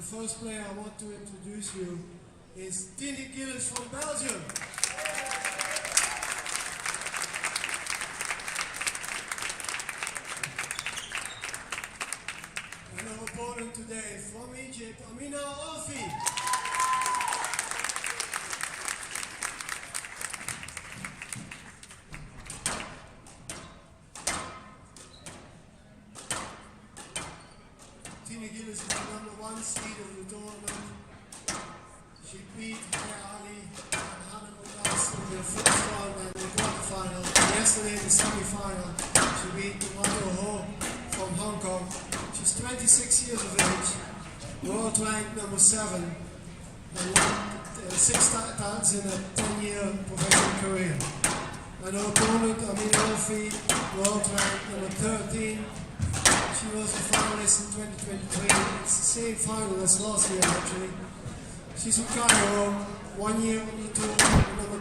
the first player I want to introduce you is Tinne Gilis from Belgium. And our opponent today from Egypt, Amina Orfi. Tinne Gilis is the #1 seed of the tournament. She beat Ali and Hannah in the first round and the quarterfinal. Yesterday in the semi-final, she beat Tomato Ho from Hong Kong. She's 26 years of age, world ranked #7, and won 6 times in a 10-year professional career. And her opponent, Amina Orfi, world ranked #13. She was a finalist in 2023. It's the same final as last year, actually. She's from Cairo, 1 year on the tour,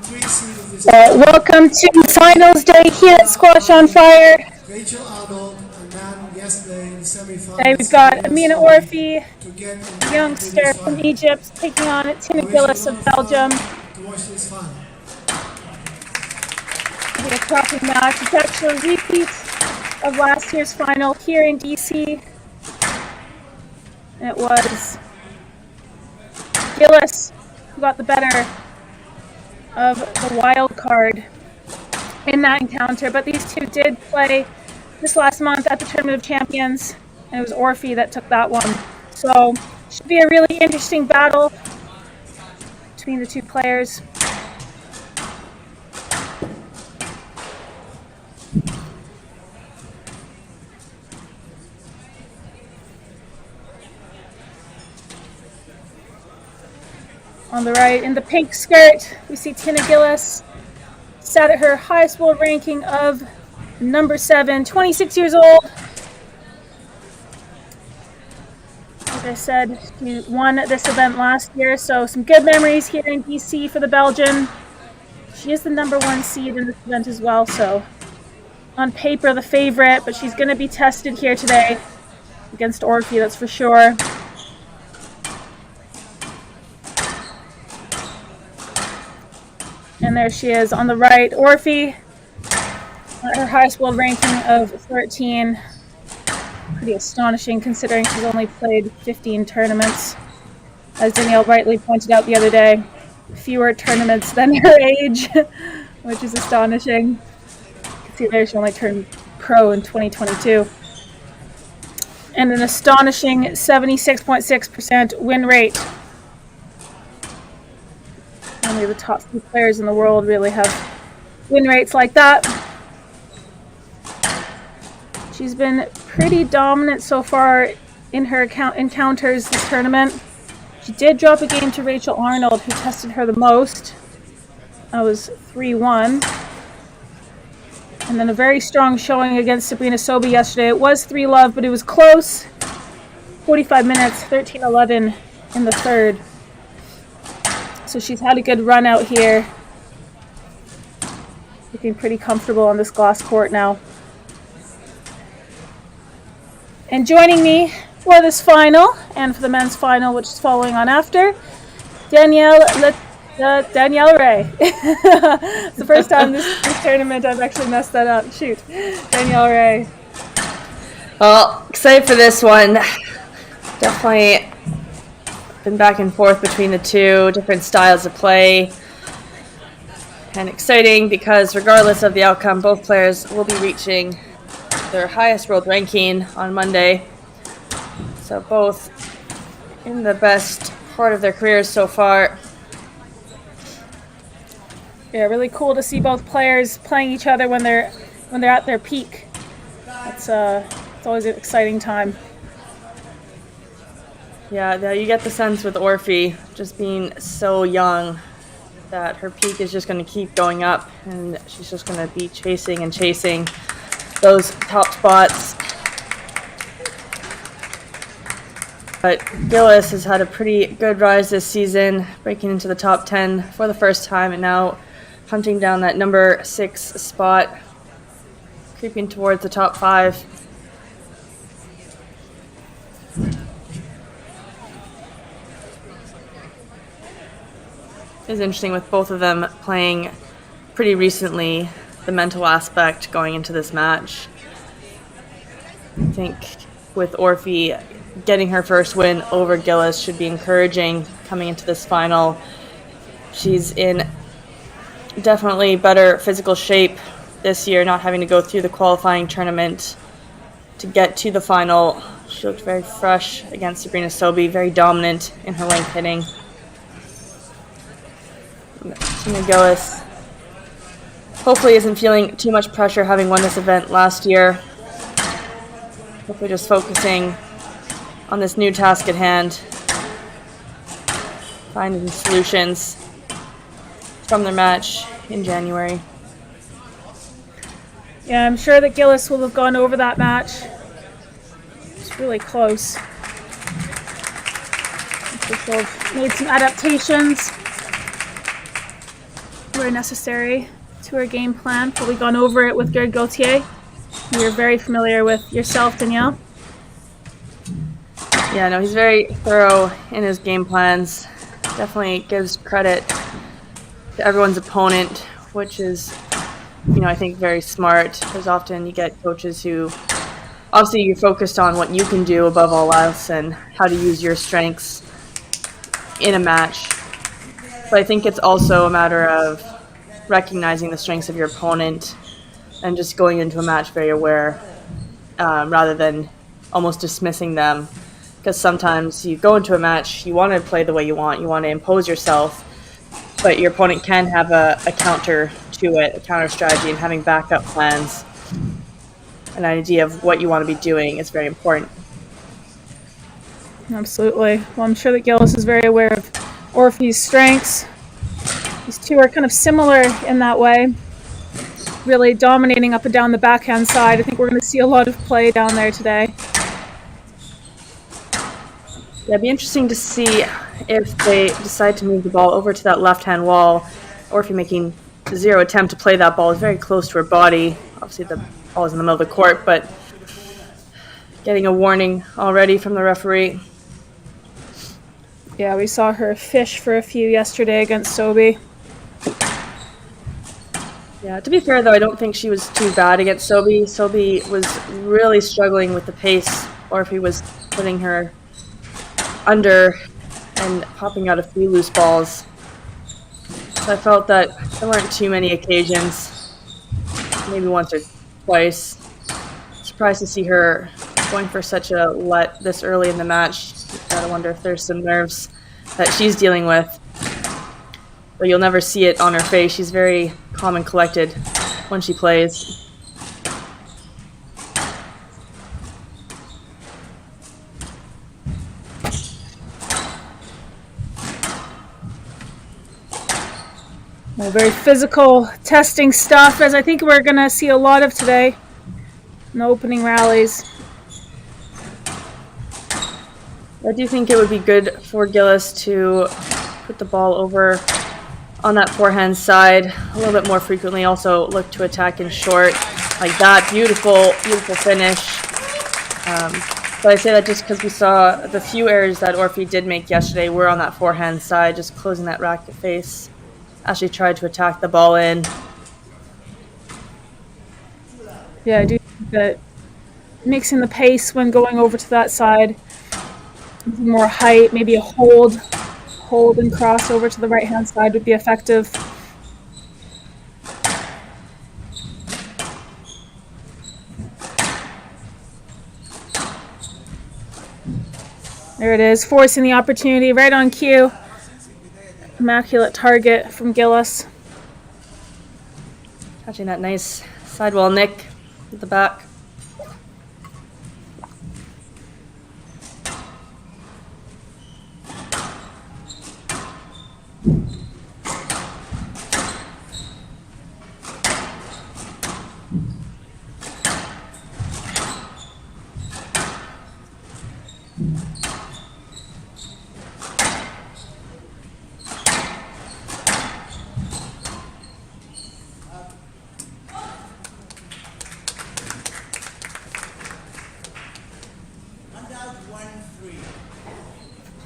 #3 seed of this. Welcome to finals day here at Squash on Fire. Rachel Arnold, and then yesterday in the semi-finals. Today we've got Amina Orfi, a youngster from Egypt, taking on Tinne Gilis of Belgium. To watch this final. It'll be a cracking match. It's actually a repeat of last year's final here in DC. And it was Gilis who got the better of the wild card in that encounter, but these two did play this last month at the Tournament of Champions, and it was Orfi that took that one. So should be a really interesting battle between the two players. On the right, in the pink skirt, we see Tinne Gilis, sat at her highest world ranking of #7, 26 years old. Like I said, she won this event last year, so some good memories here in DC for the Belgian. She is the #1 seed in this event as well, so on paper the favorite, but she's going to be tested here today against Orfi, that's for sure. And there she is on the right, Orfi, at her highest world ranking of 13. Pretty astonishing considering she's only played 15 tournaments. As Danielle rightly pointed out the other day, fewer tournaments than her age, which is astonishing. You can see there she only turned pro in 2022. And an astonishing 76.6% win rate. Only the top few players in the world really have win rates like that. She's been pretty dominant so far in her encounters this tournament. She did drop a game to Rachel Arnold, who tested her the most. That was 3-1. And then a very strong showing against Sabrina Sobi yesterday. It was 3-love, but it was close. 45 minutes, 13-11 in the third. So she's had a good run out here. Looking pretty comfortable on this glass court now. And joining me for this final, and for the men's final, which is following on after, Danielle Ray. It's the first time this tournament I've actually messed that up. Shoot. Danielle Ray. Well, excited for this one. Definitely been back and forth between the two, different styles of play. And exciting because regardless of the outcome, both players will be reaching their highest world ranking on Monday. So both in the best part of their careers so far. Yeah, really cool to see both players playing each other when they're at their peak. It's always an exciting time. Yeah, you get the sense with Orfi just being so young that her peak is just going to keep going up, and she's just going to be chasing and chasing those top spots. But Gilis has had a pretty good rise this season, breaking into the top 10 for the first time, and now hunting down that #6 spot, creeping towards the top 5. is interesting with both of them playing pretty recently, the mental aspect going into this match. I think with Orfi getting her first win over Gilis should be encouraging coming into this final. She's in definitely better physical shape this year, not having to go through the qualifying tournament to get to the final. She looked very fresh against Sabrina Sobey, very dominant in her length hitting. Tinne Gilis hopefully isn't feeling too much pressure having won this event last year. Hopefully just focusing on this new task at hand, finding solutions from their match in January. Yeah, I'm sure that Gilis will have gone over that match. It's really close. She'll have made some adaptations where necessary to her game plan. Probably gone over it with Gerd Gauthier. You're very familiar with yourself, Danielle. Yeah, no, he's very thorough in his game plans. Definitely gives credit to everyone's opponent, which is, I think very smart, because often you get coaches who, obviously you're focused on what you can do above all else and how to use your strengths in a match. But I think it's also a matter of recognizing the strengths of your opponent and just going into a match very aware, rather than almost dismissing them. Because sometimes you go into a match, you want to play the way you want to impose yourself, but your opponent can have a counter to it, a counter strategy, and having backup plans, an idea of what you want to be doing is very important. Absolutely. Well, I'm sure that Gilis is very aware of Orfi's strengths. These two are kind of similar in that way, really dominating up and down the backhand side. I think we're going to see a lot of play down there today. Yeah, it'd be interesting to see if they decide to move the ball over to that left-hand wall, or if you're making zero attempt to play that ball. It's very close to her body. Obviously, the ball is in the middle of the court, but getting a warning already from the referee. Yeah, we saw her fish for a few yesterday against Sobey. Yeah, to be fair, though, I don't think she was too bad against Sobey. Sobey was really struggling with the pace, or if he was putting her under and popping out a few loose balls. So I felt that there weren't too many occasions, maybe once or twice. Surprised to see her going for such a let this early in the match. Gotta wonder if there's some nerves that she's dealing with. But you'll never see it on her face. She's very calm and collected when she plays. Well, very physical testing stuff, as I think we're going to see a lot of today in the opening rallies. I do think it would be good for Gilis to put the ball over on that forehand side a little bit more frequently. Also look to attack in short like that. Beautiful, beautiful finish. But I say that just because we saw the few errors that Orfi did make yesterday were on that forehand side, just closing that racket face as she tried to attack the ball in. Yeah, I do think that mixing the pace when going over to that side, more height, maybe a hold and cross over to the right-hand side would be effective. There it is, forcing the opportunity right on cue. Immaculate target from Gilis. Catching that nice sidewall nick at the back.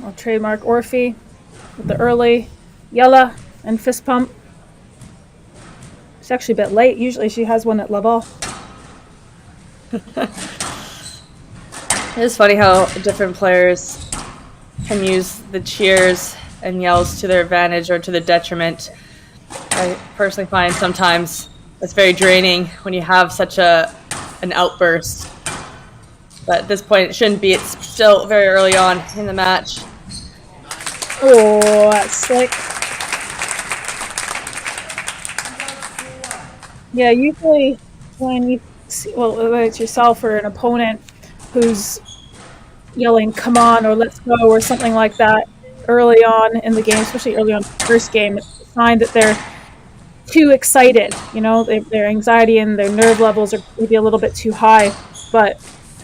I'll trademark Orfi with the early yellow and fist pump. She's actually a bit late. Usually she has one at level. It is funny how different players can use the cheers and yells to their advantage or to their detriment. I personally find sometimes it's very draining when you have such an outburst. But at this point, it shouldn't be. It's still very early on in the match. Oh, that's slick. Yeah, usually when you see, well, whether it's yourself or an opponent who's yelling, come on, or let's go, or something like that early on in the game, especially early on in the first game, it's a sign that they're too excited. You know, their anxiety and their nerve levels are maybe a little bit too high. But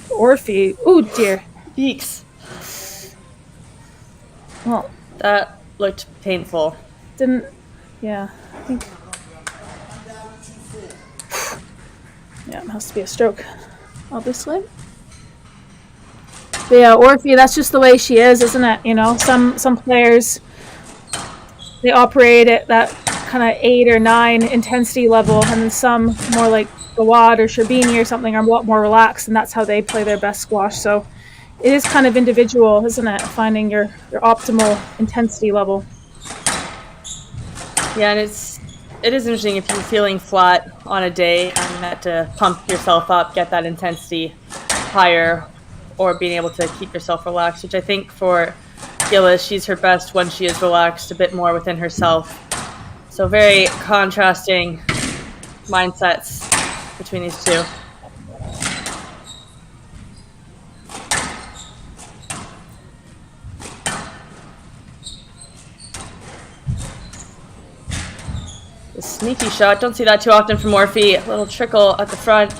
Orfi, oh dear. Beaks. Well, That looked painful. didn't, yeah, I think, yeah, it has to be a stroke, obviously. But yeah, Orfi, that's just the way she is, isn't it? You know, some players, they operate at that kind of 8 or 9 intensity level, and then some more like Gawad or Sherbini or something are a lot more relaxed, and that's how they play their best squash. So it is kind of individual, isn't it? Finding your optimal intensity level. Yeah, and it is interesting if you're feeling flat on a day and you have to pump yourself up, get that intensity higher, or being able to keep yourself relaxed, which I think for Gilis, she's her best when she is relaxed, a bit more within herself. So very contrasting mindsets between these two. The sneaky shot, don't see that too often from Orfi. A little trickle at the front.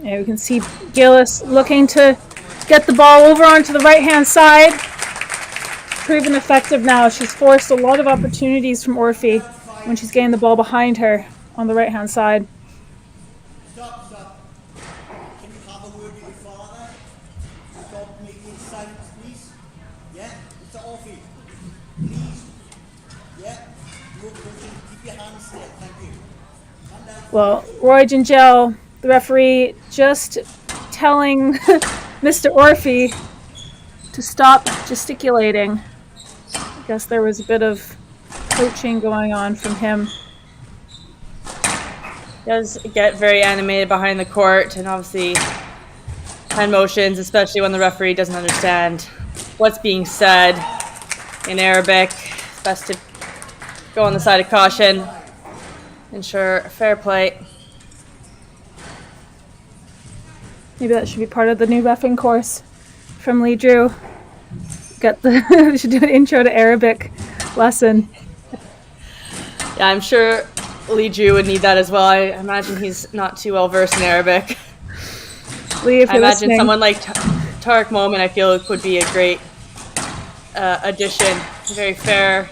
Yeah, we can see Gilis looking to get the ball over onto the right-hand side. Proven effective now. She's forced a lot of opportunities from Orfi when she's getting the ball behind her on the right-hand side. Stop. Can you have a word with your father? Stop making silence, please. Yeah? Mr. Orfi. Please. Yeah? No pushing. Keep your hands still. Thank you. Come down. Well, Roy Gingell, the referee, just telling Mr. Orfi to stop gesticulating. I guess there was a bit of coaching going on from him. Does get very animated behind the court, and obviously hand motions, especially when the referee doesn't understand what's being said in Arabic. It's best to go on the side of caution, ensure fair play. Maybe that should be part of the new reffing course from Lee Drew. We should do an intro to Arabic lesson. Yeah, I'm sure Lee Drew would need that as well. I imagine he's not too well versed in Arabic. Lee, if I you're imagine listening. someone like Tarek Momin, I feel, would be a great addition. Very fair.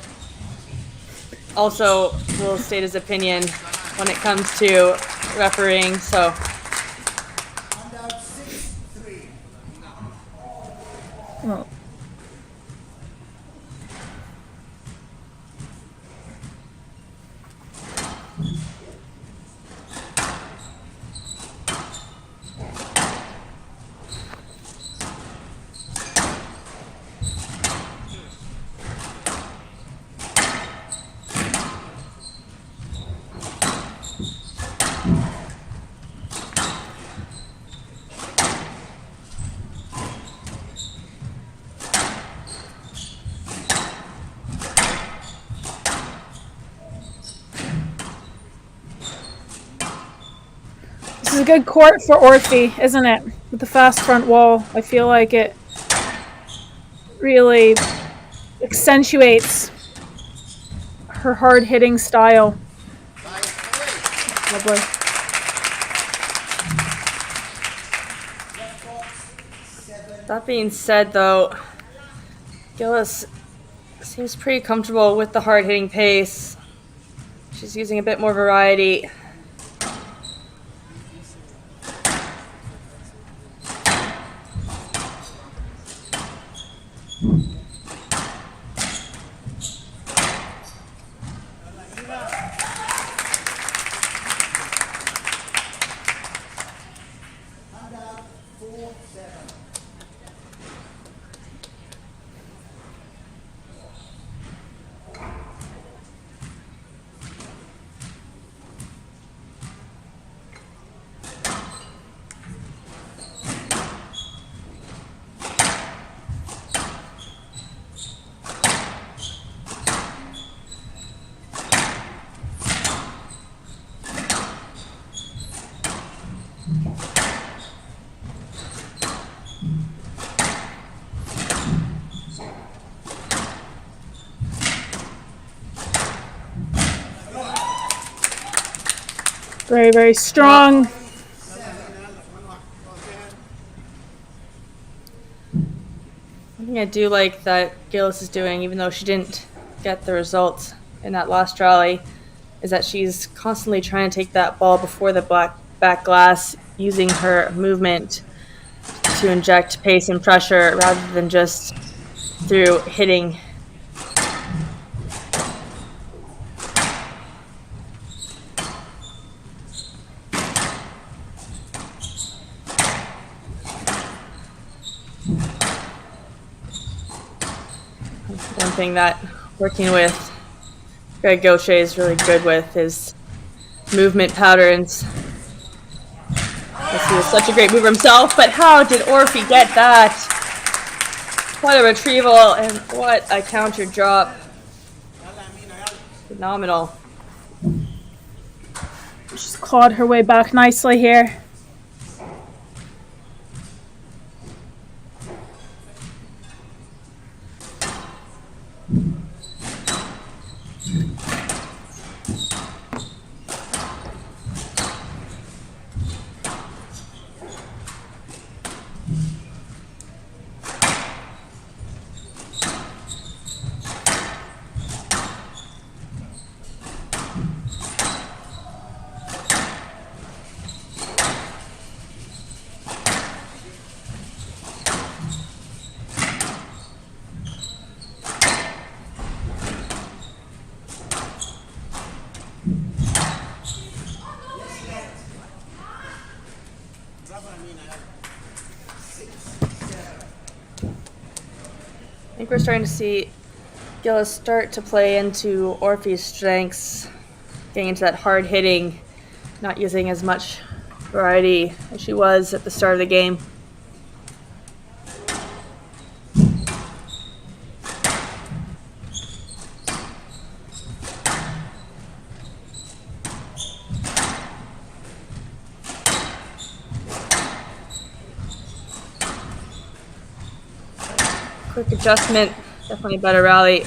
Also, will state his opinion when it comes to refereeing. So, Hand out 6-3. Well, this is a good court for Orfi, isn't it? With the fast front wall, I feel like it really accentuates her hard-hitting style. Lovely. that being said, though, Gilis seems pretty comfortable with the hard-hitting pace. She's using a bit more variety. Very, very strong. One thing I do like that Gilis is doing, even though she didn't get the results in that last rally, is that she's constantly trying to take that ball before the back glass, using her movement to inject pace and pressure rather than just through hitting. One thing that working with Greg Gaucher is really good with is movement patterns. He was such a great mover himself, but how did Orfi get that? What a retrieval and what a counter drop. Phenomenal. She's clawed her way back nicely here. I think we're starting to see Gilis start to play into Orfi's strengths, getting into that hard hitting, not using as much variety as she was at the start of the game. Quick adjustment, definitely a better rally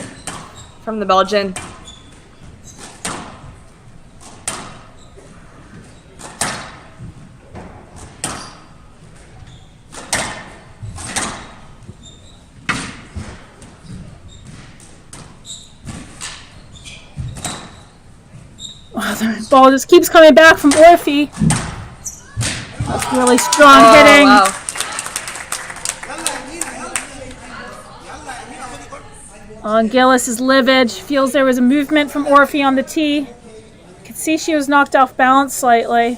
from the Belgian. Oh, the ball just keeps coming back from Orfi. That's really strong hitting. Wow. And Gilis is livid. She feels there was a movement from Orfi on the tee. You could see she was knocked off balance slightly.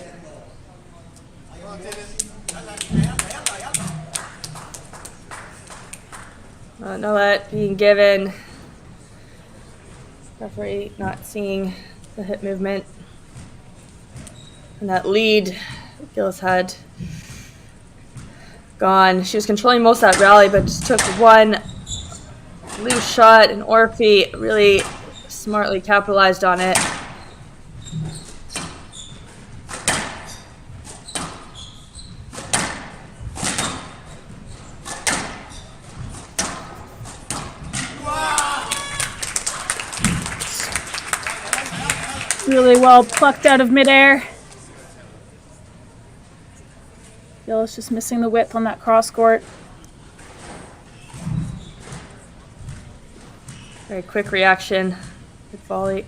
No let being given. Referee not seeing the hip movement. And that lead Gilis had gone. She was controlling most of that rally, but just took one loose shot, and Orfi really smartly capitalized on it. Really well plucked out of midair. Gilis just missing the width on that cross court. Very quick reaction. Good volley.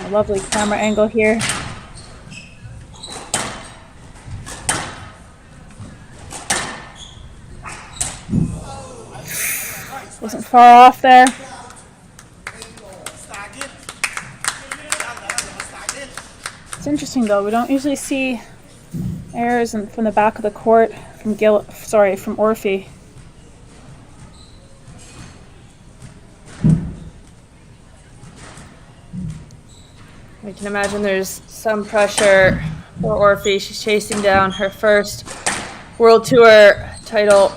A lovely camera angle here. Wasn't far off there. It's interesting though, we don't usually see errors from the back of the court from from Orfi. I can imagine there's some pressure for Orfi. She's chasing down her first World Tour title.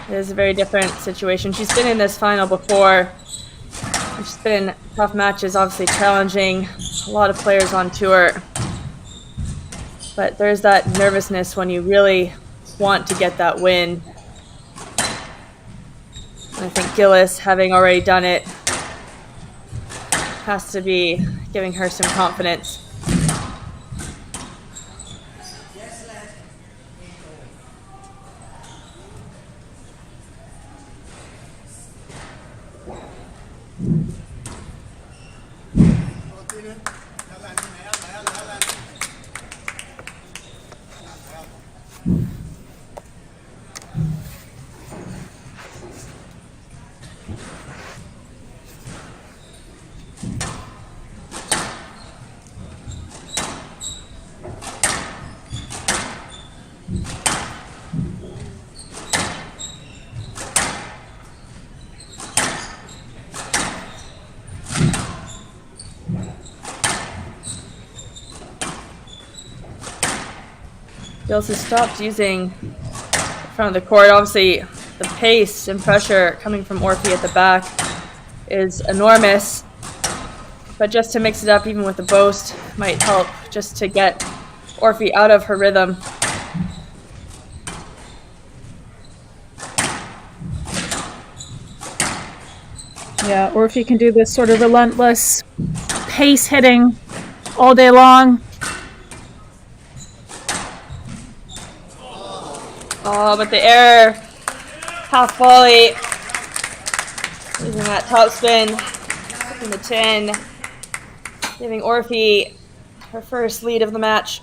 It is a very different situation. She's been in this final before. She's been in tough matches, obviously challenging a lot of players on tour. But there's that nervousness when you really want to get that win. And I think Gilis, having already done it, has to be giving her some confidence. Gilis has stopped using the front of the court. Obviously, the pace and pressure coming from Orfi at the back is enormous. But just to mix it up, even with the boast, might help just to get Orfi out of her rhythm. Yeah, Orfi can do this sort of relentless pace hitting all day long. Oh, but the error, half volley, using that top spin in the tin, giving Orfi her first lead of the match.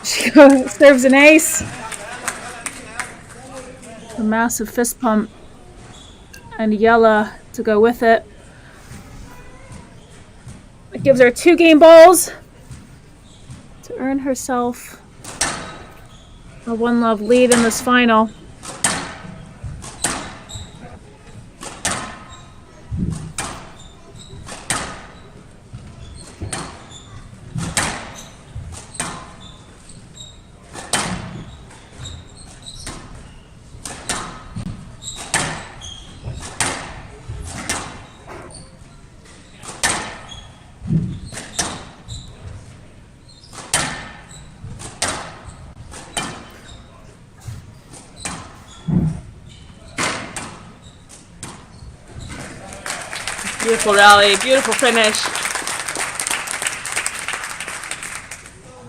She serves an ace. A massive fist pump and Yella to go with it. It gives her 2 game balls to earn herself a 1-love lead in this final. Beautiful rally, beautiful finish.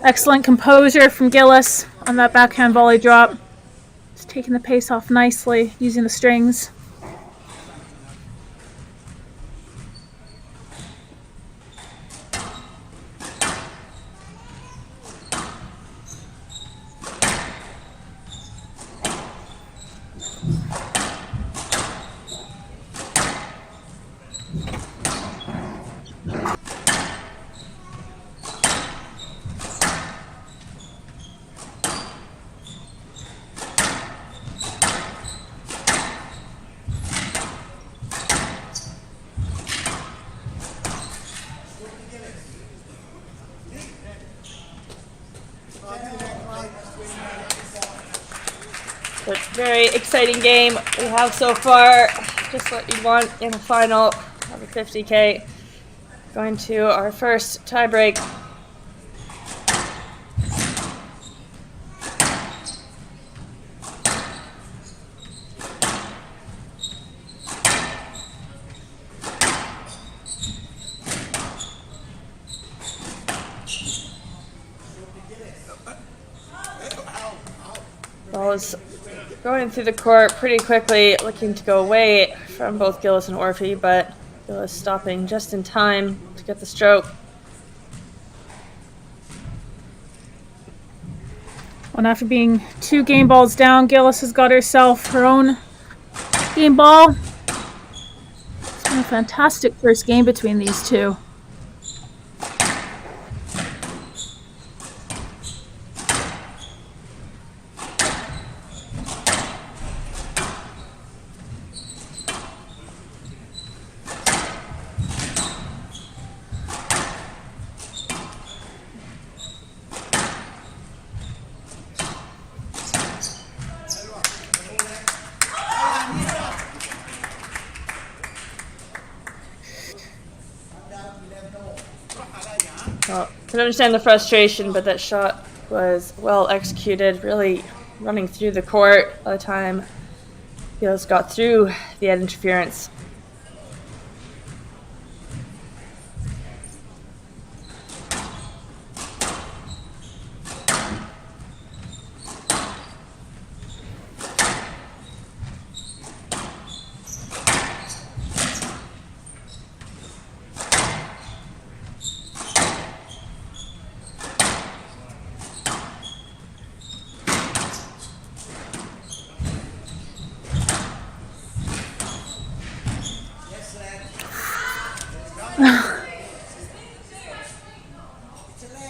Excellent composure from Gilis on that backhand volley drop. Just taking the pace off nicely, using the strings. But very exciting game we have so far. Just what you want in a final of a 50K. Going to our first tiebreak. Balls going through the court pretty quickly, looking to go away from both Gilis and Orfi, but Gilis stopping just in time to get the stroke. And after being 2 game balls down, Gilis has got herself her own game ball. It's been a fantastic first game between these two. Well, I can understand the frustration, but that shot was well executed, really running through the court by the time Gilis got through the head interference.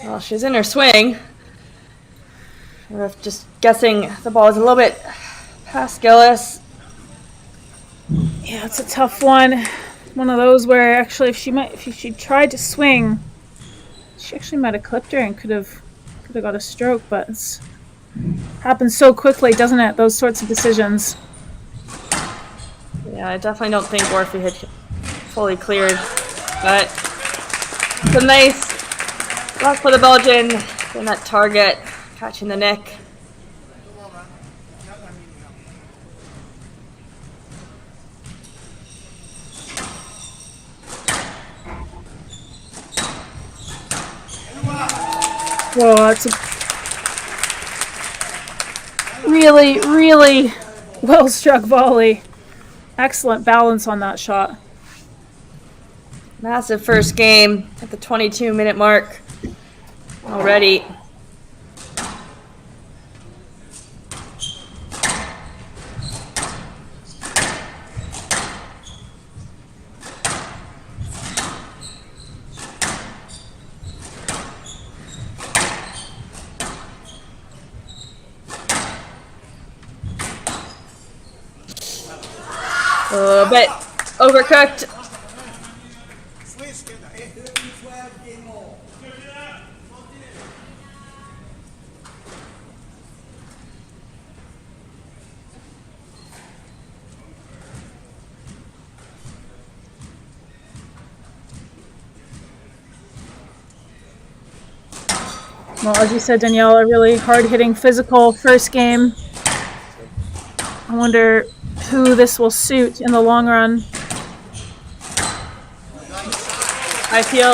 Well, she's in her swing. I'm just guessing the ball is a little bit past Gilis. Yeah, it's a tough one. One of those where actually if she tried to swing, she actually might have clipped her and could have got a stroke, but it's happens so quickly, doesn't it? Those sorts of decisions. Yeah, I definitely don't think Orfi had fully cleared, but it's a nice block for the Belgian in that target, catching the neck. Whoa, that's a really, really well struck volley. Excellent balance on that shot. Massive first game at the 22-minute mark already. A little bit overcooked. Well, as you said, Danielle, a really hard-hitting physical first game. I wonder who this will suit in the long run. I feel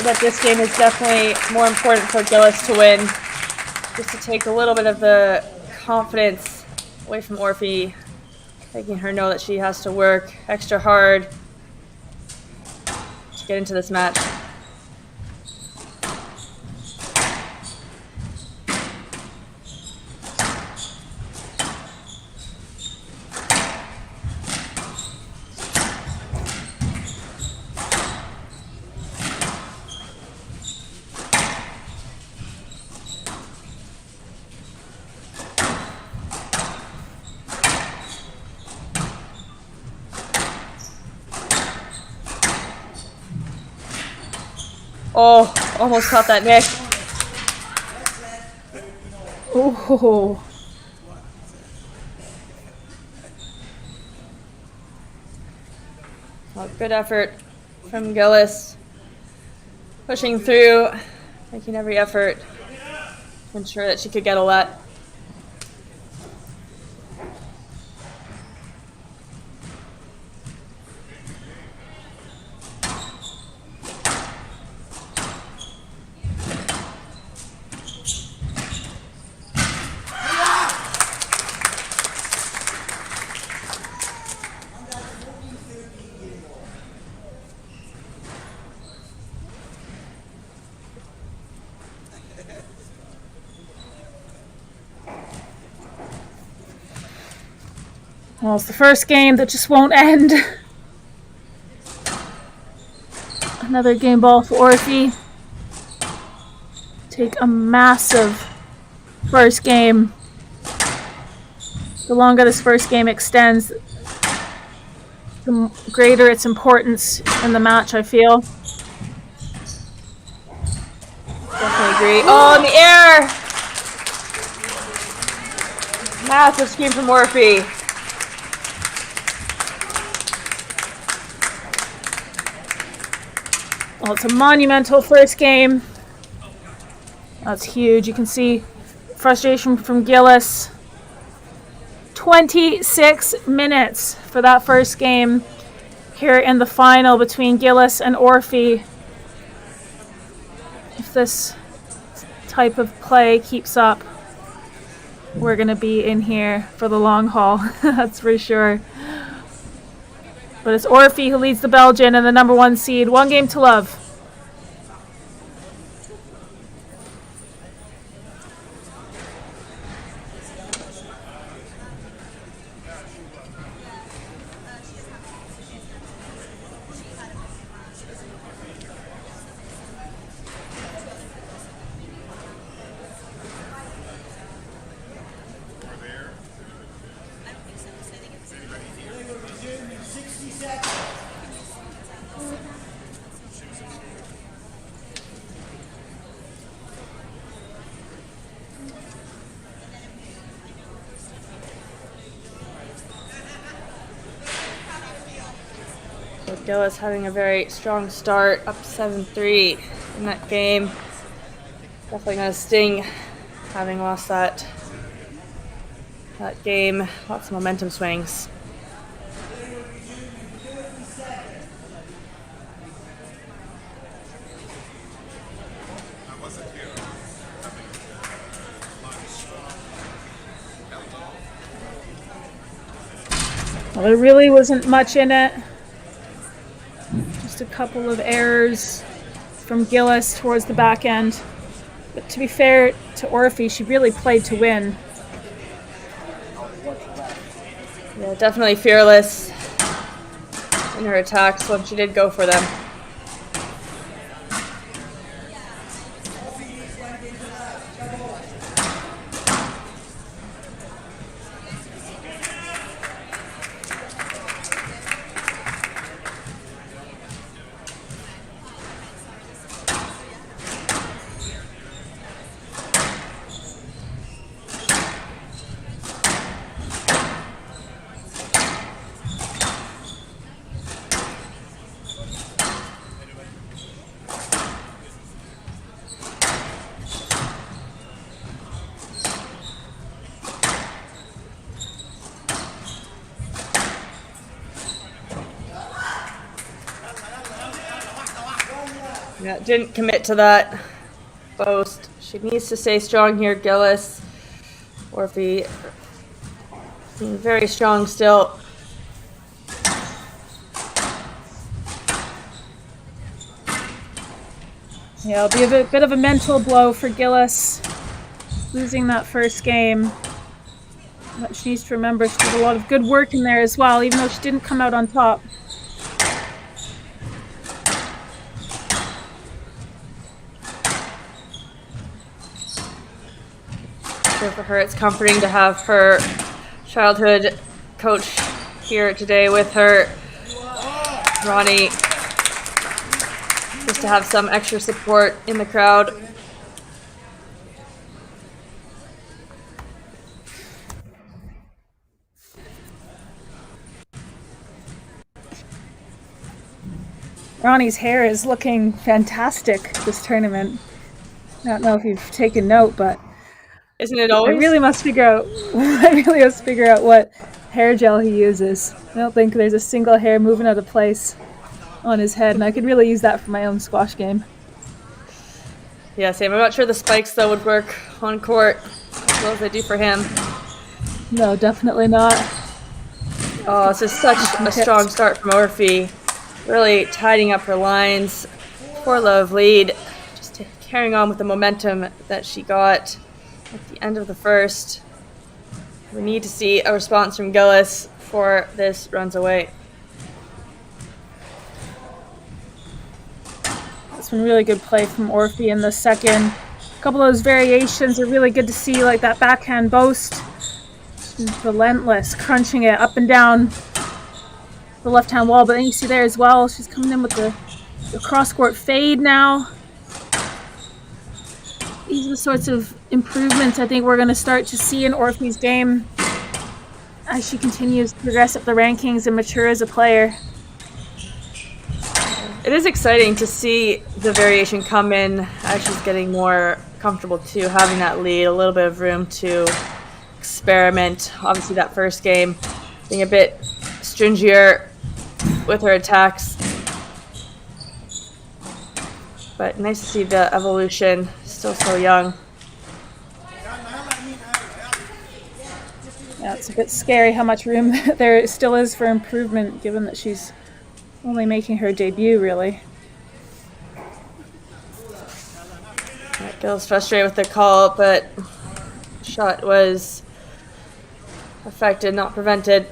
that this game is definitely more important for Gilis to win, just to take a little bit of the confidence away from Orfi, making her know that she has to work extra hard to get into this match. Oh, almost caught that neck. Oh, Well, good effort from Gilis, pushing through, making every effort to ensure that she could get a let. Well, it's the first game that just won't end. Another game ball for Orfi. Take a massive first game. The longer this first game extends, the greater its importance in the match, I feel. Definitely agree. Oh, in the air! Massive scheme from Orfi. Well, it's a monumental first game. That's huge. You can see frustration from Gilis. 26 minutes for that first game here in the final between Gilis and Orfi. If this type of play keeps up, we're going to be in here for the long haul. That's for sure. But it's Orfi who leads the Belgian and the number 1 seed. 1 game to love. Gilis having a very strong start, up 7-3 in that game. Definitely gonna sting having lost that game. Lots of momentum swings. Well, there really wasn't much in it. Just a couple of errors from Gilis towards the back end. But to be fair to Orfi, she really played to win. Yeah, definitely fearless in her attacks when she did go for them. Yeah, didn't commit to that boast. She needs to stay strong here, Gilis. Orfi being very strong still. Yeah, it'll be a bit of a mental blow for Gilis, losing that first game. But she needs to remember she did a lot of good work in there as well, even though she didn't come out on top. So for her, it's comforting to have her childhood coach here today with her, Ronnie, just to have some extra support in the crowd. Ronnie's hair is looking fantastic this tournament. I don't know if you've taken note, but Isn't it always? I really must figure out what hair gel he uses. I don't think there's a single hair moving out of place on his head, and I could really use that for my own squash game. Yeah, same. I'm not sure the spikes, though, would work on court as well as they do for him. No, definitely not. Oh, this is such a strong start from Orfi. Really tidying up her lines. 4-love lead. Just carrying on with the momentum that she got at the end of the first. We need to see a response from Gilis before this runs away. That's been really good play from Orfi in the second. A couple of those variations are really good to see, like that backhand boast. She's relentless, crunching it up and down the left-hand wall. But then you see there as well, she's coming in with the cross-court fade now. These are the sorts of improvements I think we're going to start to see in Orfi's game as she continues to progress up the rankings and mature as a player. It is exciting to see the variation come in as she's getting more comfortable too, having that lead, a little bit of room to experiment. Obviously that first game being a bit stringier with her attacks. But nice to see the evolution, still so young. Yeah, it's a bit scary how much room there still is for improvement, given that she's only making her debut, really. Gilis frustrated with the call, but shot was affected, not prevented.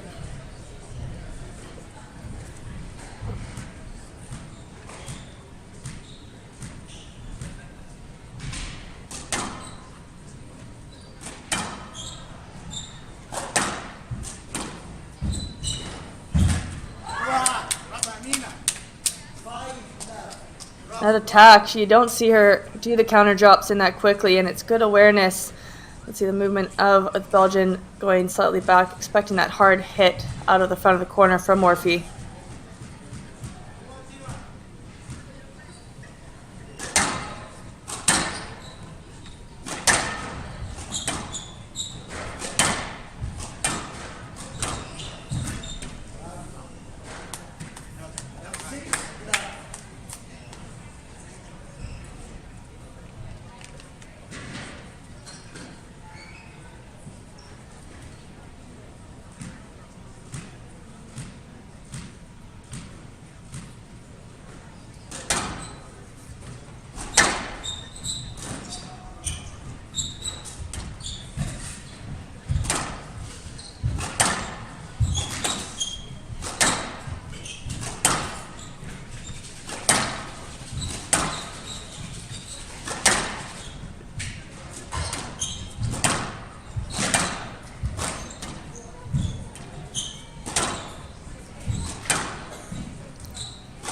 That attack, you don't see her do the counter drops in that quickly, and it's good awareness. Let's see the movement of the Belgian going slightly back, expecting that hard hit out of the front of the corner from Orfi.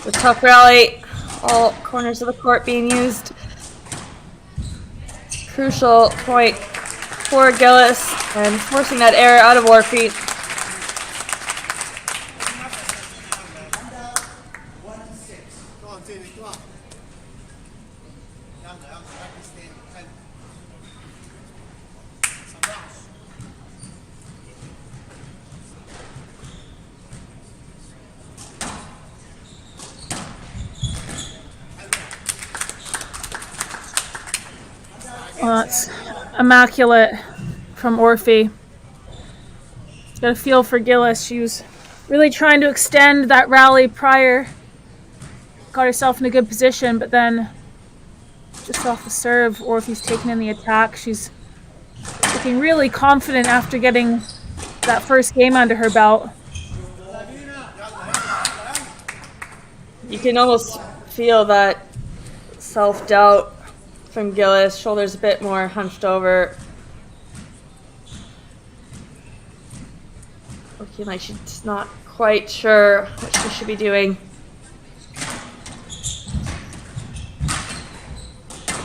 The tough rally, all corners of the court being used. Crucial point for Gilis and forcing that error out of Orfi. Go on, Tinne, go on. Well, that's immaculate from Orfi. Got a feel for Gilis. She was really trying to extend that rally prior. Got herself in a good position, but then just off the serve, Orfi's taken in the attack. She's looking really confident after getting that first game under her belt. You can almost feel that self-doubt from Gilis, shoulders a bit more hunched over. Looking like she's not quite sure what she should be doing.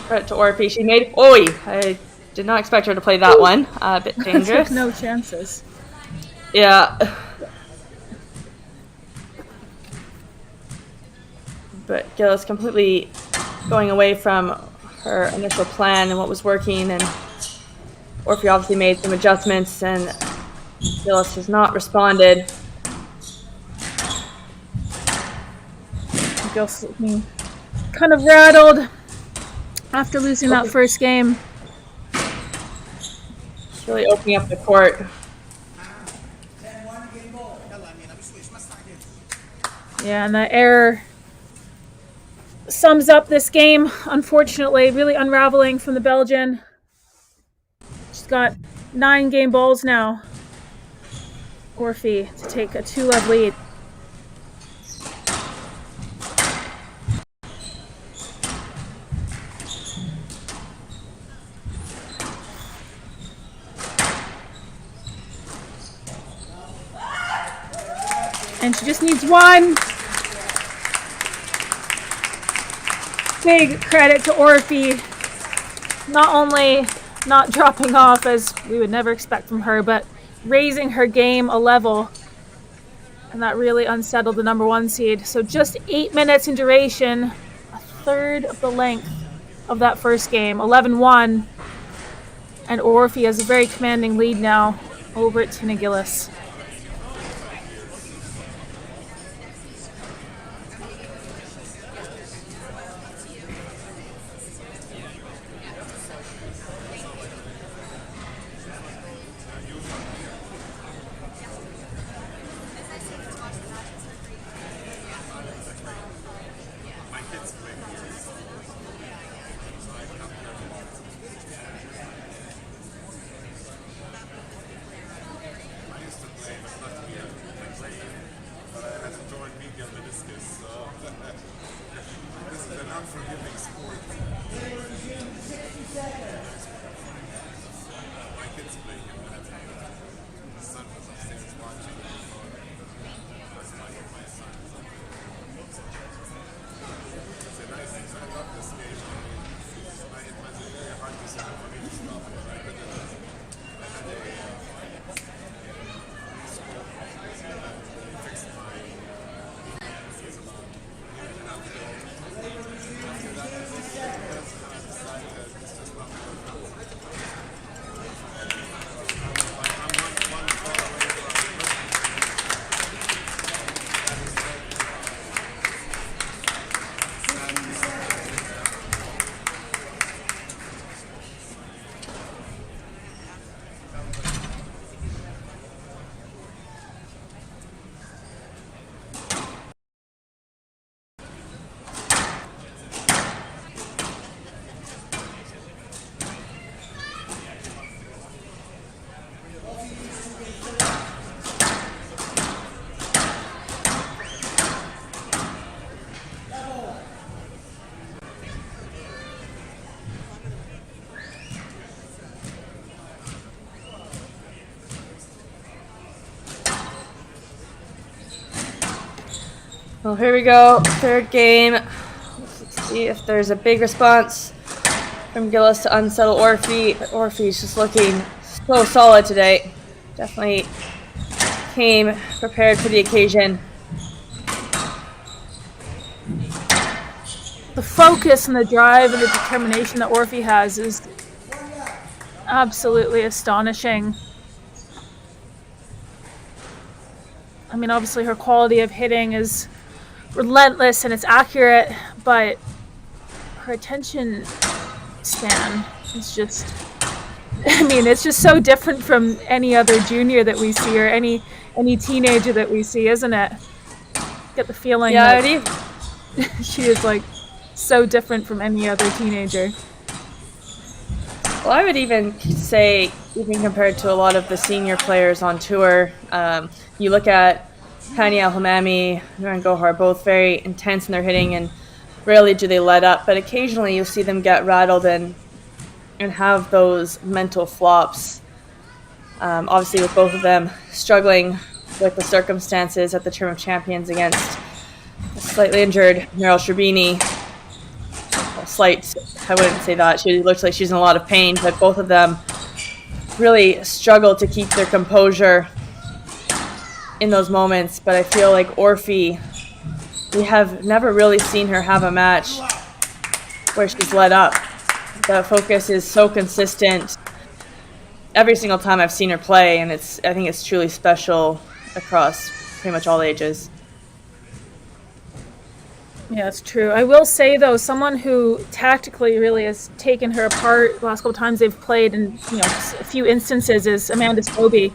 Credit to Orfi. She made... Oi! I did not expect her to play that one. A bit dangerous. No chances. Yeah. But Gilis completely going away from her initial plan and what was working, and Orfi obviously made some adjustments, and Gilis has not responded. Gilis looking kind of rattled after losing that first game. It's really opening up the court. Yeah, and that error sums up this game, unfortunately. Really unraveling from the Belgian. She's got 9 game balls now. Orfi to take a 2-love lead. And she just needs one. Big credit to Orfi. Not only not dropping off, as we would never expect from her, but raising her game a level. And that really unsettled the number 1 seed. So just 8 minutes in duration, a third of the length of that first game, 11-1. And Orfi has a very commanding lead now over at Tinne Gilis. Well, here we go. Third game. Let's see if there's a big response from Gilis to unsettle Orfi. But Orfi's just looking so solid today. Definitely came prepared for the occasion. The focus and the drive and the determination that Orfi has is absolutely astonishing. I mean, obviously her quality of hitting is relentless and it's accurate, but her attention span is just, I mean, it's just so different from any other junior that we see or any teenager that we see, isn't it? Get the feeling that she is like so different from any other teenager. Well, I would even say, even compared to a lot of the senior players on tour, you look at Hani Al-Hamami and Gohar, both very intense in their hitting, and rarely do they let up, but occasionally you'll see them get rattled and have those mental flops. Obviously, with both of them struggling with the circumstances at the Tournament of Champions against a slightly injured Meryl Sherbini. Well, slight, I wouldn't say that. She looks like she's in a lot of pain, but both of them really struggle to keep their composure in those moments. But I feel like Orfi, we have never really seen her have a match where she's let up. The focus is so consistent every single time I've seen her play, and I think it's truly special across pretty much all ages. Yeah, it's true. I will say, though, someone who tactically really has taken her apart the last couple times they've played in a few instances is Amanda Sobey.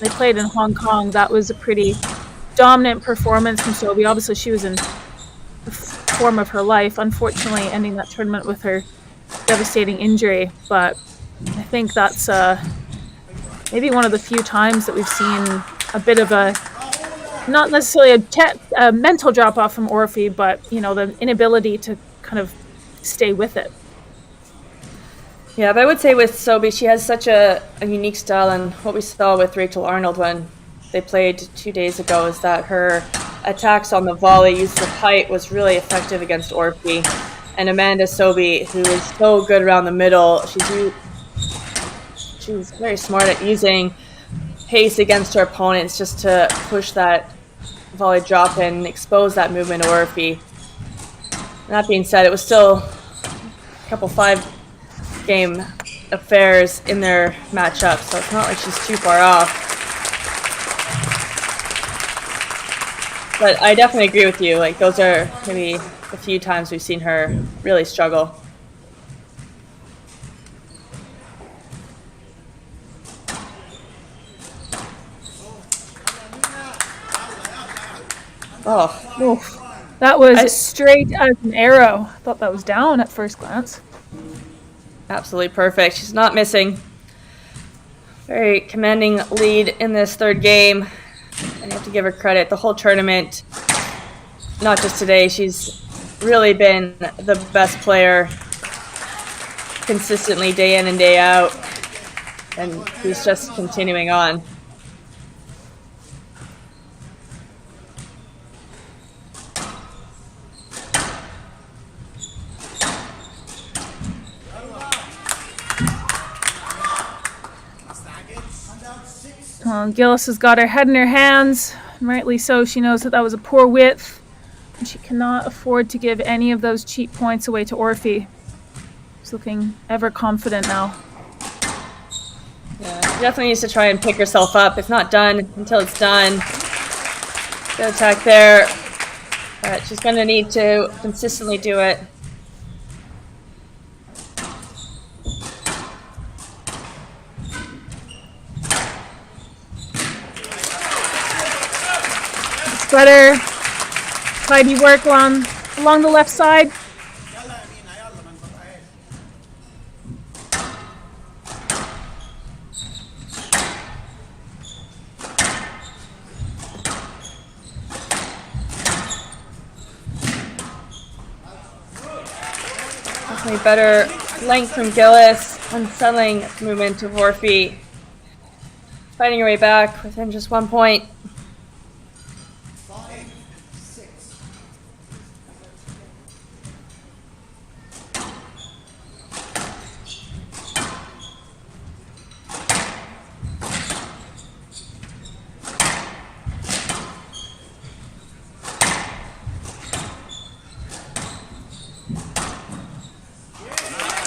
They played in Hong Kong. That was a pretty dominant performance from Sobey. Obviously, she was in the form of her life, unfortunately ending that tournament with her devastating injury. But I think that's maybe one of the few times that we've seen a bit of a, not necessarily a mental drop off from Orfi, but the inability to kind of stay with it. Yeah, but I would say with Sobi, she has such a unique style, and what we saw with Rachel Arnold when they played 2 days ago is that her attacks on the volley, use of height, was really effective against Orfi. And Amanda Sobi, who is so good around the middle, she's very smart at using pace against her opponents just to push that volley drop in and expose that movement to Orfi. That being said, it was still a couple 5-game affairs in their matchup, so it's not like she's too far off. But I definitely agree with you. Like, those are maybe a few times we've seen her really struggle. Oh, oof. That was straight as an arrow. I thought that was down at first glance. Absolutely perfect. She's not missing. Very commanding lead in this third game. And you have to give her credit. The whole tournament, not just today, she's really been the best player consistently day in and day out. And she's just continuing on. Gilis has got her head in her hands. Rightly so. She knows that was a poor width, and she cannot afford to give any of those cheap points away to Orfi. She's looking ever confident now. Yeah, she definitely needs to try and pick herself up. It's not done until it's done. Good attack there, but she's going to need to consistently do it. Better tidy work along the left side. Definitely better length from Gilis, unsettling movement of Orfi. Fighting her way back within just 1 point.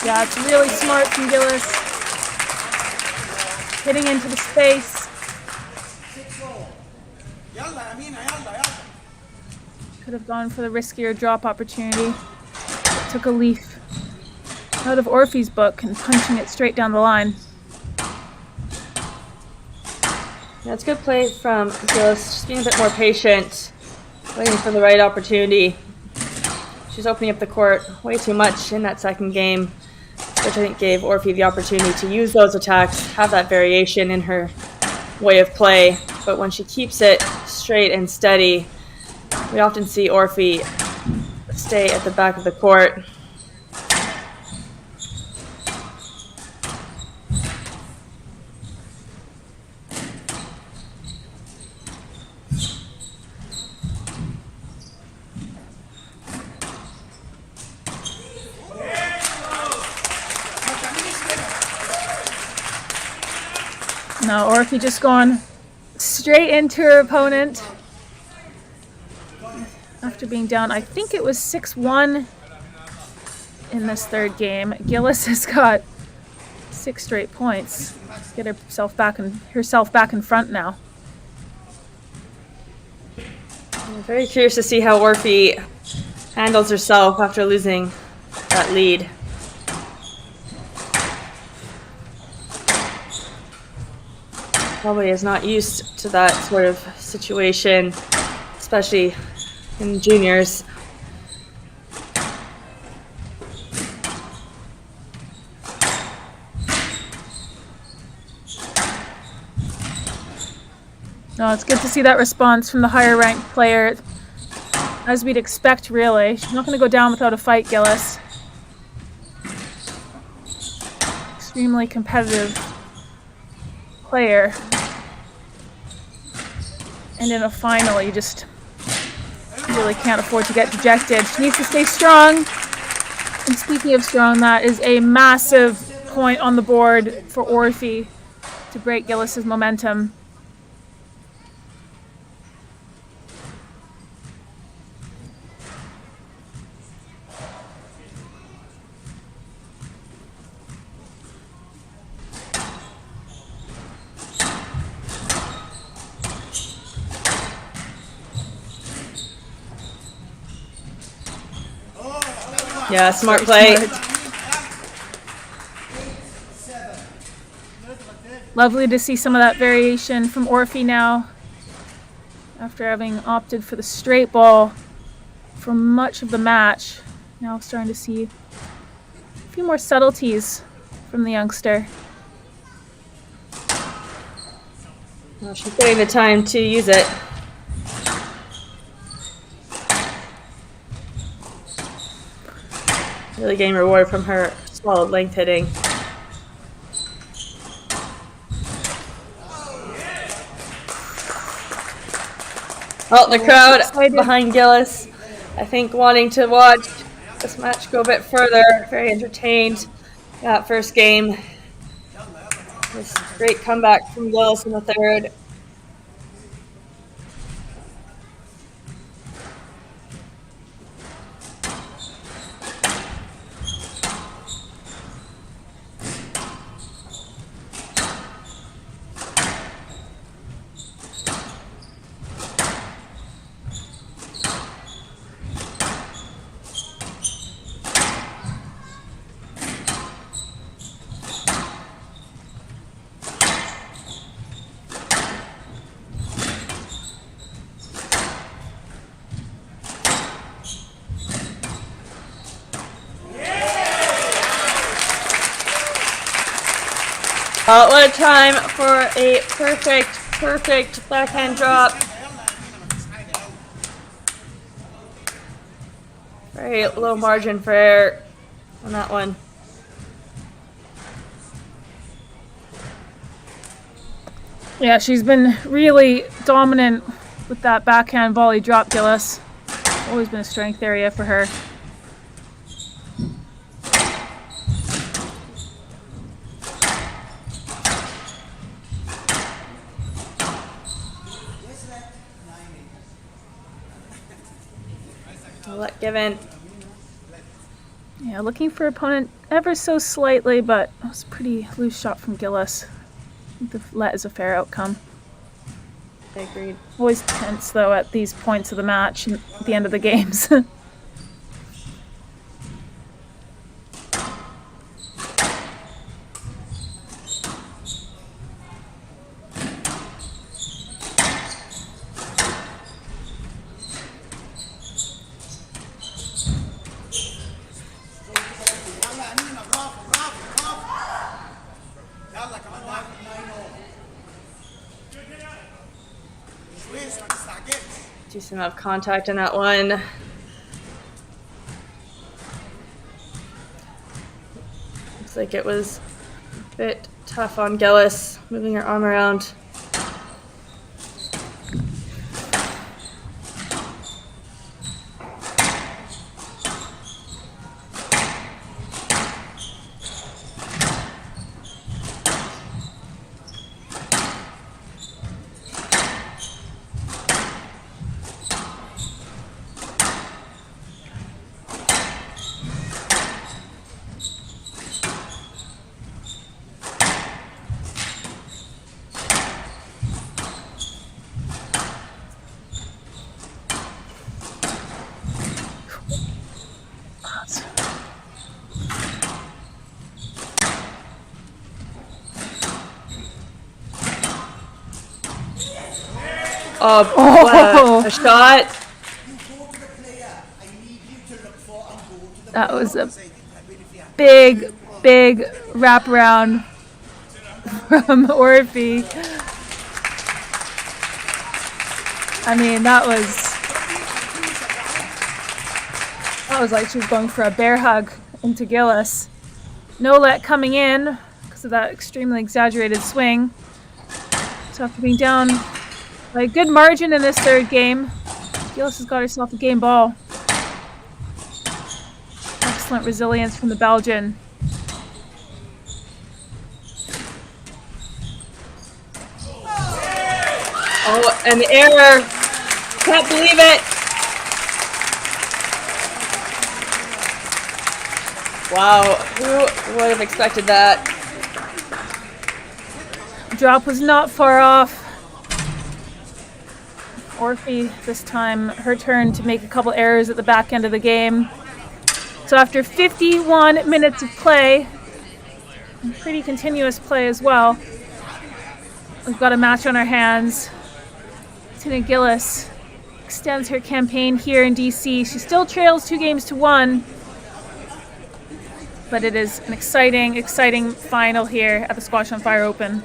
Yeah, it's really smart from Gilis. Hitting into the space. Could have gone for the riskier drop opportunity. Took a leaf out of Orfi's book and punching it straight down the line. Yeah, it's a good play from Gilis, just being a bit more patient, waiting for the right opportunity. She's opening up the court way too much in that second game, which I think gave Orfi the opportunity to use those attacks, have that variation in her way of play. But when she keeps it straight and steady, we often see Orfi stay at the back of the court. Now Orfi just gone straight into her opponent after being down, I think it was 6-1 in this third game. Gilis has got 6 straight points. Get herself back in front now. I'm very curious to see how Orfi handles herself after losing that lead. Probably is not used to that sort of situation, especially in juniors. No, it's good to see that response from the higher ranked player, as we'd expect, really. She's not going to go down without a fight, Gilis. Extremely competitive player. And in a final, you just really can't afford to get dejected. She needs to stay strong. And speaking of strong, that is a massive point on the board for Orfi to break Gilis's momentum. Yeah, smart play. Lovely to see some of that variation from Orfi now, after having opted for the straight ball for much of the match. Now starting to see a few more subtleties from the youngster. Well, she's getting the time to use it. Really getting reward from her solid length hitting. Oh, the crowd behind Gilis, I think, wanting to watch this match go a bit further. Very entertained that first game. This great comeback from Gilis in the third. What a time for a perfect backhand drop. Very low margin for error on that one. Yeah, she's been really dominant with that backhand volley drop, Gilis. Always been a strength area for her. Let given. Yeah, looking for opponent ever so slightly, but it was a pretty loose shot from Gilis. I think the let is a fair outcome. I agreed. Always tense, though, at these points of the match and at the end of the games. Decent amount of contact in that one. Looks like it was a bit tough on Gilis, moving her arm around. Oh, a shot. That was a big wraparound from Orfi. I mean, that was like she was going for a bear hug into Gilis. No let coming in because of that extremely exaggerated swing. So after being down by a good margin in this third game, Gilis has got herself a game ball. Excellent resilience from the Belgian. Oh, and the error. Can't believe it. Wow, who would have expected that? Drop was not far off. Orfi this time, her turn to make a couple errors at the back end of the game. So after 51 minutes of play, and pretty continuous play as well, we've got a match on our hands. Tinne Gilis extends her campaign here in DC. She still trails 2-1, but it is an exciting, exciting final here at the Squash on Fire Open.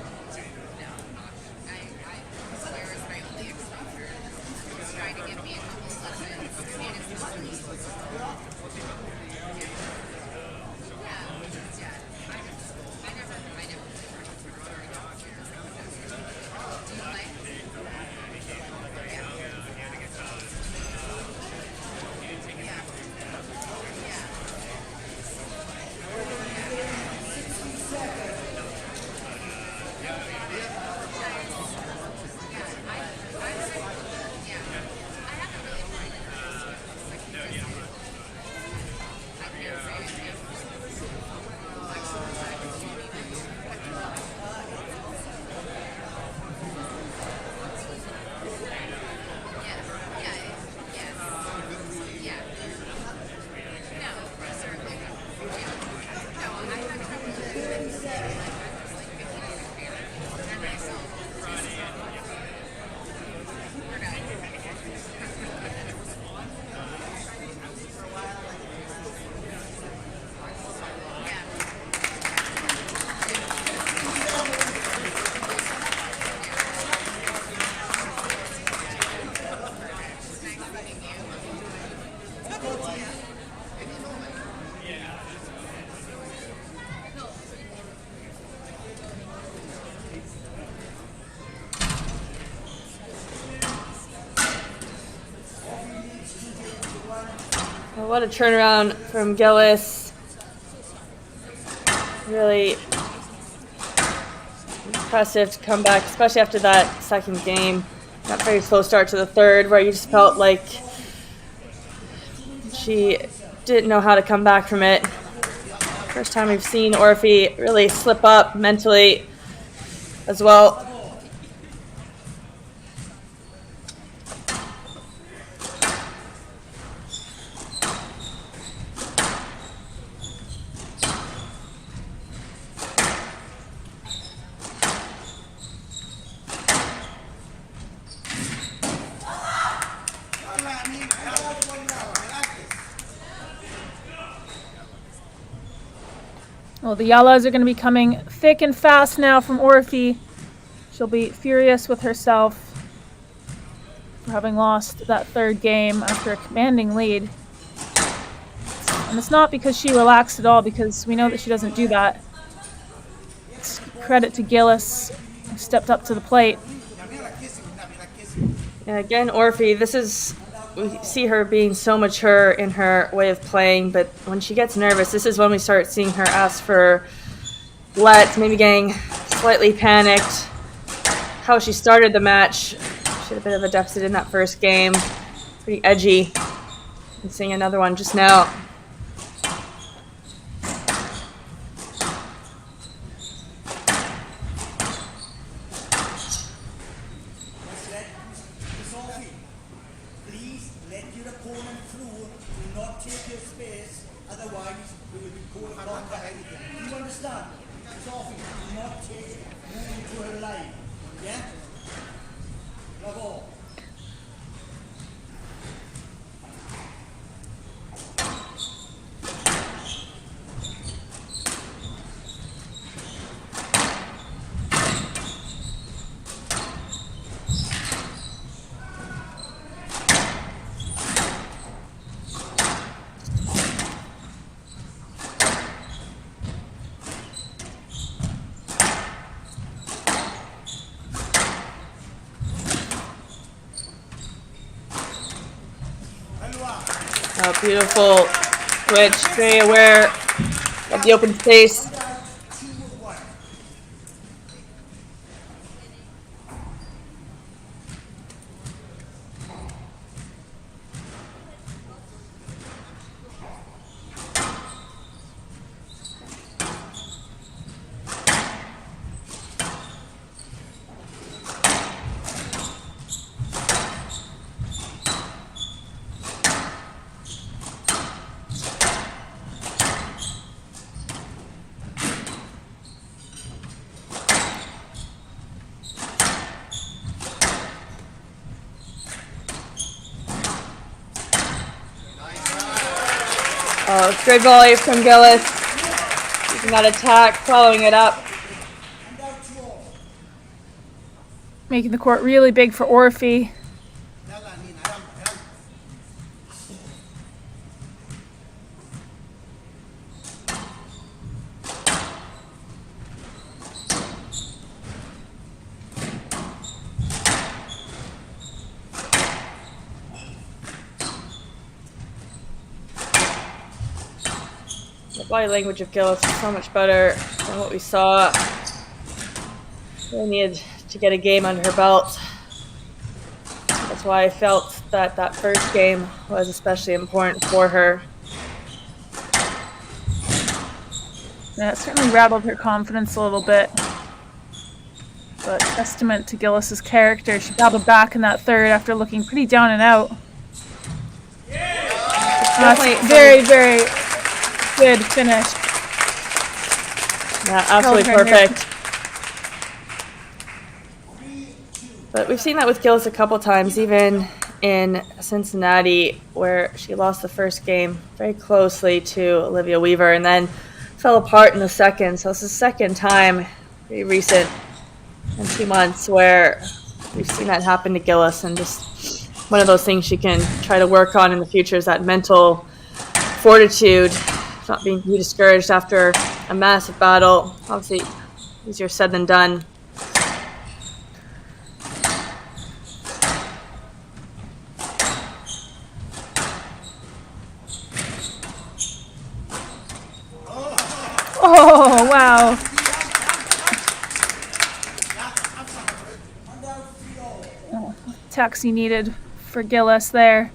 What a turnaround from Gilis. Really impressive to come back, especially after that second game. That very slow start to the third where you just felt like she didn't know how to come back from it. First time we've seen Orfi really slip up mentally as well. Well, the yellows are going to be coming thick and fast now from Orfi. She'll be furious with herself for having lost that third game after a commanding lead. And it's not because she relaxed at all, because we know that she doesn't do that. It's credit to Gilis, who stepped up to the plate. Yeah, again, Orfi, we see her being so mature in her way of playing, but when she gets nervous, this is when we start seeing her ask for lets, maybe getting slightly panicked. How she started the match, she had a bit of a deficit in that first game. Pretty edgy. And seeing another one just now. Oh, beautiful switch. Very aware of the open space. Oh, great volley from Gilis. Using that attack, following it up. Making the court really big for Orfi. The body language of Gilis is so much better than what we saw. Really needed to get a game under her belt. That's why I felt that that first game was especially important for her. Yeah, it certainly rattled her confidence a little bit. But testament to Gilis's character. She battled back in that third after looking pretty down and out. That's very, very good finish. Yeah, absolutely perfect. But we've seen that with Gilis a couple times, even in Cincinnati, where she lost the first game very closely to Olivia Weaver and then fell apart in the second. So it's the second time, very recent, in 2 months, where we've seen that happen to Gilis, and just one of those things she can try to work on in the future is that mental fortitude, not being too discouraged after a massive battle. Obviously, easier said than done. Oh, wow. Oh, taxi needed for Gilis there.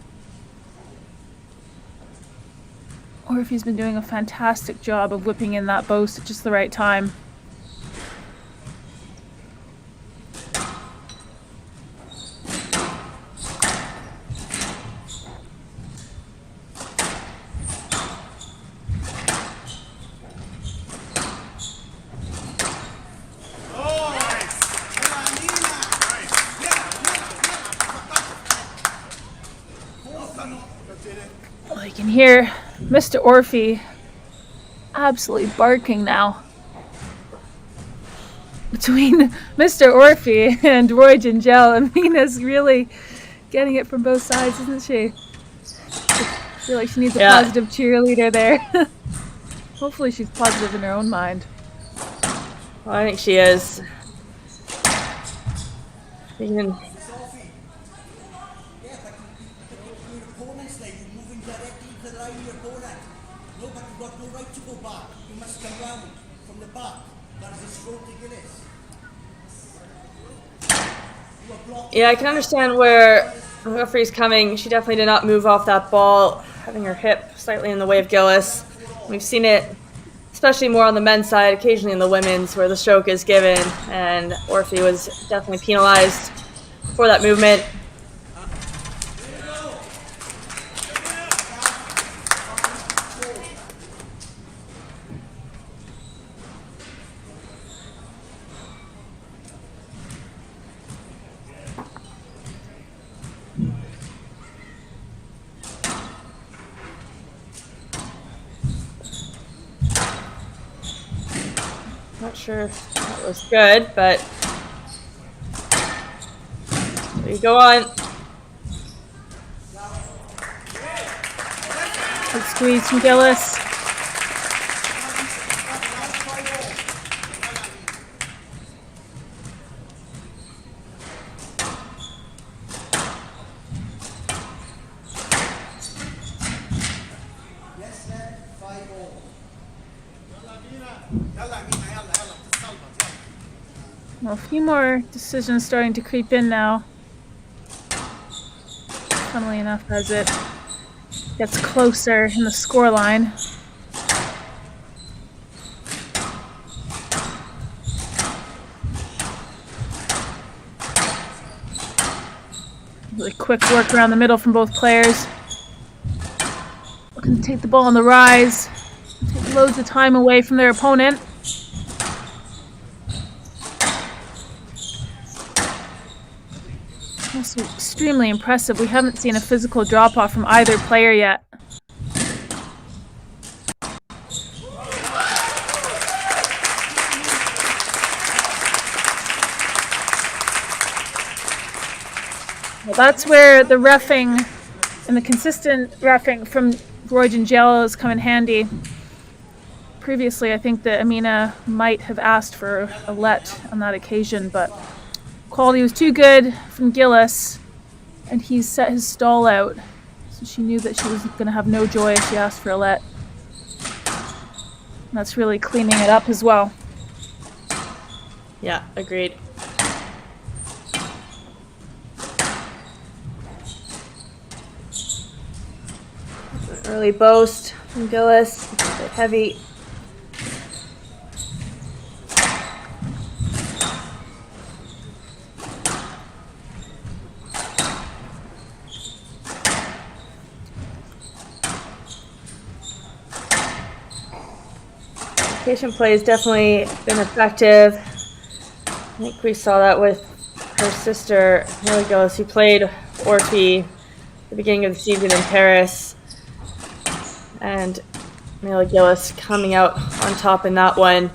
Orfi's been doing a fantastic job of whipping in that boast at just the right time. Well, you can hear Mr. Orfi absolutely barking now. Between Mr. Orfi and Roy Gingell, Amina's really getting it from both sides, isn't she? I feel like she needs a positive cheerleader there. Hopefully she's positive in her own mind. Well, I think she is. Even yeah, I can understand where Orfi's coming. She definitely did not move off that ball, having her hip slightly in the way of Gilis. We've seen it, especially more on the men's side, occasionally in the women's, where the stroke is given, and Orfi was definitely penalized for that movement. Not sure if that was good, but there you go on. Good squeeze from Gilis. Well, a few more decisions starting to creep in now. Funnily enough, as it gets closer in the scoreline. Really quick work around the middle from both players. Looking to take the ball on the rise. Take loads of time away from their opponent. Also extremely impressive. We haven't seen a physical drop-off from either player yet. Well, that's where the reffing and the consistent reffing from Roy Gilis come in handy. Previously, I think that Amina might have asked for a let on that occasion, but quality was too good from Gilis, and he set his stall out, so she knew that she was going to have no joy if she asked for a let. And that's really cleaning it up as well. Yeah, agreed. Early boast from Gilis, a bit heavy. Patient play has definitely been effective. I think we saw that with her sister, Gilis, who played Orfi at the beginning of the season in Paris. And Gilis coming out on top in that one.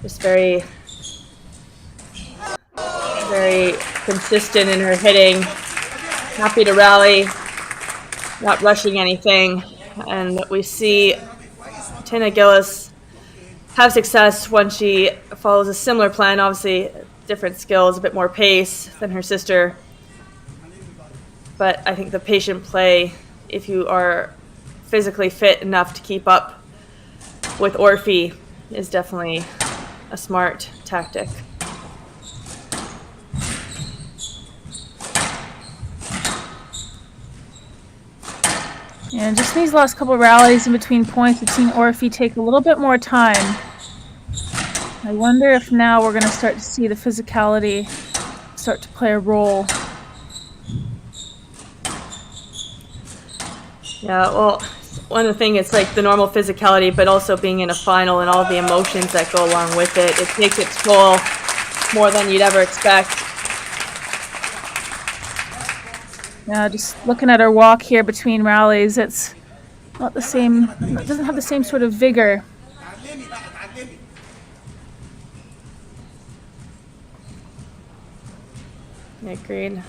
Just very, very consistent in her hitting. Happy to rally, not rushing anything. And we see Tinne Gilis have success when she follows a similar plan. Obviously, different skills, a bit more pace than her sister. But I think the patient play, if you are physically fit enough to keep up with Orfi, is definitely a smart tactic. And just these last couple rallies in between points, we've seen Orfi take a little bit more time. I wonder if now we're going to start to see the physicality start to play a role. Yeah, well, one of the things, it's like the normal physicality, but also being in a final and all the emotions that go along with it. It takes its toll more than you'd ever expect. Yeah, just looking at her walk here between rallies, it's not the same, it doesn't have the same sort of vigor. Agreed.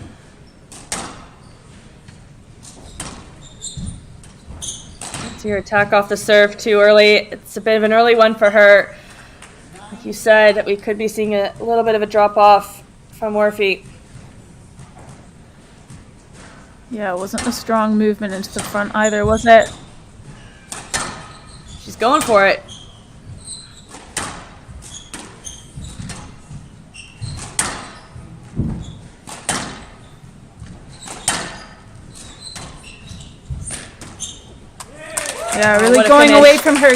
See her attack off the serve too early. It's a bit of an early one for her. Like you said, we could be seeing a little bit of a drop off from Orfi. Yeah, it wasn't a strong movement into the front either, was it? She's going for it. Yeah, really going away from her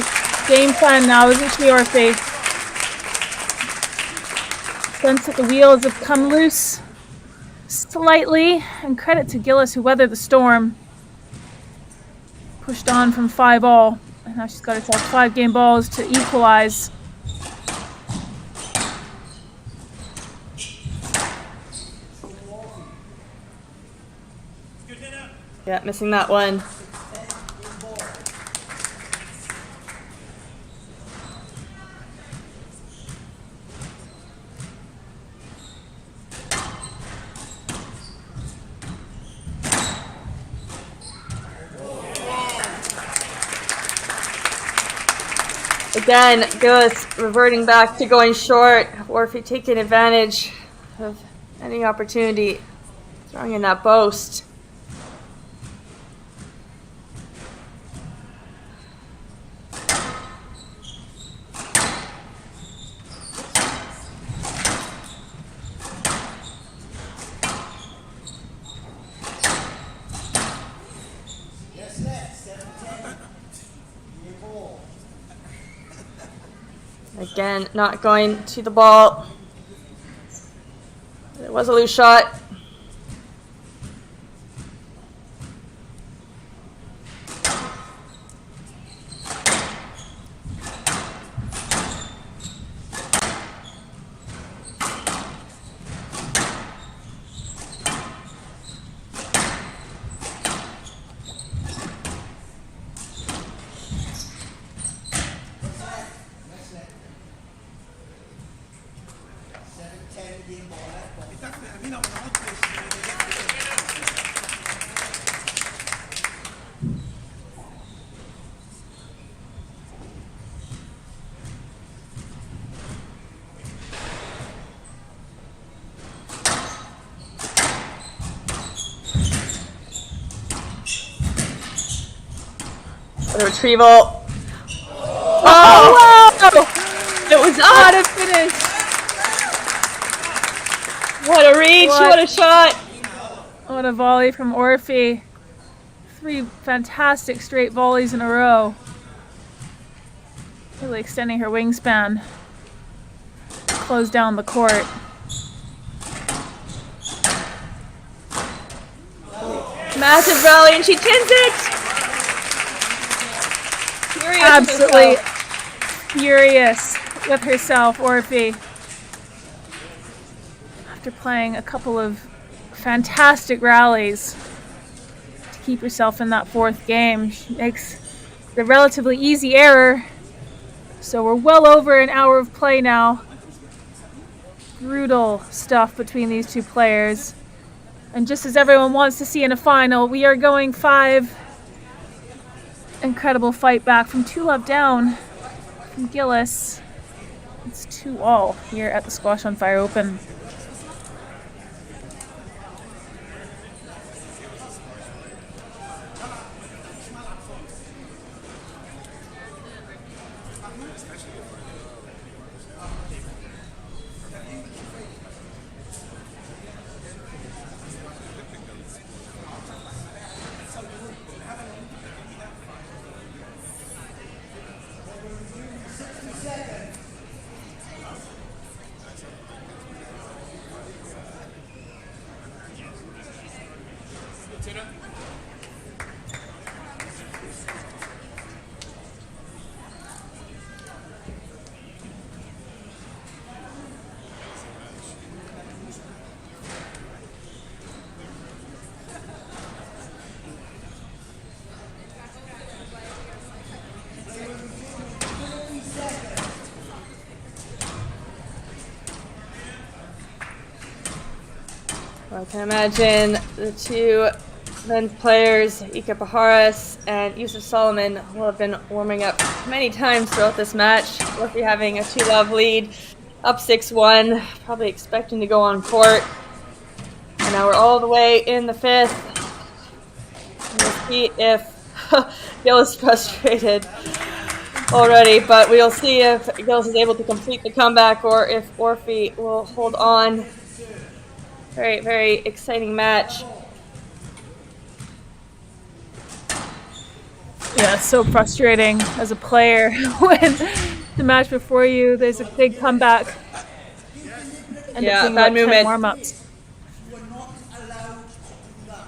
game plan now, isn't she, Orfi? Sense that the wheels have come loose slightly, and credit to Gilis, who weathered the storm. Pushed on from 5-all, and now she's got herself 5 game balls to equalize. Yeah, missing that one. Again, Gilis reverting back to going short, or if you're taking advantage of any opportunity, throwing in that boast. Again, not going to the ball. It was a loose shot. The retrieval. Oh, wow! It was on a finish. What a reach, what a shot. What a volley from Orfi. 3 fantastic straight volleys in a row. Really extending her wingspan. Close down the court. Massive rally and she tins it. Furious Absolutely furious with herself, Orfi. After playing a couple of fantastic rallies to keep herself in that 4th game, she makes the relatively easy error. So we're well over an hour of play now. Brutal stuff between these 2 players. And just as everyone wants to see in a final, we are going 5. Incredible fight back from 2-love down from Gilis. It's 2-all here at the Squash on Fire Open. I can imagine the 2 men's players, Iker Pajares and Youssef Soliman, will have been warming up many times throughout this match. Orfi having a 2-love lead, up 6-1, probably expecting to go on court. And now we're all the way in the 5th. We'll see if Gilis is frustrated already, but we'll see if Gilis is able to complete the comeback or if Orfi will hold on. Very, very exciting match. Yeah, it's so frustrating as a player when the match before you, there's a big comeback. And yeah, bad movement. Warm-ups. You are not allowed to do that.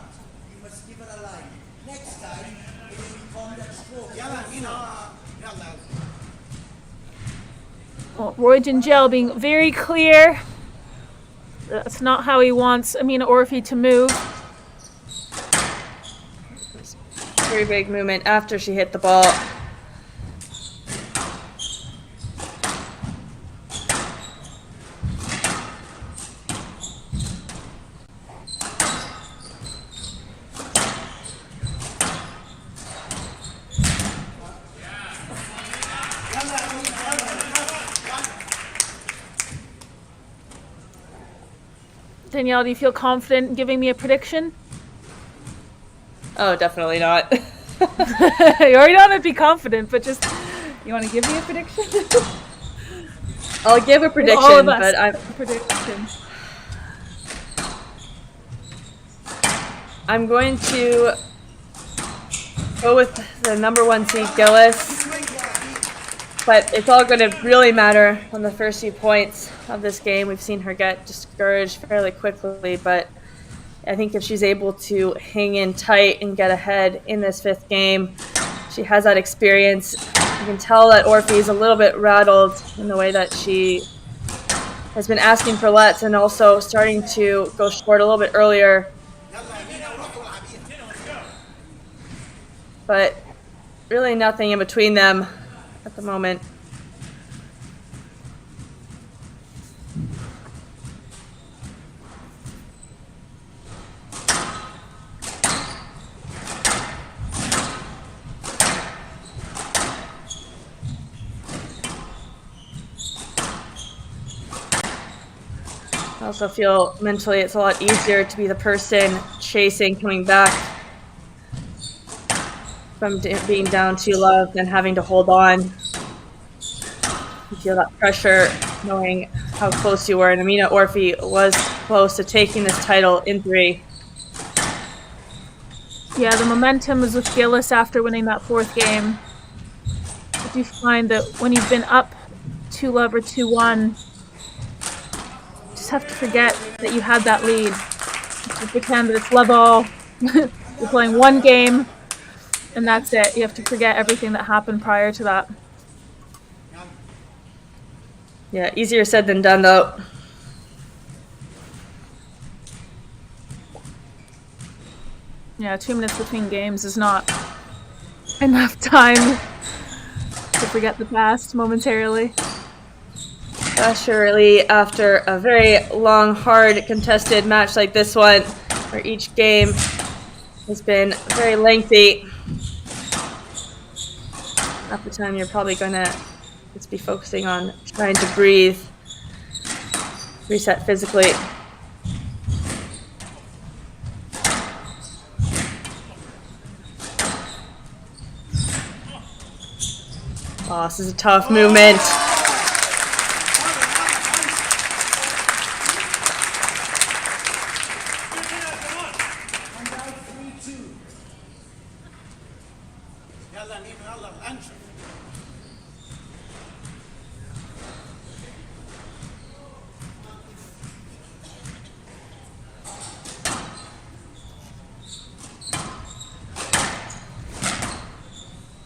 You must give it a line. Next time, it will become that stroke. Well, Roy Gingell being very clear. That's not how he wants Amina Orfi to move. Very big movement after she hit the ball. Danielle, do you feel confident in giving me a prediction? Oh, definitely not. You already don't have to be confident, but just, you want to give me a prediction? I'll give a prediction, All of us but I'm going to go with the number 1 seed, Gilis. But it's all going to really matter on the first few points of this game. We've seen her get discouraged fairly quickly, but I think if she's able to hang in tight and get ahead in this 5th game, she has that experience. You can tell that Orfi is a little bit rattled in the way that she has been asking for lets and also starting to go short a little bit earlier. But really nothing in between them at the moment. I also feel mentally it's a lot easier to be the person chasing, coming back from being down 2-love than having to hold on. You feel that pressure knowing how close you were. And Amina Orfi was close to taking this title in 3. Yeah, the momentum was with Gilis after winning that 4th game. I do find that when you've been up 2-love or 2-1, just have to forget that you had that lead. You pretend that it's love all. You're playing one game, and that's it. You have to forget everything that happened prior to that. Yeah, easier said than done, though. Yeah, 2 minutes between games is not enough time to forget the past momentarily. Surely, after a very long, hard, contested match like this one, where each game has been very lengthy, half the time you're probably going to just be focusing on trying to breathe, reset physically. Oh, this is a tough movement.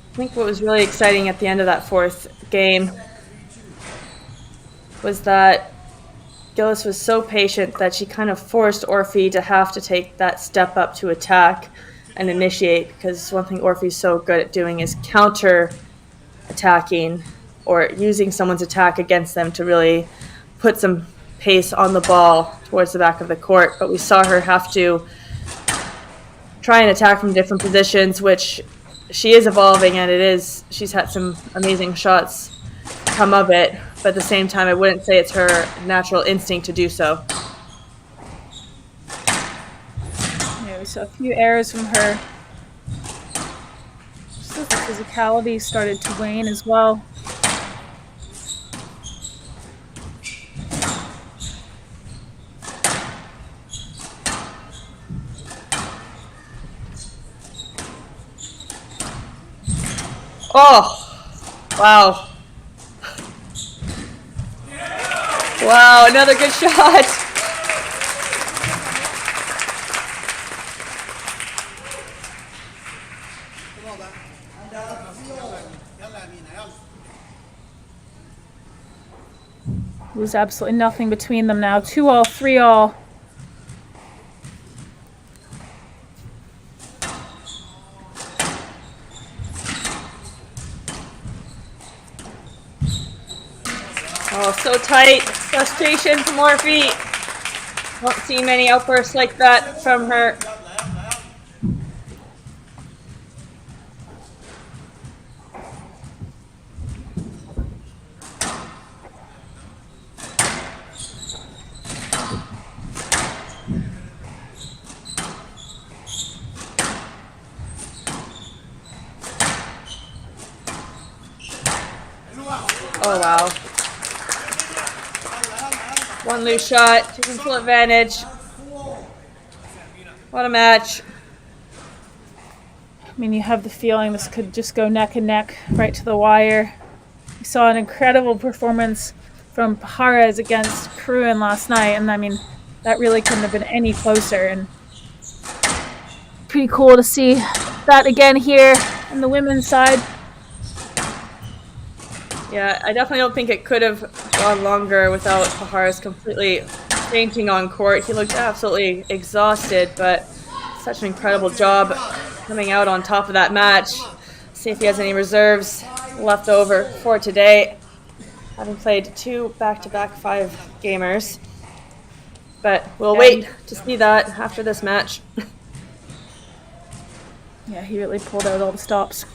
I think what was really exciting at the end of that 4th game was that Gilis was so patient that she kind of forced Orfi to have to take that step up to attack and initiate, because one thing Orfi's so good at doing is counter-attacking or using someone's attack against them to really put some pace on the ball towards the back of the court. But we saw her have to try and attack from different positions, which she is evolving, and she's had some amazing shots come of it, but at the same time I wouldn't say it's her natural instinct to do so. Yeah, we saw a few errors from her. Just as the physicality started to wane as well. Oh, wow. Wow, another good shot. There's absolutely nothing between them now. 2-all, 3-all. Oh, so tight. Frustration from Orfi. Won't see many outbursts like that from her. Oh, wow. One loose shot, taking full advantage. What a match. I mean, you have the feeling this could just go neck and neck right to the wire. saw an incredible performance from Pajares against Kruin last night, and I mean, that really couldn't have been any closer, and pretty cool to see that again here on the women's side. Yeah, I definitely don't think it could have gone longer without Pajares completely fainting on court. He looked absolutely exhausted, but such an incredible job coming out on top of that match. See if he has any reserves left over for today, having played 2 back-to-back 5 gamers. But we'll wait to see that after this match. Yeah, he really pulled out all the stops.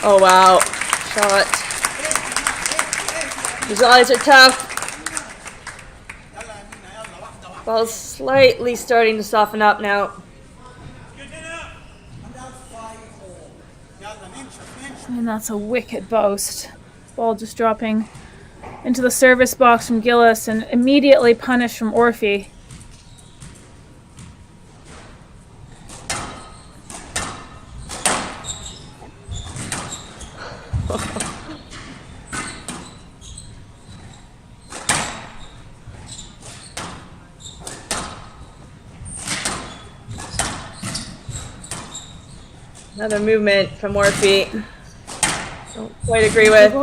Oh wow, shot. These eyes are tough. Ball's slightly starting to soften up now. And that's a wicked boast. Ball just dropping into the service box from Gilis and immediately punished from Orfi. Another movement from Orfi. Don't quite agree with.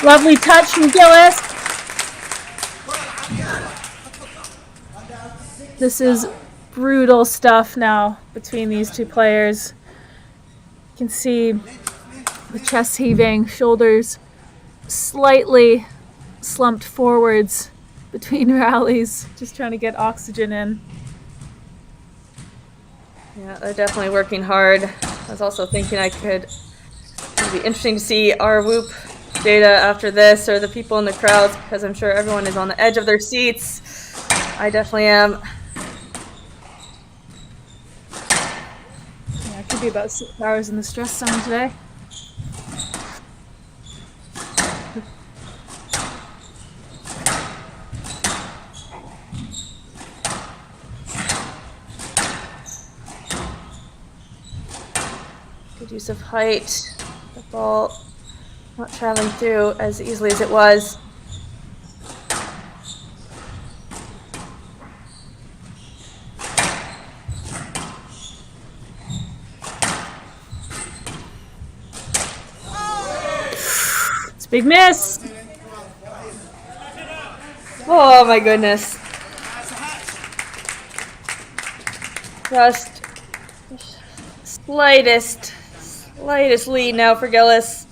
Lovely touch from Gilis. This is brutal stuff now between these two players. You can see the chest heaving, shoulders slightly slumped forwards between rallies, just trying to get oxygen in. Yeah, they're definitely working hard. I was also thinking it'd be interesting to see our Whoop data after this, or the people in the crowds, because I'm sure everyone is on the edge of their seats. I definitely am. Yeah, it could be about 6 hours in the stress zone today. Good use of height. The ball not traveling through as easily as it was. It's a big miss. Oh my goodness. Just slightest lead now for Gilis.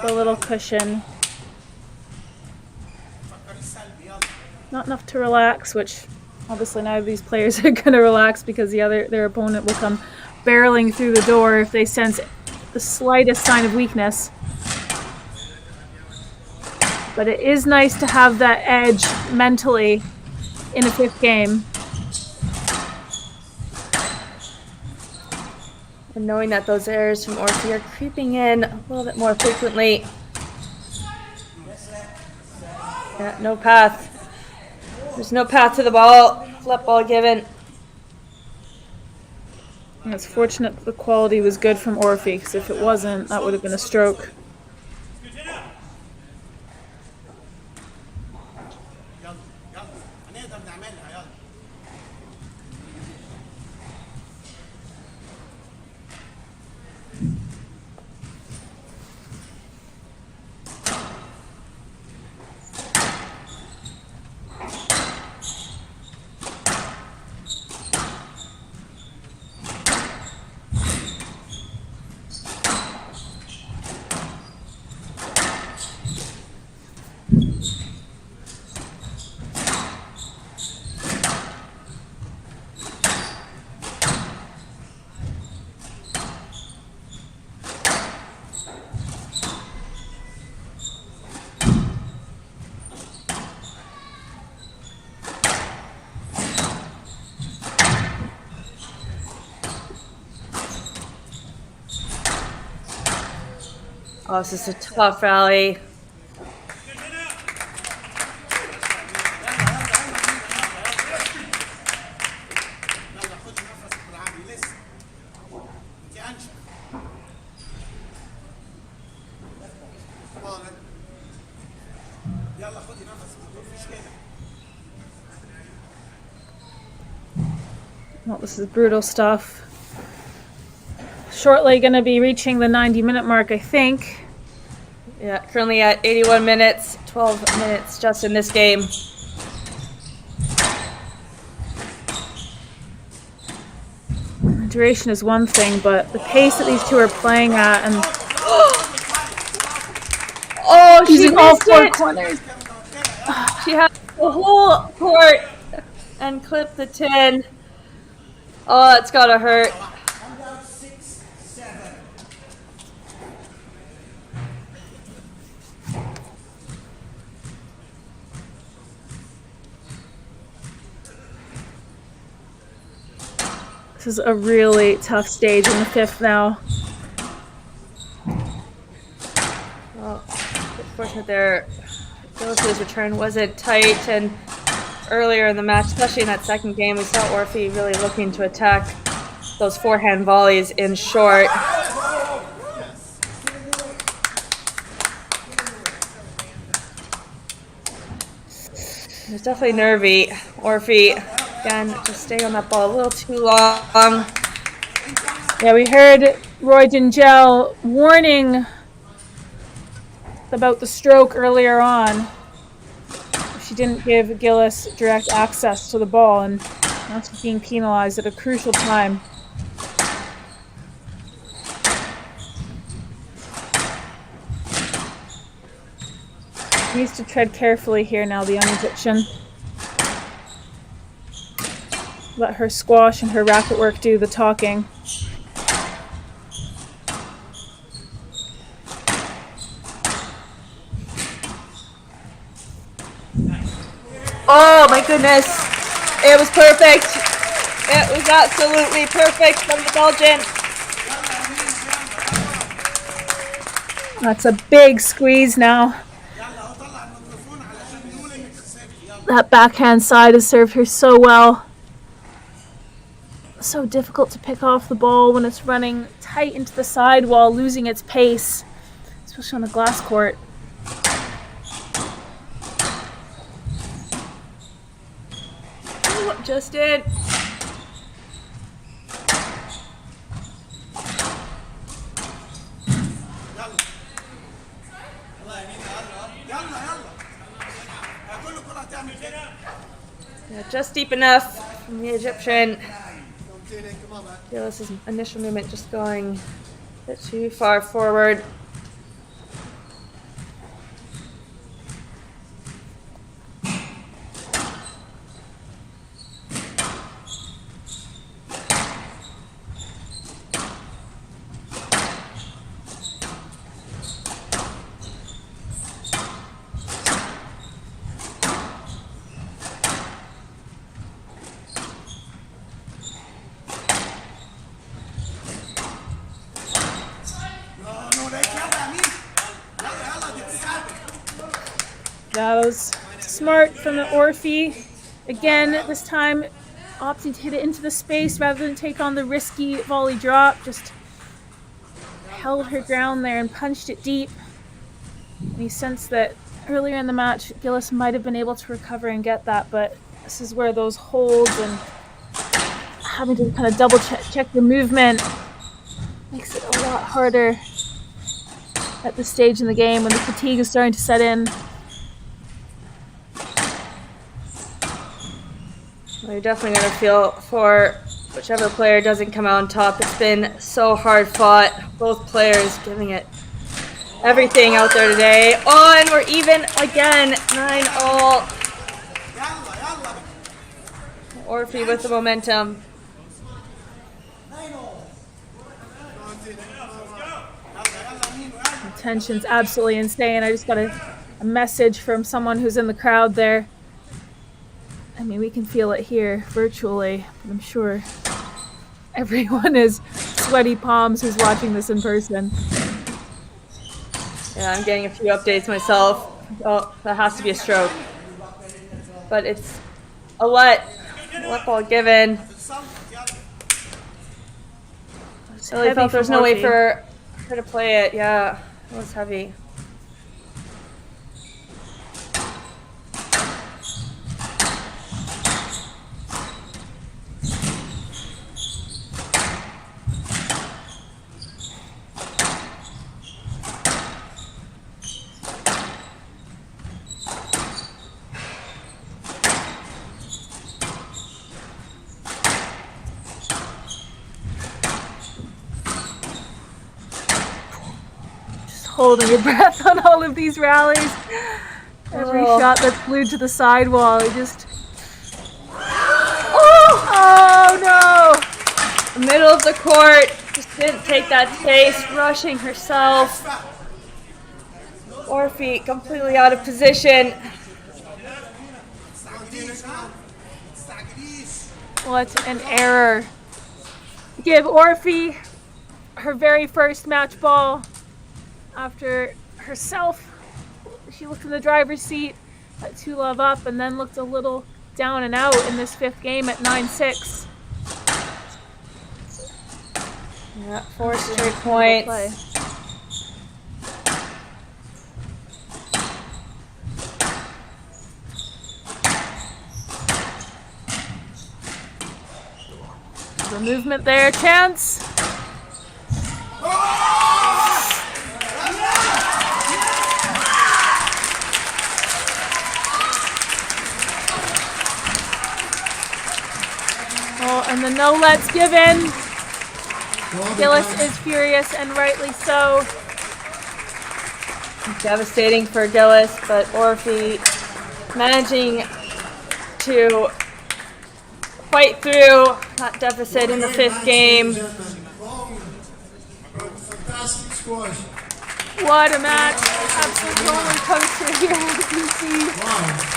A little cushion. Not enough to relax, which obviously neither of these players are going to relax, because their opponent will come barreling through the door if they sense the slightest sign of weakness. But it is nice to have that edge mentally in a 5th game. And knowing that those errors from Orfi are creeping in a little bit more frequently. Yeah, no path. There's no path to the ball. Flat ball given. And it's fortunate that the quality was good from Orfi, because if it wasn't, that would have been a stroke. Oh, this is a tough rally. Well, this is brutal stuff. Shortly going to be reaching the 90-minute mark, I think. Yeah, currently at 81 minutes, 12 minutes just in this game. Duration is one thing, but the pace that these two are playing at, and oh, she using all missed four it. corners. She had the whole court and clipped the tin. Oh, it's gotta hurt. This is a really tough stage in the fifth now. Well, fortunate there. Gilis' return wasn't tight, and earlier in the match, especially in that second game, we saw Orfi really looking to attack those forehand volleys in short. It's definitely nervy. Orfi, again, just staying on that ball a little too long. Yeah, we heard Roy Dingell warning about the stroke earlier on. She didn't give Gilis direct access to the ball, and now she's being penalized at a crucial time. She needs to tread carefully here now, the young Egyptian. Let her squash and her racket work do the talking. Oh my goodness, it was perfect. It was absolutely perfect from the Belgian. That's a big squeeze now. That backhand side has served her so well. So difficult to pick off the ball when it's running tight into the side while losing its pace, especially on the glass court. Just in. Yeah, just deep enough from the Egyptian. Gilis' initial movement just going a bit too far forward. That was smart from the Orfi. Again, this time opting to hit it into the space rather than take on the risky volley drop. Just held her ground there and punched it deep. And you sense that earlier in the match, Gilis might have been able to recover and get that, but this is where those holds and having to kind of double check your movement makes it a lot harder at this stage in the game when the fatigue is starting to set in. Well, you're definitely going to feel for whichever player doesn't come out on top. It's been so hard fought. Both players giving it everything out there today. Oh, and we're even again, 9-all. Orfi with the momentum. The tension's absolutely insane. I just got a message from someone who's in the crowd there. I mean, we can feel it here virtually, but I'm sure everyone is sweaty palms who's watching this in person. Yeah, I'm getting a few updates myself. Oh, that has to be a stroke. But it's a let ball given. I really felt there was no way for her to play it. Yeah, it was heavy. Holding your breath on all of these rallies. Every shot that's glued to the sidewall, you just... Oh no! The middle of the court, just didn't take that space, rushing herself. Orfi completely out of position. What an error. Give Orfi her very first match ball. After herself, she looked in the driver's seat at 2-love up and then looked a little down and out in this 5th game at 9-6. Yeah, 4 straight points. The movement there, chance. Oh, and the no lets given. Gilis is furious, and rightly so. Devastating for Gilis, but Orfi managing to fight through that deficit in the 5th game. What a match. Absolute roller coaster here, as you see. Wow.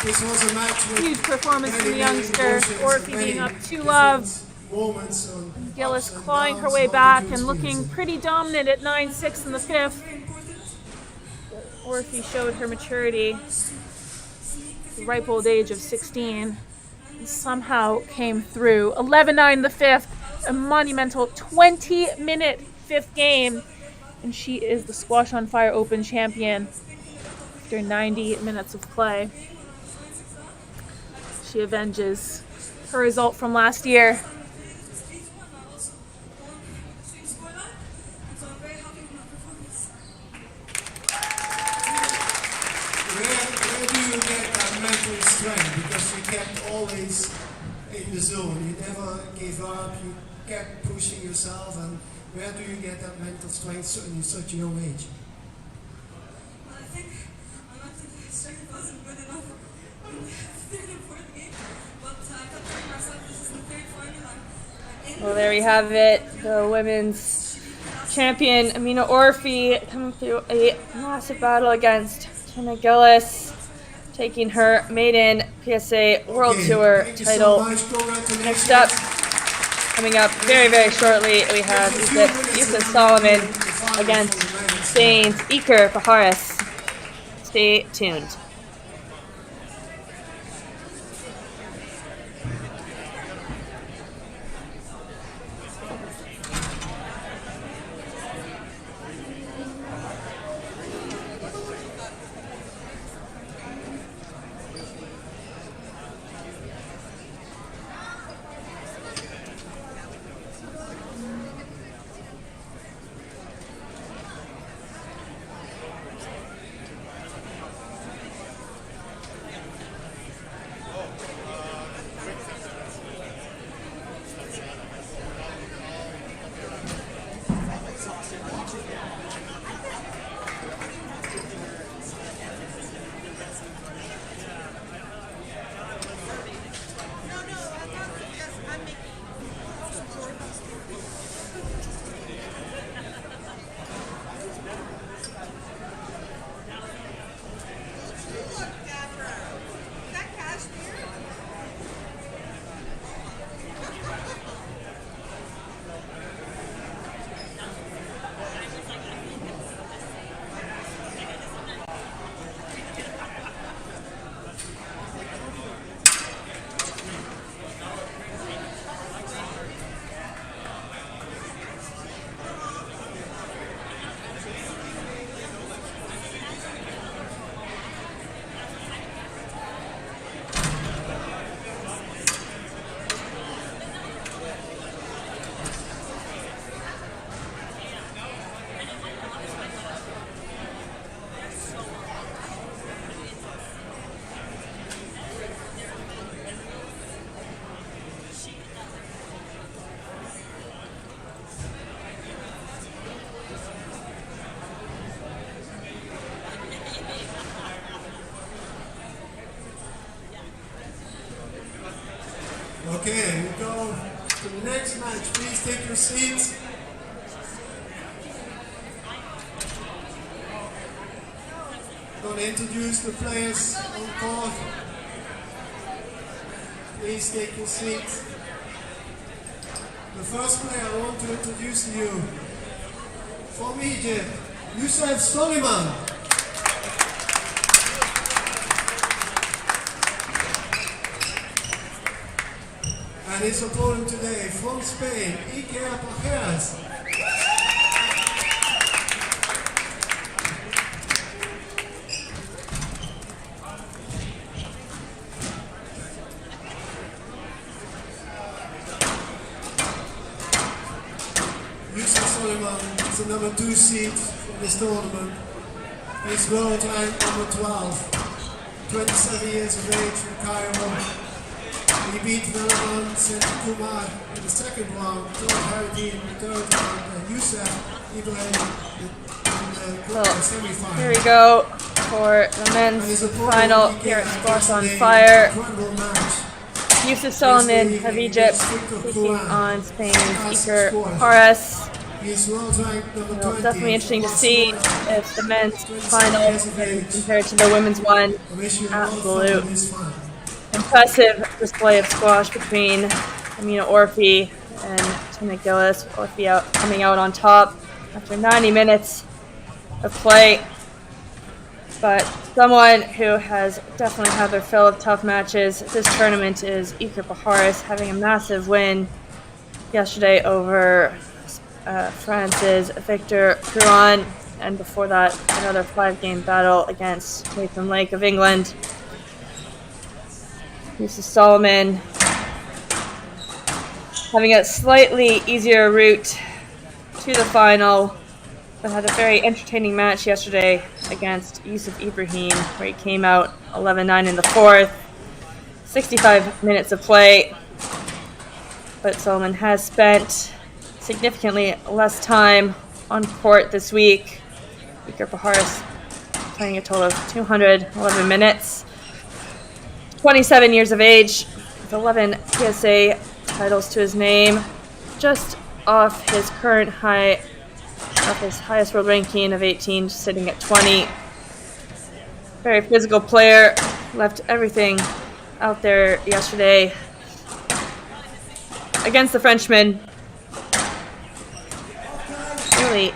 This was a match with huge performance from the youngster. Orfi being up 2-love. Gilis clawing her way back and looking pretty dominant at 9-6 in the 5th. Orfi showed her maturity, the ripe old age of 16, and somehow came through. 11-9 the 5th, a monumental 20-minute 5th game, and she is the Squash on Fire Open champion after 90 minutes of play. She avenges her result from last year. Where do you get that mental strength? Because you kept always in the zone. You never gave up. You kept pushing yourself. And where do you get that mental strength in such a young age? I think my mental strength wasn't good enough in the third and fourth game. But I kept telling myself this is the third final. Well, there we have it. The women's champion, Amina Orfi, coming through a massive battle against Tinne Gilis, taking her maiden PSA World Tour title. Next up, coming up very, very shortly, we have Youssef Soliman against Spain's Iker Pajares. Stay tuned. Okay, we go to the next match. Please take your seats. I'm going to introduce the players on court. Please take your seats. The first player I want to introduce to you, from Egypt, Youssef Soliman. And his opponent today, from Spain, Iker Pajares. Youssef Soliman is the number 2 seed from this tournament. He's world ranked number 12, 27 years of age from Cairo. He beat Soliman Kumar in the second round, Hardy in the third round, and Youssef Ibrahim in the semi-final. Here we go for the men's final here at Squash on Fire. Youssef Soliman of Egypt taking on Spain's Iker Pajares. Definitely interesting to see if the men's final compared to the women's one. Absolute impressive display of squash between Amina Orfi and Tinne Gilis. Orfi coming out on top after 90 minutes of play. But someone who has definitely had their fill of tough matches this tournament is Iker Pajares, having a massive win yesterday over France's Victor Perron, and before that another 5-game battle against Nathan Lake of England. Youssef Soliman having a slightly easier route to the final, but had a very entertaining match yesterday against Youssef Ibrahim, where he came out 11-9 in the fourth. 65 minutes of play, but Soliman has spent significantly less time on court this week. Iker Pajares playing a total of 211 minutes. 27 years of age, with 11 PSA titles to his name, just off his current high, off his highest world ranking of 18, sitting at 20. Very physical player, left everything out there yesterday against the Frenchman. Really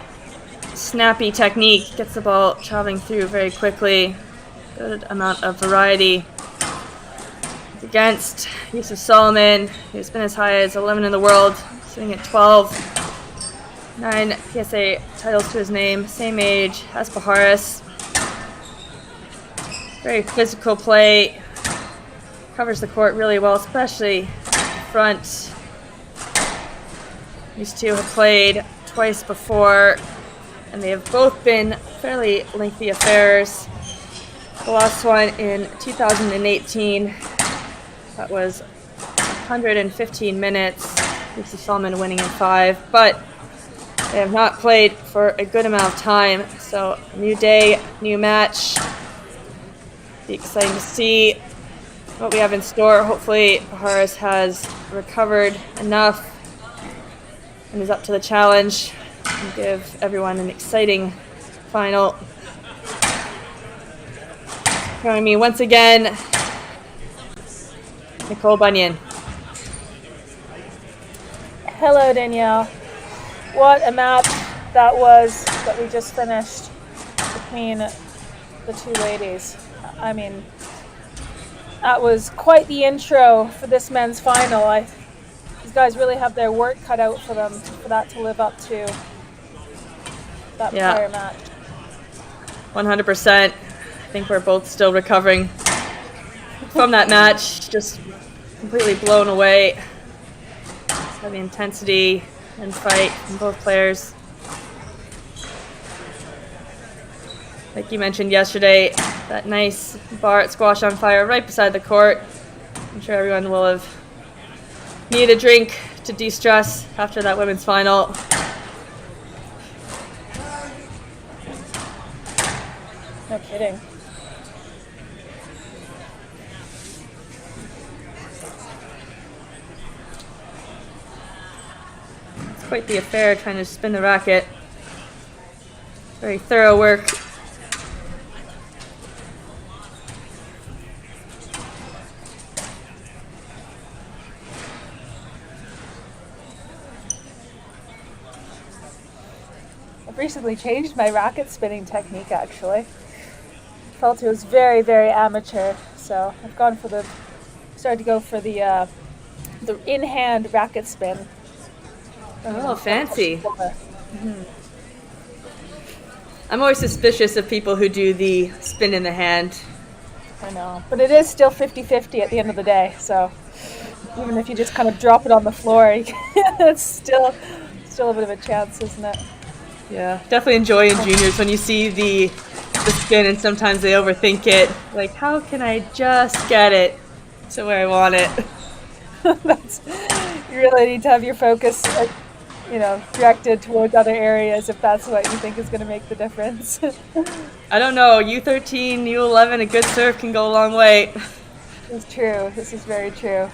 snappy technique, gets the ball traveling through very quickly. Good amount of variety. Against Youssef Soliman, who's been as high as 11 in the world, sitting at 12. 9 PSA titles to his name, same age as Pajares. Very physical play, covers the court really well, especially front. These two have played twice before, and they have both been fairly lengthy affairs. The last one in 2018, that was 115 minutes. Youssef Soliman winning in 5, but they have not played for a good amount of time. So new day, new match. Be exciting to see what we have in store. Hopefully Pajares has recovered enough and is up to the challenge and give everyone an exciting final. Joining me once again, Nicole Bunyan. Hello, Danielle. What a match that was that we just finished between the two ladies. I mean, that was quite the intro for this men's final. These guys really have their work cut out for them for that to live up to that prior match. 100%. I think we're both still recovering from that match. Just completely blown away by the intensity and fight from both players. Like you mentioned yesterday, that nice bar at Squash on Fire right beside the court. I'm sure everyone will have needed a drink to de-stress after that women's final. No kidding. quite the affair trying to spin the racket. Very thorough work. I've recently changed my racket spinning technique actually. Felt it was very, very amateur, so I've gone for started to go for the in-hand racket spin. Oh, fancy. I'm always suspicious of people who do the spin in the hand. I know, but it is still 50-50 at the end of the day, so even if you just kind of drop it on the floor, it's still a bit of a chance, isn't it? Yeah, definitely enjoy in juniors when you see the spin and sometimes they overthink it. Like, how can I just get it to where I want it? You really need to have your focus, directed towards other areas if that's what you think is going to make the difference. I don't know, U13, U11, a good serve can go a long way. It's true. This is very true.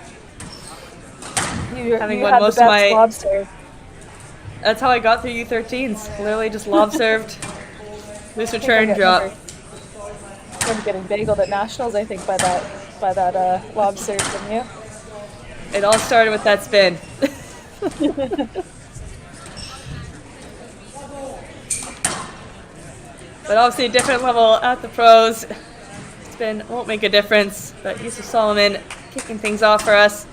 Having you won had most the of best my lob serve. That's how I got through U13s. Literally just lob served, loose return, drop. I remember getting bageled at nationals, I think, by that lob serve from you. It all started with that spin. But obviously a different level at the pros. Spin won't make a difference, but Youssef Soliman kicking things off for us.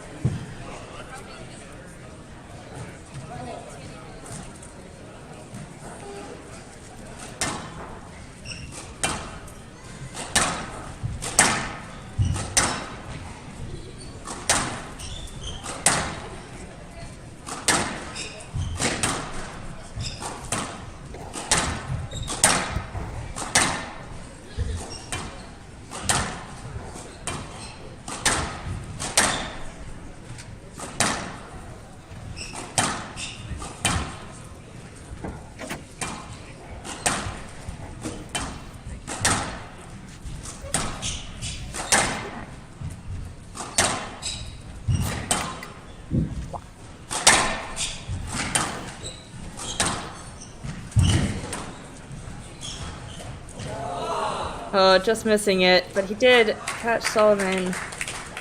Oh, just missing it, but he did catch Soliman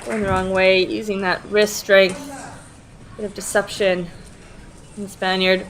going the wrong way, using that wrist strength, bit of deception in the Spaniard.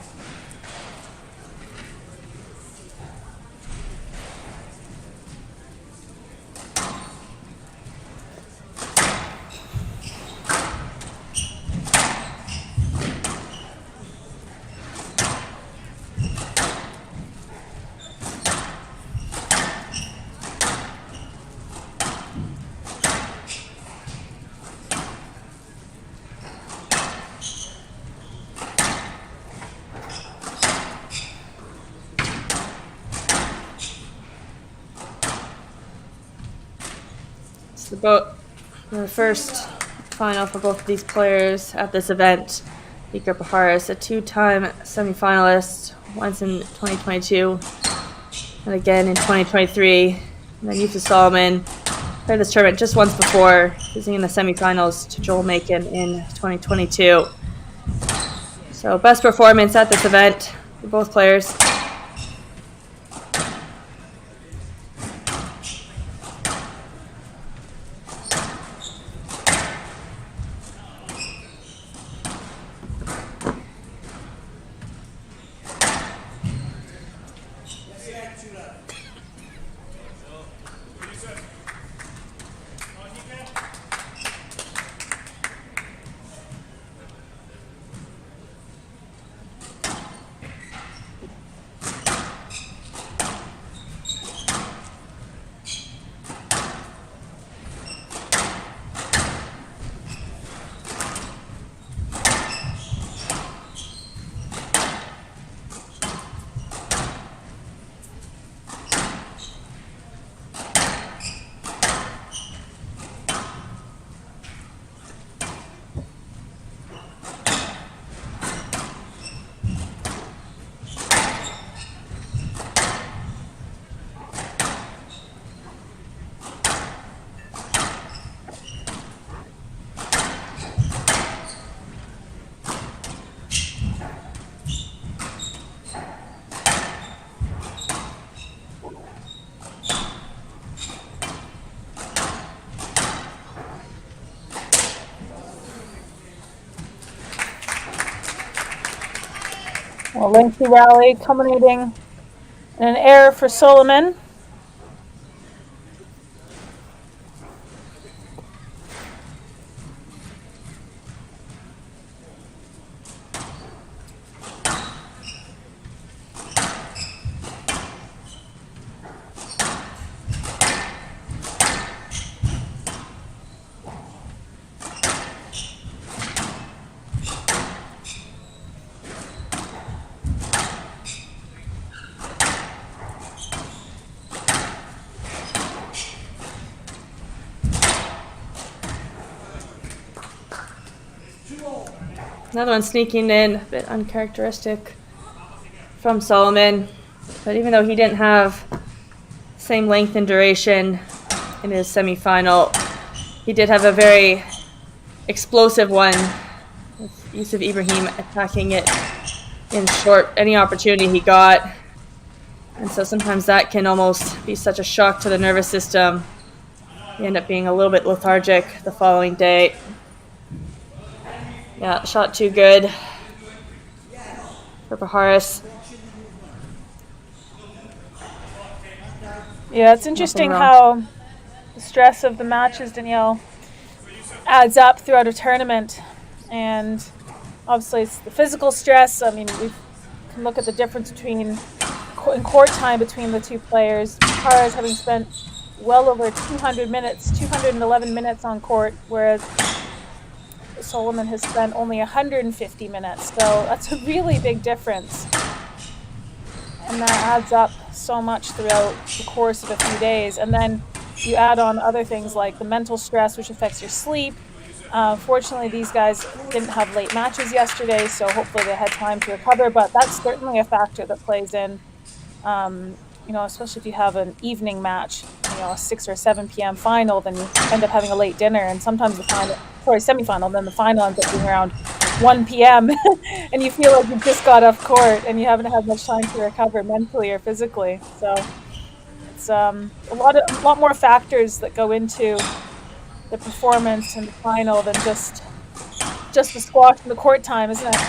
The first final for both of these players at this event. Iker Pajares, a two-time semifinalist, once in 2022 and again in 2023. And then Youssef Soliman played this tournament just once before, losing in the semifinals to Joel Macon in 2022. So best performance at this event for both players. A lengthy rally culminating in an error for Soliman. Another one sneaking in, a bit uncharacteristic from Soliman. But even though he didn't have same length and duration in his semifinal, he did have a very explosive one with Youssef Ibrahim attacking it in short, any opportunity he got. And so sometimes that can almost be such a shock to the nervous system. You end up being a little bit lethargic the following day. Yeah, shot too good for Pajares. Yeah, it's interesting how the stress of the matches, Danielle, adds up throughout a tournament. And obviously it's the physical stress. I mean, we can look at the difference between in court time between the two players. Pajares having spent well over 200 minutes, 211 minutes on court, whereas Soliman has spent only 150 minutes. So that's a really big difference. And that adds up so much throughout the course of a few days. And then you add on other things like the mental stress, which affects your sleep. Fortunately, these guys didn't have late matches yesterday, so hopefully they had time to recover. But that's certainly a factor that plays in, especially if you have an evening match, a 6 or 7 p.m. final, then you end up having a late dinner. And sometimes the semifinal, then the final ends up being around 1 p.m. and you feel like you've just got off court and you haven't had much time to recover mentally or physically. So it's a lot more factors that go into the performance in the final than just the squash and the court time, isn't it?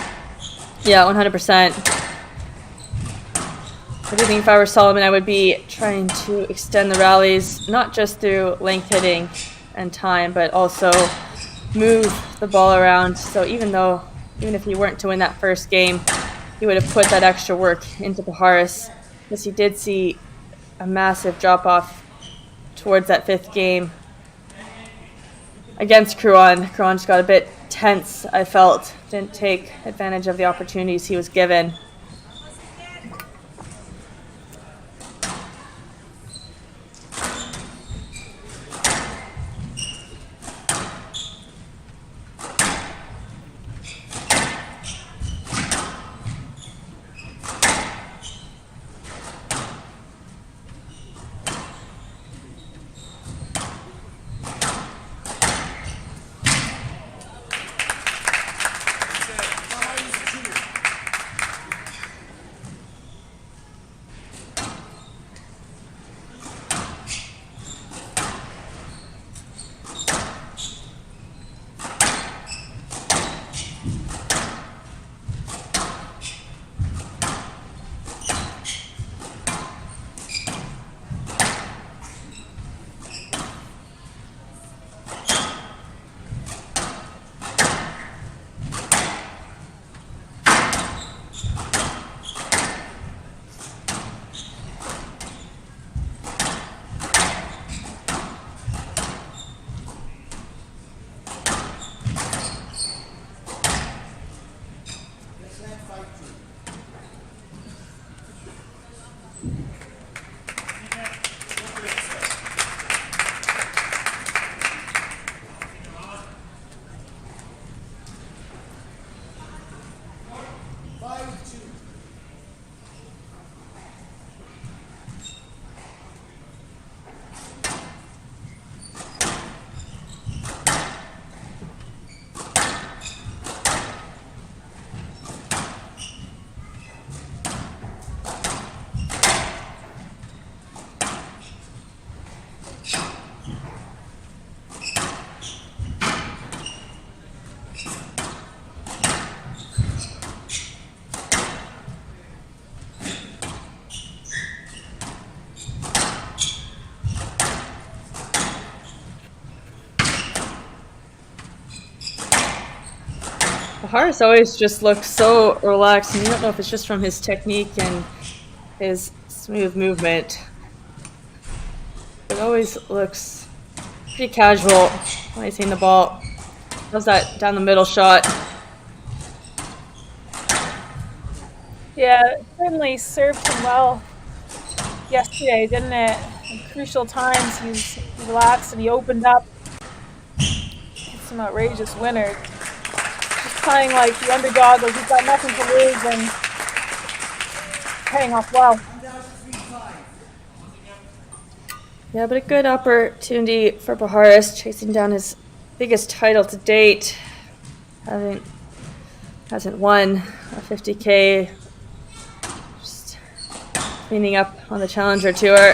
Yeah, 100%. I do think if I were Soliman, I would be trying to extend the rallies, not just through length hitting and time, but also move the ball around. So even if he weren't to win that first game, he would have put that extra work into Pajares, because he did see a massive drop-off towards that 5th game against Crouan. Crouan just got a bit tense, I felt. Didn't take advantage of the opportunities he was given. Pajares always just looks so relaxed, and you don't know if it's just from his technique and his smooth movement. It always looks pretty casual when he's hitting the ball. Does that down the middle shot. Yeah, it certainly served him well yesterday, didn't it? At crucial times, he relaxed and he opened up. Some outrageous winners. Just playing like the underdog, like he's got nothing to lose and paying off well. Yeah, but a good opportunity for Pajares, chasing down his biggest title to date. Hasn't won a 50K. Just cleaning up on the Challenger Tour.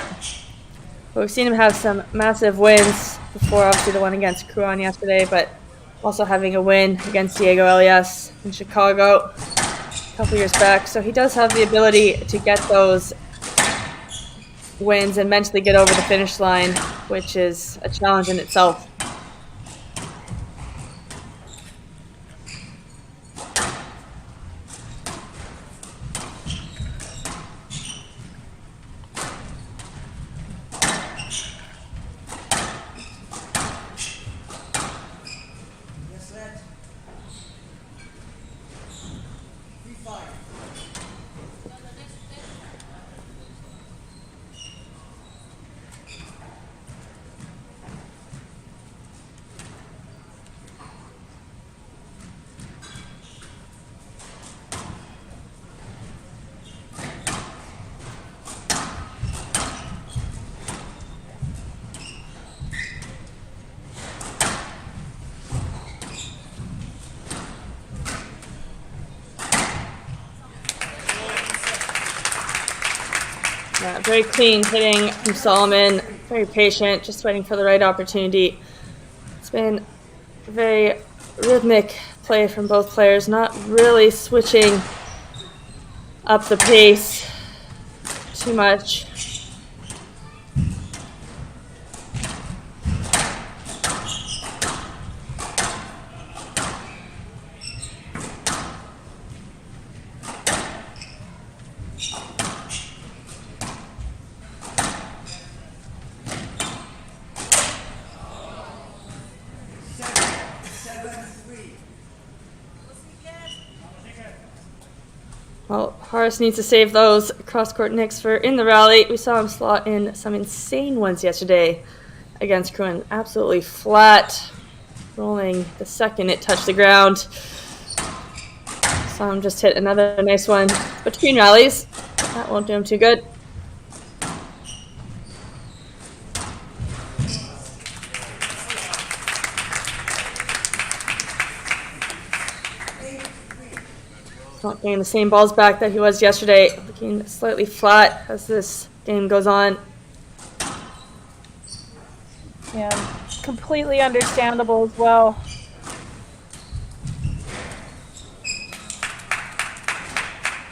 But we've seen him have some massive wins before, obviously the one against Kruan yesterday, but also having a win against Diego Elias in Chicago a couple years back. So he does have the ability to get those wins and mentally get over the finish line, which is a challenge in itself. Yeah, very clean hitting from Soliman, very patient, just waiting for the right opportunity. It's been a very rhythmic play from both players, not really switching up the pace too much. Well, Pajares needs to save those cross-court nicks for in the rally. We saw him slot in some insane ones yesterday against Kruan. Absolutely flat, rolling the second it touched the ground. Saw him just hit another nice one between rallies. That won't do him too good. Not getting the same balls back that he was yesterday, looking slightly flat as this game goes on. Yeah, completely understandable as well.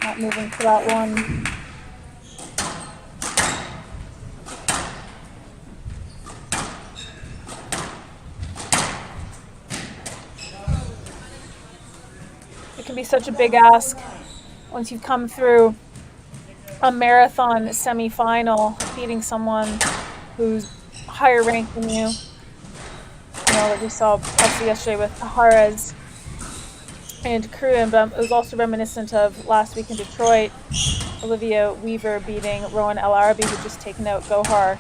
Not moving for that one. It can be such a big ask once you've come through a marathon semi-final, beating someone who's higher ranked than you. You know, like we saw obviously yesterday with Pajares and Kruan, but it was also reminiscent of last week in Detroit, Olivia Weaver beating Rowan El Arabi, who just taken out Gohar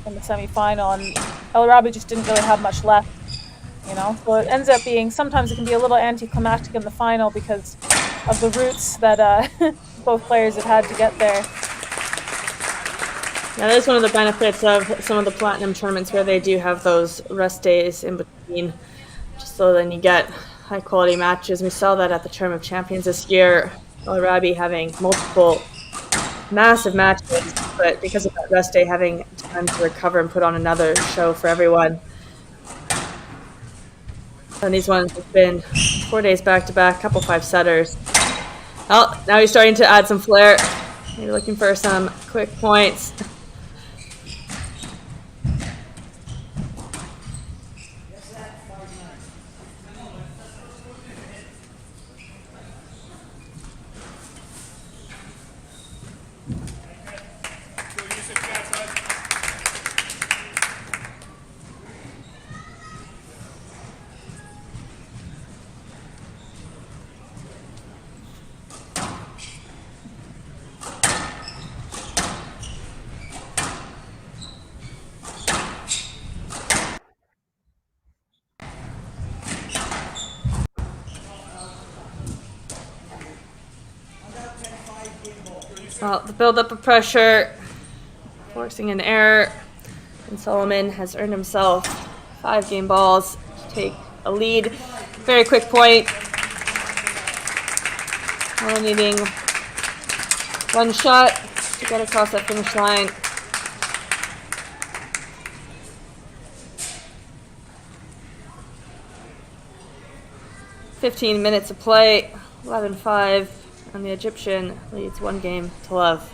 in the semi-final, and El Arabi just didn't really have much left. You know, so it ends up being, sometimes it can be a little anticlimactic in the final because of the routes that both players have had to get there. Yeah, that is one of the benefits of some of the platinum tournaments where they do have those rest days in between, just so then you get high quality matches. We saw that at the Tournament of Champions this year, El Arabi having multiple massive matches, but because of that rest day, having time to recover and put on another show for everyone. And these ones have been 4 days back-to-back, couple five-setters. Well, now he's starting to add some flair. Maybe looking for some quick points. Well, the buildup of pressure, forcing an error, and Soliman has earned himself 5 game balls to take a lead. Very quick point. Only needing 1 shot to get across that finish line. "15 minutes of play, 11-5, and the Egyptian leads 1 game to love."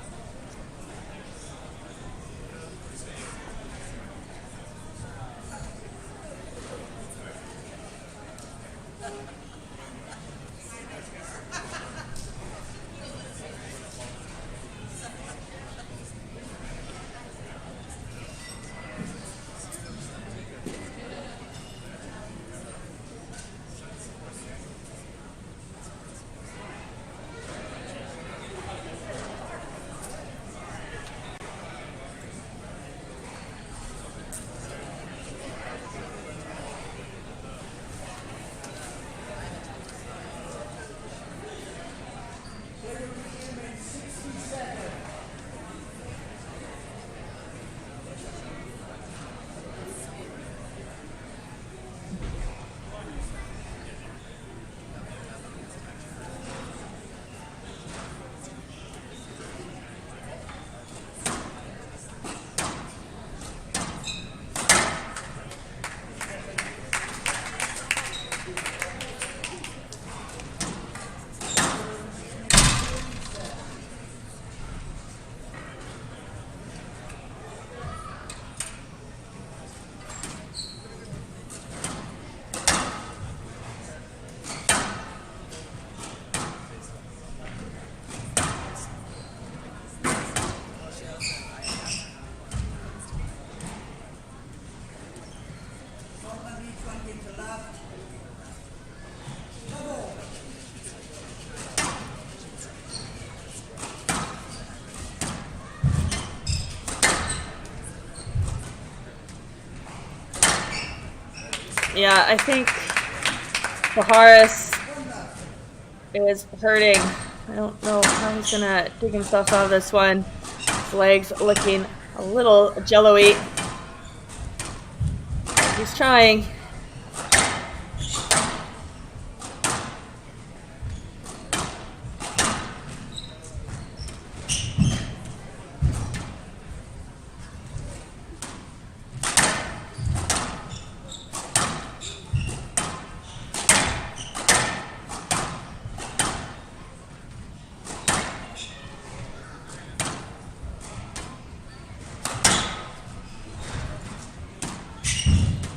Yeah, I think Pajares is hurting. I don't know how he's gonna dig himself out of this one. His legs looking a little jello-y. He's trying.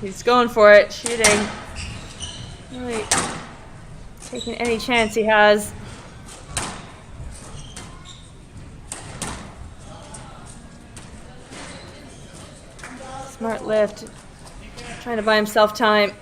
He's going for it, shooting. Really taking any chance he has. Smart lift, trying to buy himself time.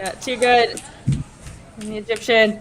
Yeah, too good. And the Egyptian.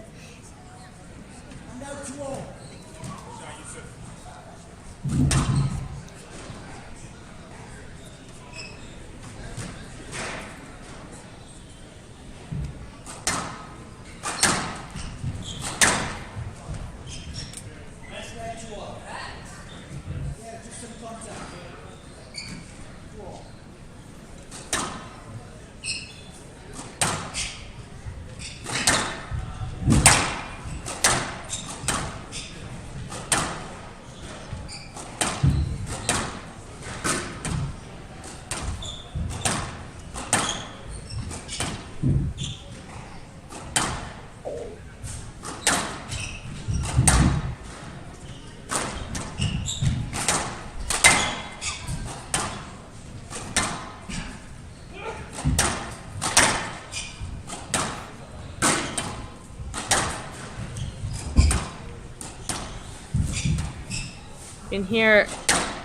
You can hear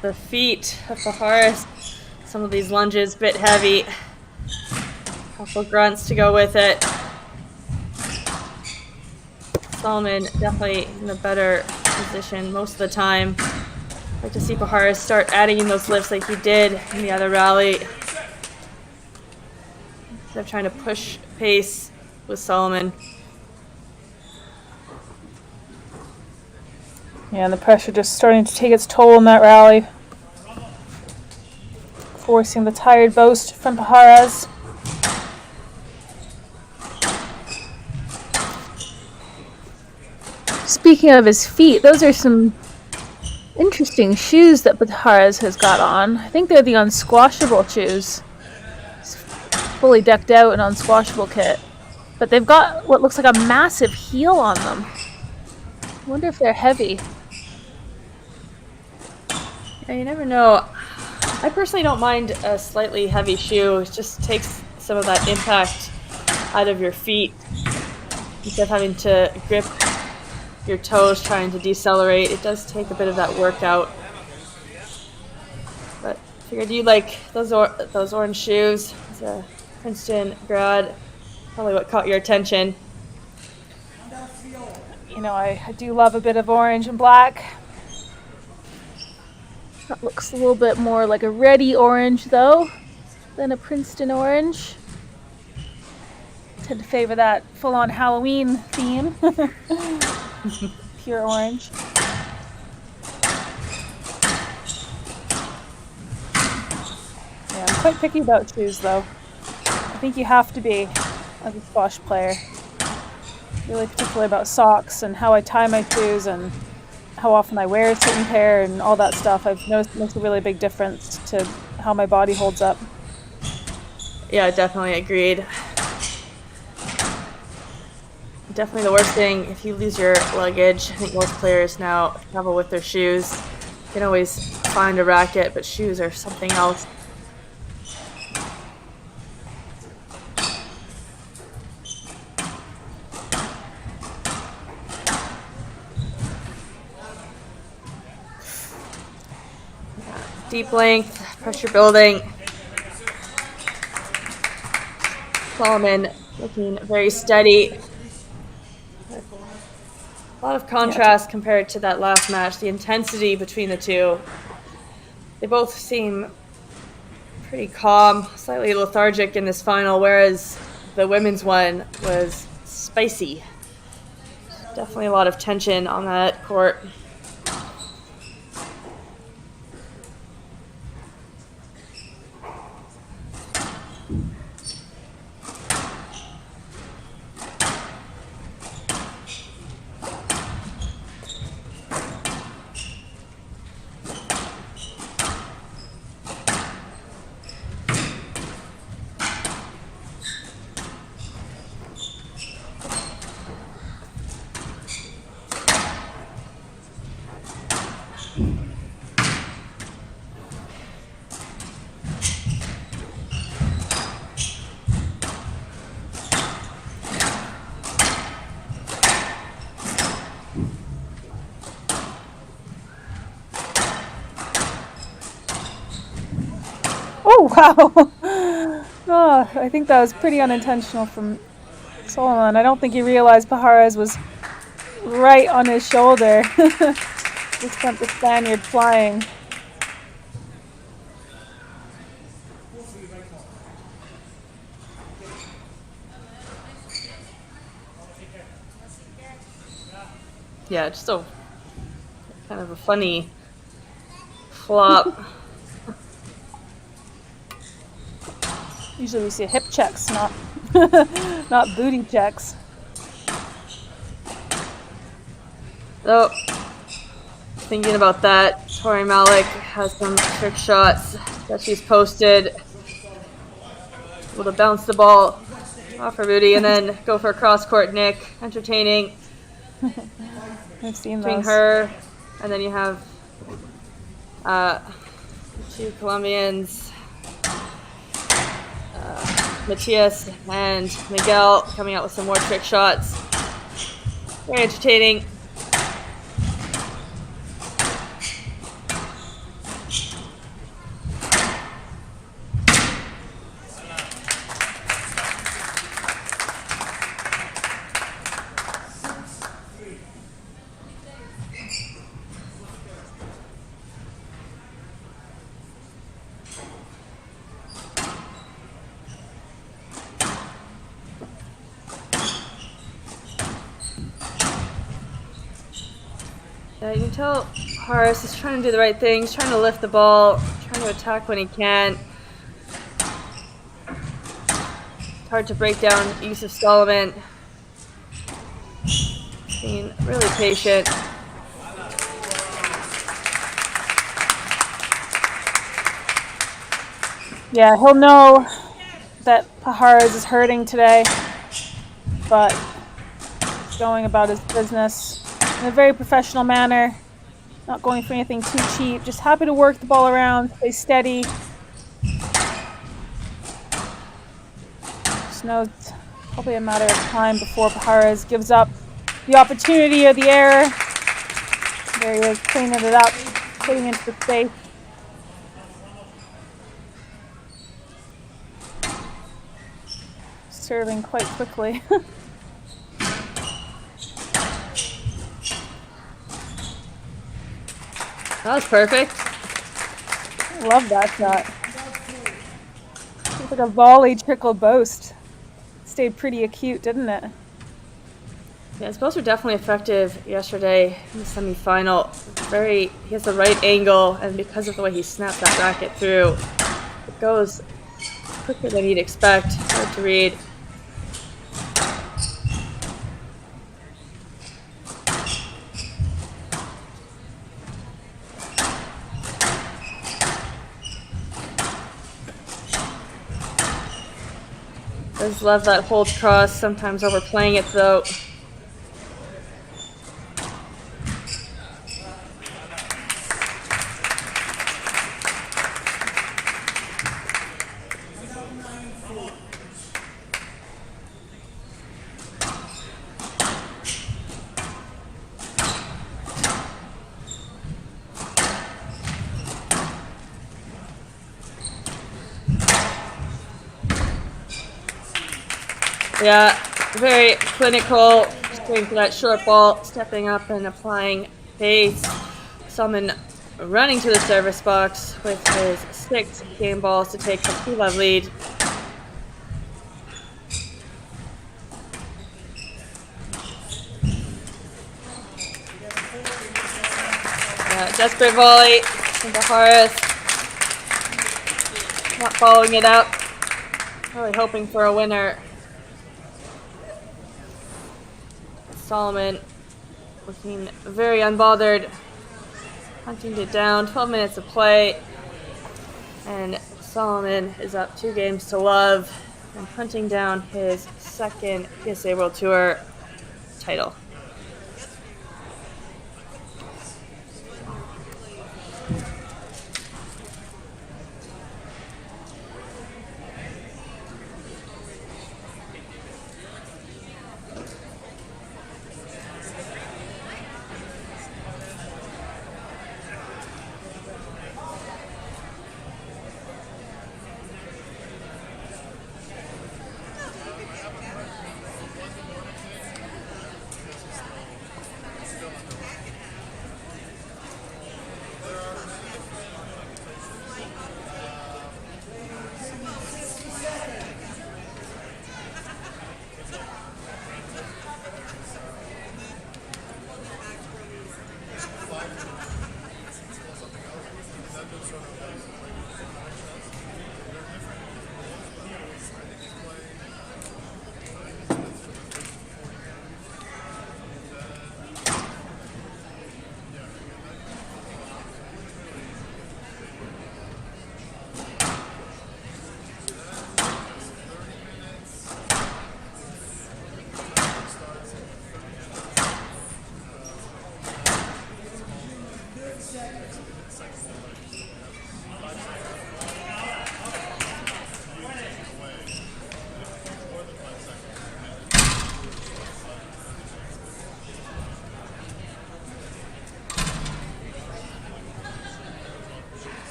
the feet of Pajares. Some of these lunges, bit heavy. Couple grunts to go with it. Soliman definitely in a better position most of the time. I'd like to see Pajares start adding in those lifts like he did in the other rally. Instead of trying to push pace with Soliman. Yeah, and the pressure just starting to take its toll in that rally. Forcing the tired boast from Pajares. Speaking of his feet, those are some interesting shoes that Pajares has got on. I think they're the unsquashable shoes. It's fully decked out in unsquashable kit. But they've got what looks like a massive heel on them. I wonder if they're heavy. Yeah, you never know. I personally don't mind a slightly heavy shoe. It just takes some of that impact out of your feet. Instead of having to grip your toes trying to decelerate, it does take a bit of that workout. But I figured you like those orange shoes. As a Princeton grad, probably what caught your attention. You know, I do love a bit of orange and black. That looks a little bit more like a reddy orange, though, than a Princeton orange. Tend to favor that full-on Halloween theme. Pure orange. Yeah, I'm quite picky about shoes, though. I think you have to be as a squash player. Really particularly about socks and how I tie my shoes and how often I wear a certain pair and all that stuff. I've noticed it makes a really big difference to how my body holds up. Yeah, definitely agreed. Definitely the worst thing if you lose your luggage. I think most players now travel with their shoes. You can always find a racket, but shoes are something else. Deep length, pressure building. Soliman looking very steady. A lot of contrast compared to that last match, the intensity between the two. They both seem pretty calm, slightly lethargic in this final, whereas the women's one was spicy. Definitely a lot of tension on that court. Oh, wow. Oh, I think that was pretty unintentional from Soliman. I don't think he realized Pajares was right on his shoulder. Just sent the Spaniard flying. Yeah, just a kind of a funny flop. Usually we see hip checks, not not booty checks. So, thinking about that, Tori Malik has some trick shots that she's posted. Able to bounce the ball off her booty and then go for a cross-court nick. Entertaining. I've seen Between those. her, and then you have two Colombians, Matias and Miguel, coming out with some more trick shots. Very entertaining. You can tell Pajares is trying to do the right things, trying to lift the ball, trying to attack when he can. It's hard to break down Youssef Soliman. Being really patient. Yeah, he'll know that Pajares is hurting today, but he's going about his business in a very professional manner, not going for anything too cheap, just happy to work the ball around, stay steady. Just knows it's probably a matter of time before Pajares gives up the opportunity or the error. There he is, cleaning it up, putting into the space. Serving quite quickly. That was perfect. Love that shot. It's like a volley trickle boast. Stayed pretty acute, didn't it? Yeah, his balls were definitely effective yesterday in the semifinal. He has the right angle, and because of the way he snapped that racket through, it goes quicker than you'd expect. Hard to read. Does love that hold cross, sometimes overplaying it though. Yeah, very clinical, just going for that short ball, stepping up and applying pace. Soliman running to the service box with his 6 game balls to take the 2-love lead. Yeah, desperate volley from Pajares. Not following it up. Really hoping for a winner. Soliman looking very unbothered, hunting it down. 12 minutes of play, and Soliman is up 2 games to love and hunting down his 2nd PSA World Tour title.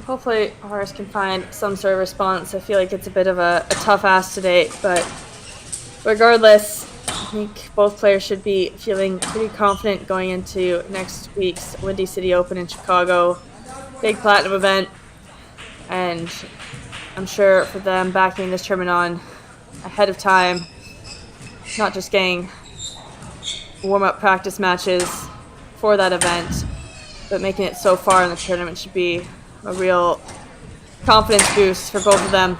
Hopefully Pajares can find some sort of response. I feel like it's a bit of a tough ask today, but regardless, I think both players should be feeling pretty confident going into next week's Windy City Open in Chicago. Big platinum event. And I'm sure for them backing this tournament on ahead of time, not just getting warm-up practice matches for that event, but making it so far in the tournament should be a real confidence boost for both of them.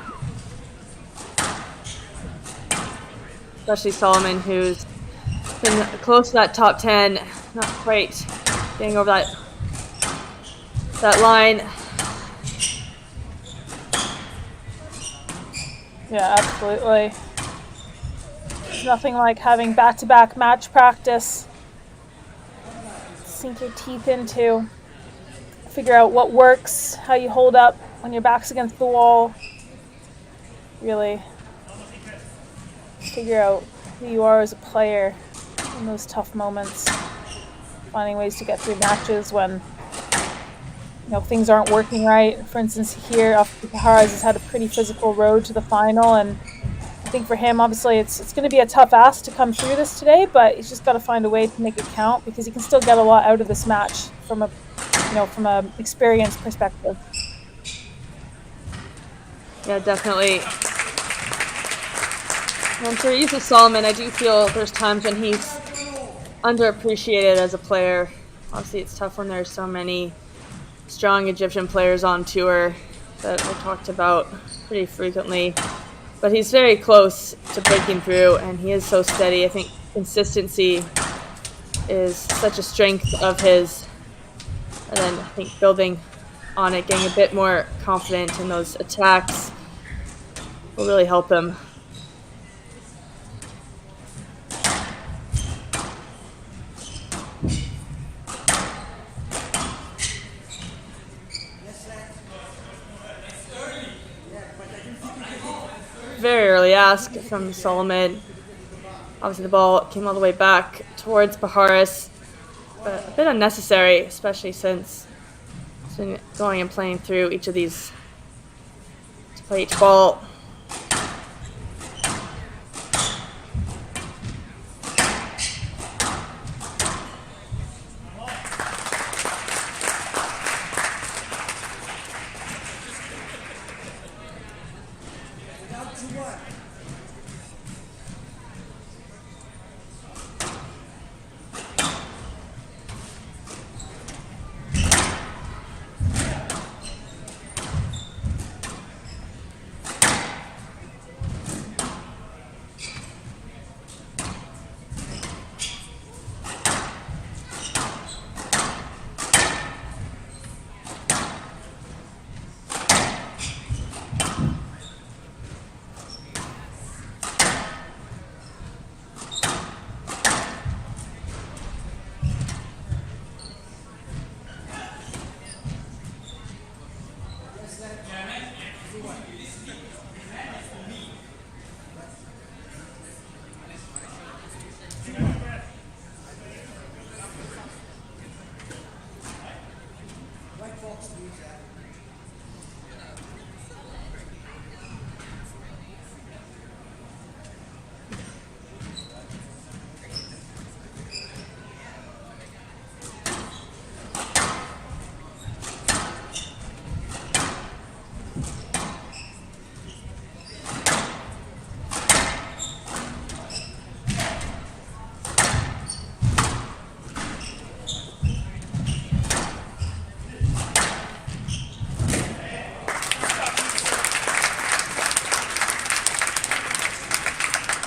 Especially Soliman, who's been close to that top 10, not quite getting over that line. Yeah, absolutely. There's nothing like having back-to-back match practice. Sink your teeth into. Figure out what works, how you hold up when your back's against the wall. Really figure out who you are as a player in those tough moments. Finding ways to get through matches when things aren't working right. For instance, here, Pajares has had a pretty physical road to the final, and I think for him, obviously, it's going to be a tough ask to come through this today, but he's just got to find a way to make it count because he can still get a lot out of this match from a experience perspective. Yeah, definitely. And for Youssef Soliman, I do feel there's times when he's underappreciated as a player. Obviously, it's tough when there's so many strong Egyptian players on tour that we talked about pretty frequently. But he's very close to breaking through, and he is so steady. I think consistency is such a strength of his. And then I think building on it, getting a bit more confident in those attacks will really help him. Very early ask from Soliman. Obviously the ball came all the way back towards Pajares, but a bit unnecessary, especially since he's been going and playing through each of these to play each ball.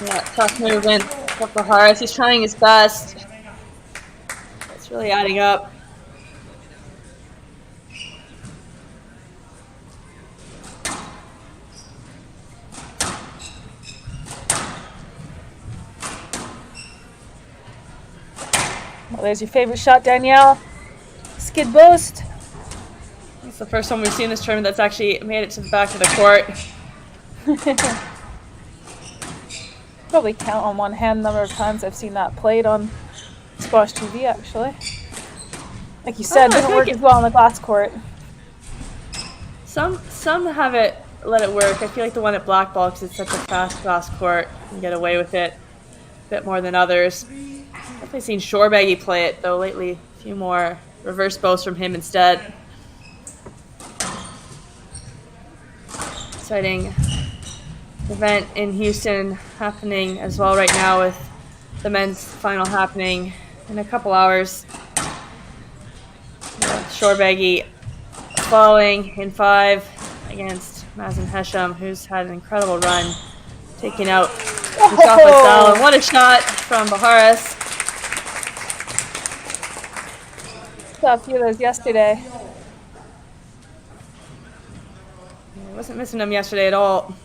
Yeah, tough movement for Pajares. He's trying his best. It's really adding up. Well, there's your favorite shot, Danielle. Skid boost. It's the first one we've seen this tournament that's actually made it to the back of the court. Probably count on one hand the number of times I've seen that played on SquashTV, actually. Like you said, it doesn't work as well on the glass court. Some have it let it work. I feel like the one at Black Box is such a fast court. You can get away with it a bit more than others. Definitely seen Shorebaggy play it, though, lately. A few more reverse bows from him instead. Exciting event in Houston happening as well right now, with the men's final happening in a couple hours. Shorebaggy falling in 5 against Mazen Hesham, who's had an incredible run, taking out Youssef. What a shot from Pajares. Saw a few of those yesterday. I wasn't missing them yesterday at all.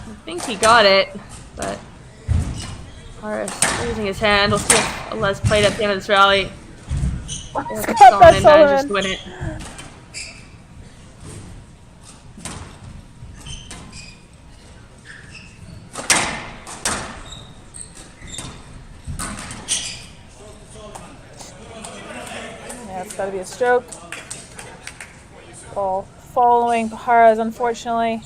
I think he got it, but Pajares losing his hand. We'll see if Les played at the end of this rally. Soliman manages to win it. Yeah, it's got to be a stroke. Ball following Pajares, unfortunately.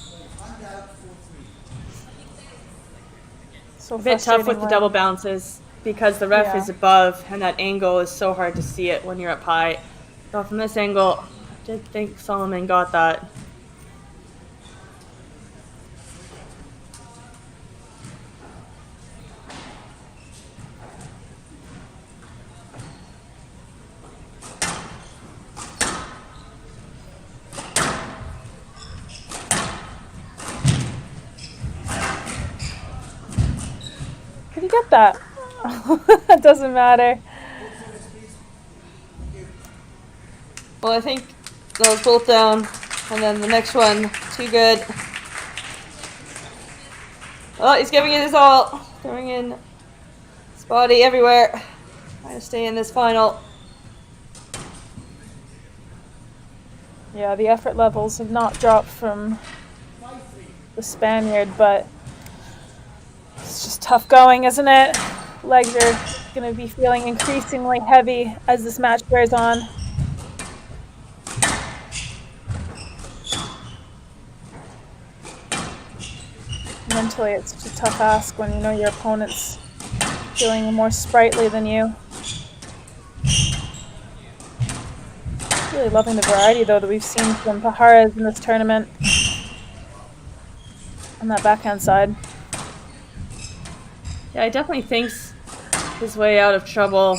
So A bit tough with the double bounces because the ref is above and that angle is so hard to see it when you're up high. So from this angle, I did think Soliman got that. Did you get that? It doesn't matter. Well, I think that was both down, and then the next one, too good. Oh, he's giving it his all, throwing in his body everywhere, trying to stay in this final. Yeah, the effort levels have not dropped from the Spaniard, but it's just tough going, isn't it? Legs are going to be feeling increasingly heavy as this match wears on. Mentally, it's such a tough ask when you know your opponent's feeling more sprightly than you. Really loving the variety, though, that we've seen from Pajares in this tournament on that backhand side. Yeah, he definitely thinks his way out of trouble,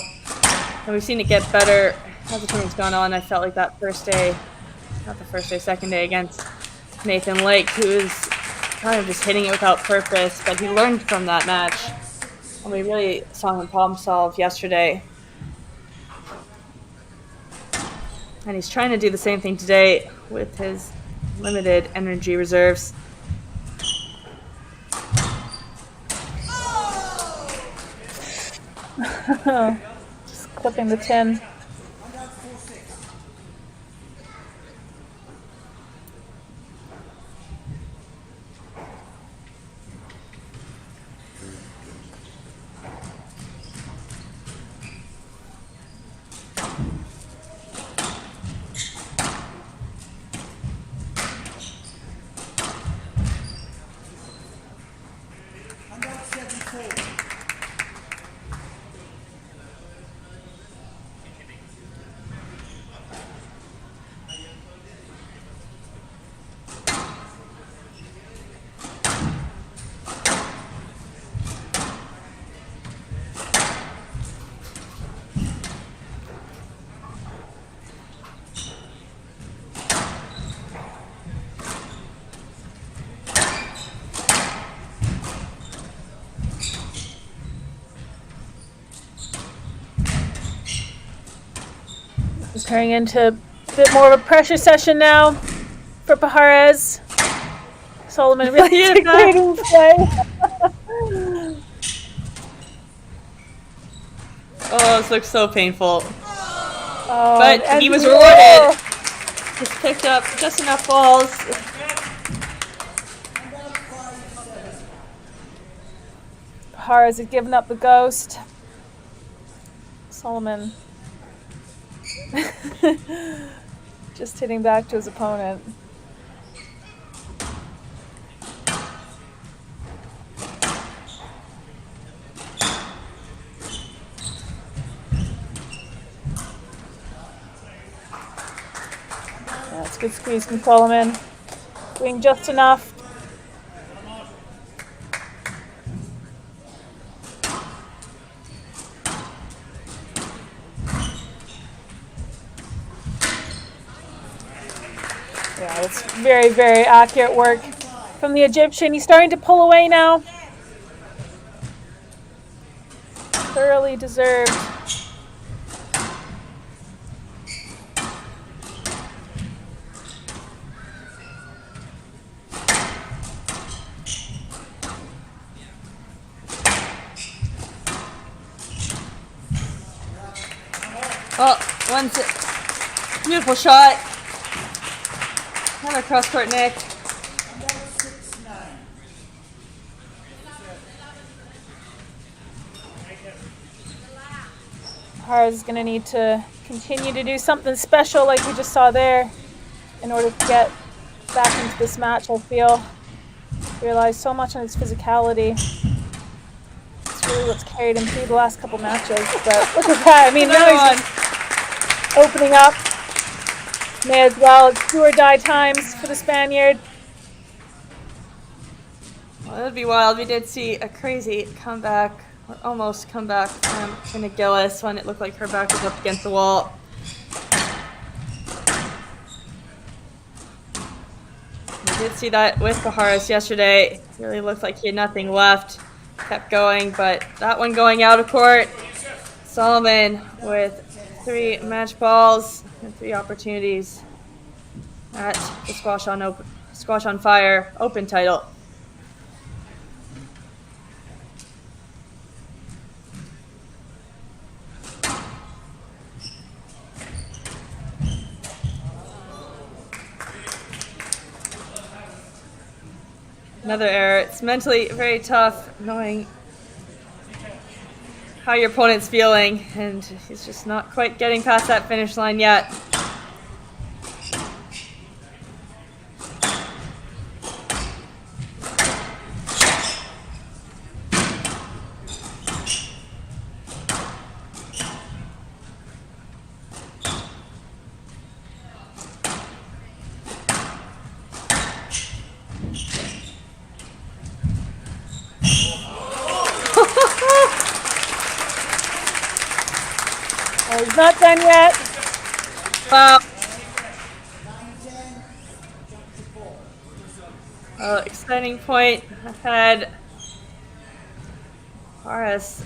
and we've seen it get better as the tournament's gone on. I felt like that first day, not the first day, second day against Nathan Lake, who was kind of just hitting it without purpose, but he learned from that match, and we really saw him problem solve yesterday. And he's trying to do the same thing today with his limited energy reserves. Just clipping the tin. It's turning into a bit more of a pressure session now for Pajares. Soliman really dictating play. Oh, this looks so painful. Oh, But and he was the- rewarded. Just picked up just enough balls. Pajares had given up the ghost. Soliman just hitting back to his opponent. That's a good squeeze from Soliman. Doing just enough. Yeah, it's very, very accurate work from the Egyptian. He's starting to pull away now. Thoroughly deserved. Oh, beautiful shot. Another cross-court nick. Pajares is going to need to continue to do something special like we just saw there in order to get back into this match, I feel. Relies so much on his physicality. It's really what's carried him through the last couple matches. But look at that. I mean, now he's just opening up. May as well. It's do or die times for the Spaniard. Well, that'd be wild. We did see a crazy comeback, or almost comeback from Tinne Gilis when it looked like her back was up against the wall. We did see that with Pajares yesterday. It really looked like he had nothing left. Kept going, but that one going out of court. Soliman with 3 match balls and 3 opportunities at the Squash on Fire Open title. Another error. It's mentally very tough knowing how your opponent's feeling, and he's just not quite getting past that finish line yet. Oh, he's not done yet. Wow. Exciting point ahead. Pajares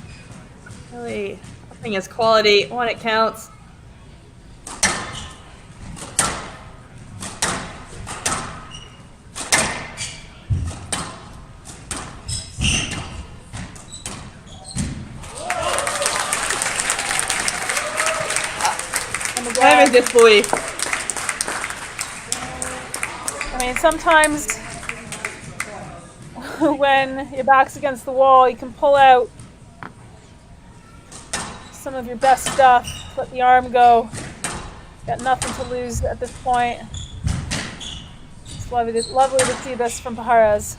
really upping his quality when it counts. I'm in disbelief. I mean, sometimes when your back's against the wall, you can pull out some of your best stuff, let the arm go. Got nothing to lose at this point. It's lovely to see this from Pajares.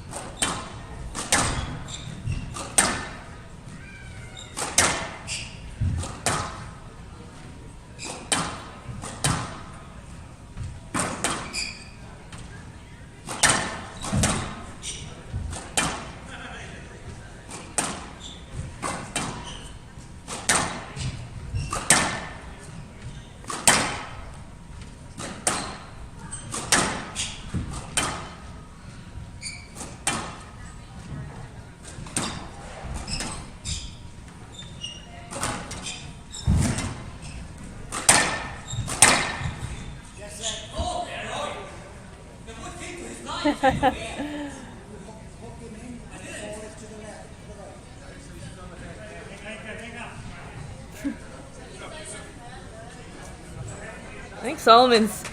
Solomon's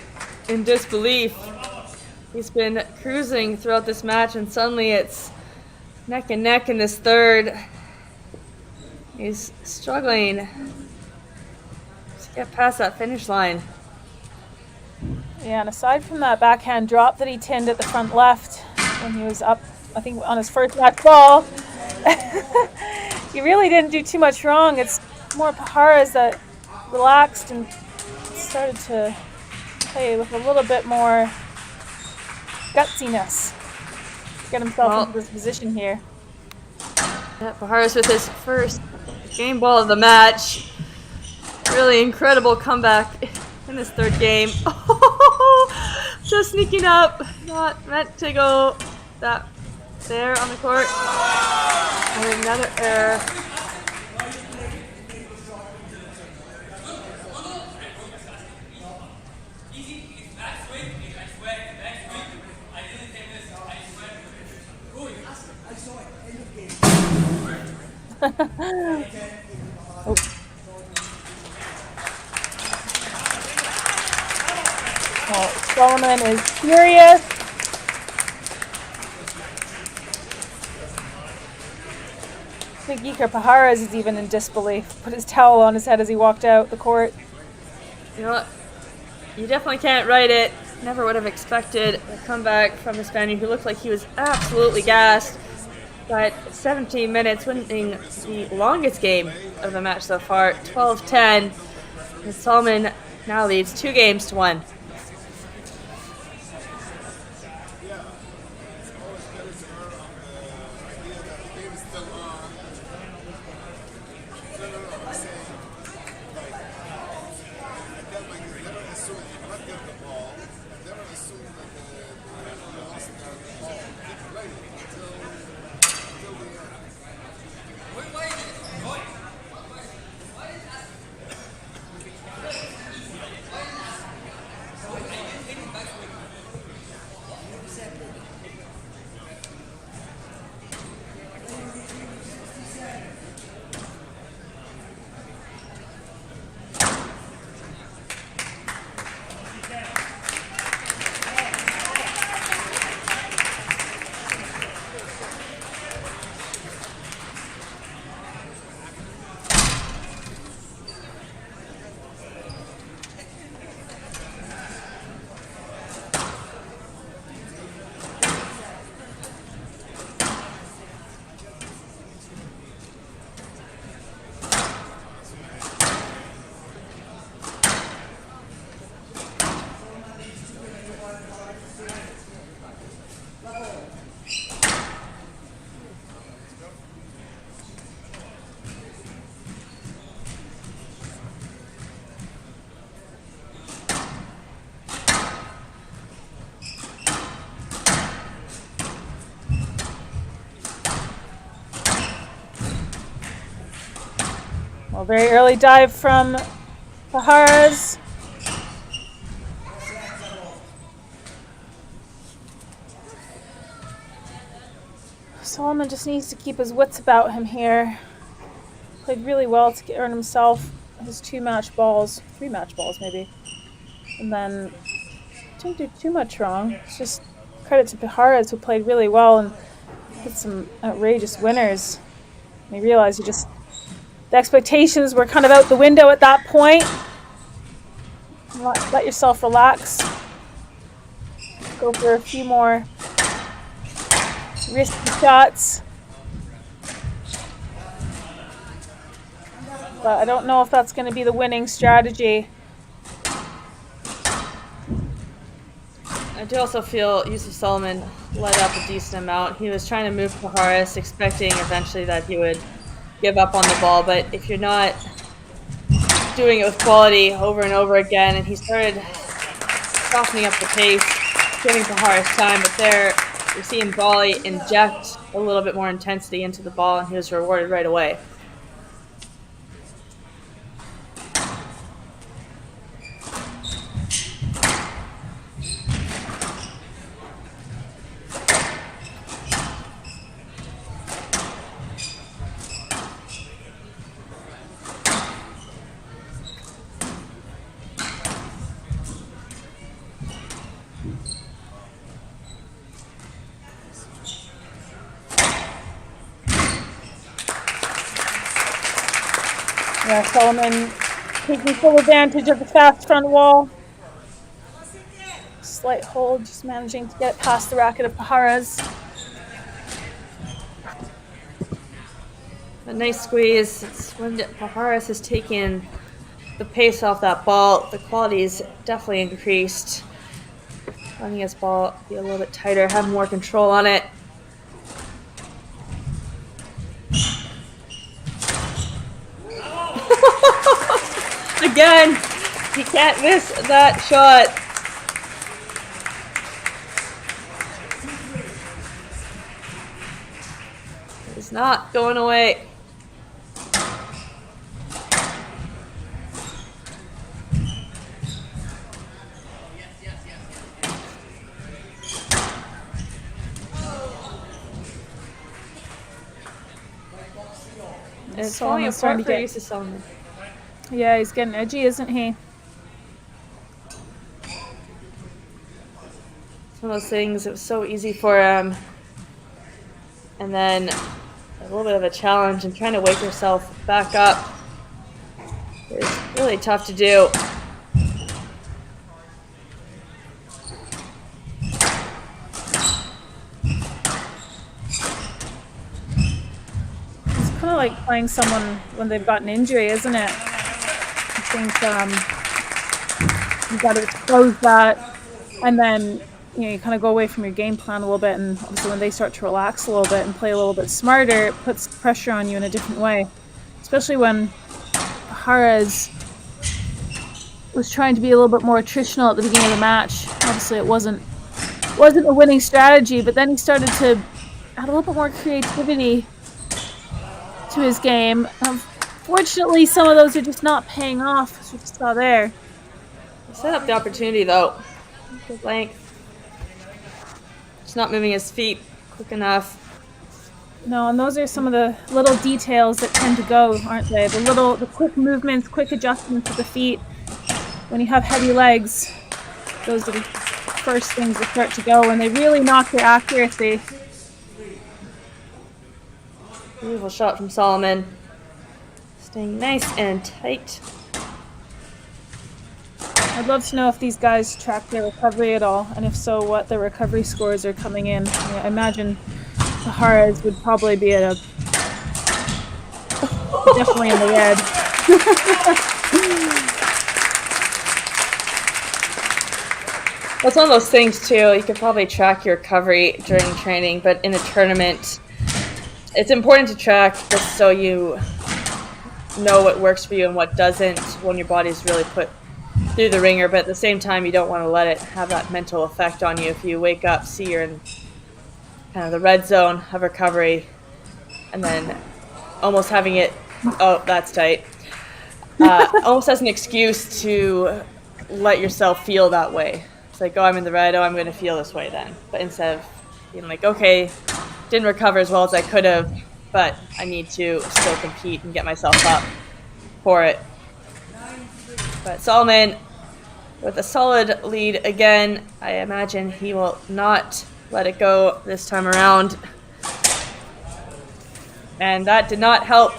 in disbelief. He's been cruising throughout this match, and suddenly it's neck and neck in this third. He's struggling to get past that finish line. Yeah, and aside from that backhand drop that he tinned at the front left when he was up, I think, on his first match ball, he really didn't do too much wrong. It's more Pajares that relaxed and started to play with a little bit more gutsiness to get himself into this position here. Yeah, Pajares with his first game ball of the match. Really incredible comeback in this third game. Just sneaking up. Not meant to go that there on the court. And another error. Oh. Well, Soliman is furious. I think Iker Pajares is even in disbelief. Put his towel on his head as he walked out the court. You know what? You definitely can't write it. Never would have expected a comeback from the Spaniard who looked like he was absolutely gassed. But 17 minutes, winning the longest game of the match so far, 12-10. And Soliman now leads 2-1. Well, very early dive from Pajares. Soliman just needs to keep his wits about him here. Played really well to earn himself his 3 match balls maybe. And then didn't do too much wrong. It's just credit to Pajares, who played really well and hit some outrageous winners. And he realized the expectations were kind of out the window at that point. Let yourself relax. Go for a few more risky shots. But I don't know if that's going to be the winning strategy. I do also feel Youssef Soliman let up a decent amount. He was trying to move Pajares, expecting eventually that he would give up on the ball, but if you're not doing it with quality over and over again, and he started softening up the pace, giving Pajares time, but there you're seeing Bali inject a little bit more intensity into the ball, and he was rewarded right away. Yeah, Soliman taking full advantage of the fast front wall. Slight hold, just managing to get past the racket of Pajares. A nice squeeze. It's when Pajares has taken the pace off that ball. The quality's definitely increased. Letting his ball be a little bit tighter, have more control on it. Again, he can't miss that shot. It's not going away. And it's falling Soliman's starting apart to for get- Youssef Soliman. Yeah, he's getting edgy, isn't he? It's one of those things, it was so easy for him. And then a little bit of a challenge and trying to wake yourself back up. It's really tough to do. It's kind of like playing someone when they've got an injury, isn't it? I think you've got to close that, and then you kind of go away from your game plan a little bit, and obviously when they start to relax a little bit and play a little bit smarter, it puts pressure on you in a different way. Especially when Pajares was trying to be a little bit more attritional at the beginning of the match. Obviously it wasn't a winning strategy, but then he started to add a little bit more creativity to his game. Fortunately, some of those are just not paying off, as we just saw there. He set up the opportunity though. Good length. Just not moving his feet quick enough. No, and those are some of the little details that tend to go, aren't they? The quick movements, quick adjustments of the feet. When you have heavy legs, those are the first things that start to go, and they really knock your accuracy. Beautiful shot from Soliman. Staying nice and tight. I'd love to know if these guys track their recovery at all, and if so, what their recovery scores are coming in. I imagine Pajares would probably be at definitely in the red. Well, it's one of those things too. You could probably track your recovery during training, but in a tournament, it's important to track just so you know what works for you and what doesn't when your body's really put through the ringer. But at the same time, you don't want to let it have that mental effect on you. If you wake up, see you're in kind of the red zone of recovery, and then almost having it, oh, that's tight, almost as an excuse to let yourself feel that way. It's like, oh, I'm in the red, oh, I'm going to feel this way then. But instead of being like, okay, didn't recover as well as I could have, but I need to still compete and get myself up for it. But Soliman with a solid lead again. I imagine he will not let it go this time around. And that did not help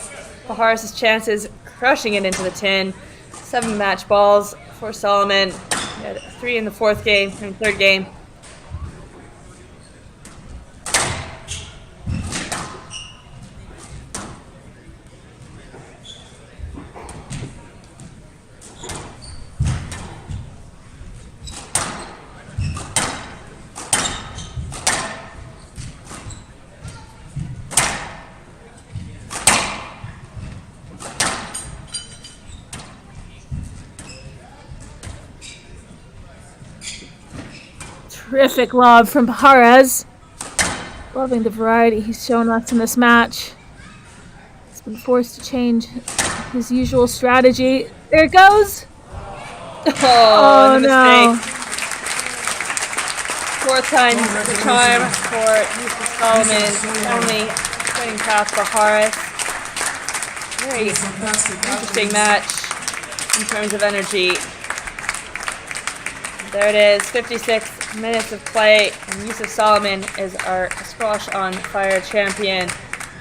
Pajares' chances, crushing it into the tin. 7 match balls for Soliman. He had 3 in the third game. Terrific lob from Pajares. Loving the variety he's shown us in this match. He's been forced to change his usual strategy. There it goes! Oh, the no. mistake. 4th time the charm for Youssef Soliman, only putting past Pajares. Very Fantastic. interesting match in terms of energy. There it is, 56 minutes of play, and Youssef Soliman is our Squash on Fire champion.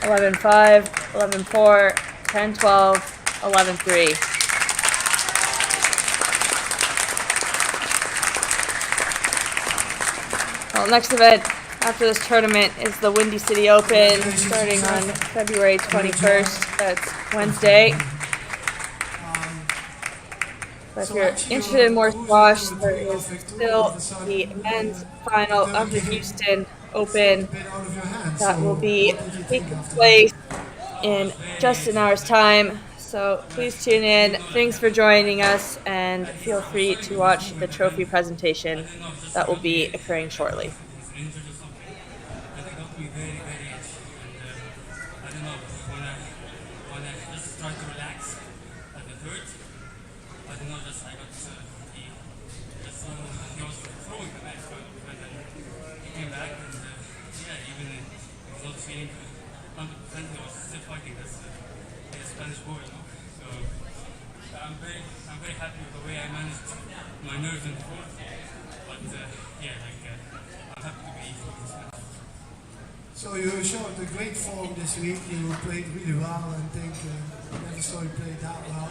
11-5, 11-4, 10-12, 11-3. Well, next event after this tournament is the Windy City Open, starting on February 21st. That's Wednesday. But if you're interested in more squash, there is still the men's final of the Houston Open that will be taking place in just an hour's time. So please tune in. Thanks for joining us, and feel free to watch the trophy presentation that will be occurring shortly. I'm very happy with the way I managed my nerves in the court, but I'm happy to be here this match. So you showed a great form this week. You played really well, and think never saw you play that well.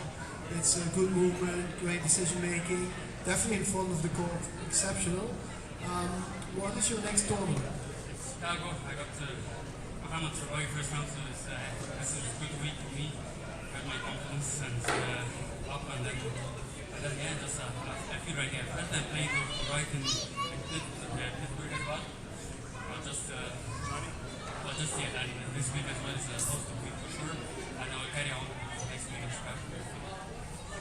It's a good movement, great decision making, definitely in front of the court, exceptional. What is your next tournament? Chicago. I got Muhammad for my first round, so this is a good week for me. I got my confidence and up, and then I feel right here. First time playing right in Pittsburgh as well. But just this week as well is a positive week for sure, and I will carry on next week in Chicago.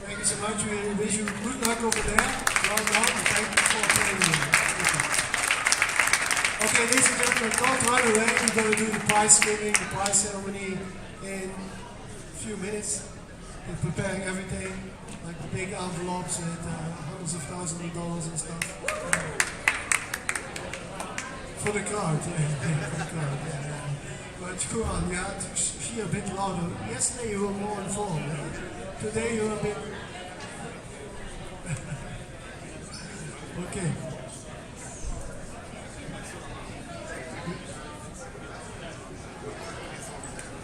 Thank you so much. We wish you good luck over there. Well done. Thank you for playing here. Okay, ladies and gentlemen, don't run away. We're going to do the prize giving, the prize ceremony in a few minutes. We're preparing everything, like the big envelopes with hundreds of thousands of dollars and stuff. For the crowd, yeah, for the crowd, yeah. But come on, you have to be a bit louder. Yesterday you were more informed. Today you're a bit... Okay.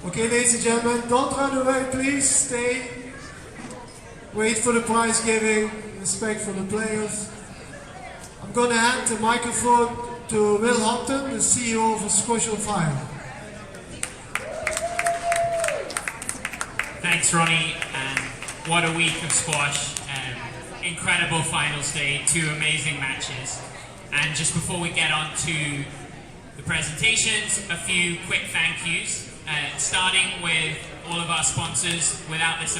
Okay, ladies and gentlemen, don't run away, please. Stay. Wait for the prize giving. Respect for the players. I'm going to hand the microphone to Will Hampton, the CEO of Squash on Fire. Thanks, Ronnie, and what a week of squash. Incredible finals day, 2 amazing matches. And just before we get on to the presentations, a few quick thank yous. Starting with all of our sponsors. Without them, this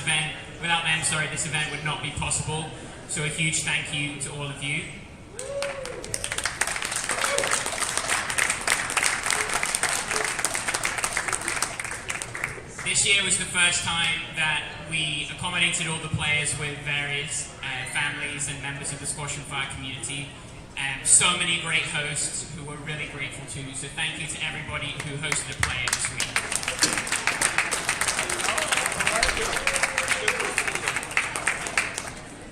event would not be possible. So a huge thank you to all of you. This year was the first time that we accommodated all the players with various families and members of the Squash and Fire community. So many great hosts who we're really grateful to. So thank you to everybody who hosted a player this week.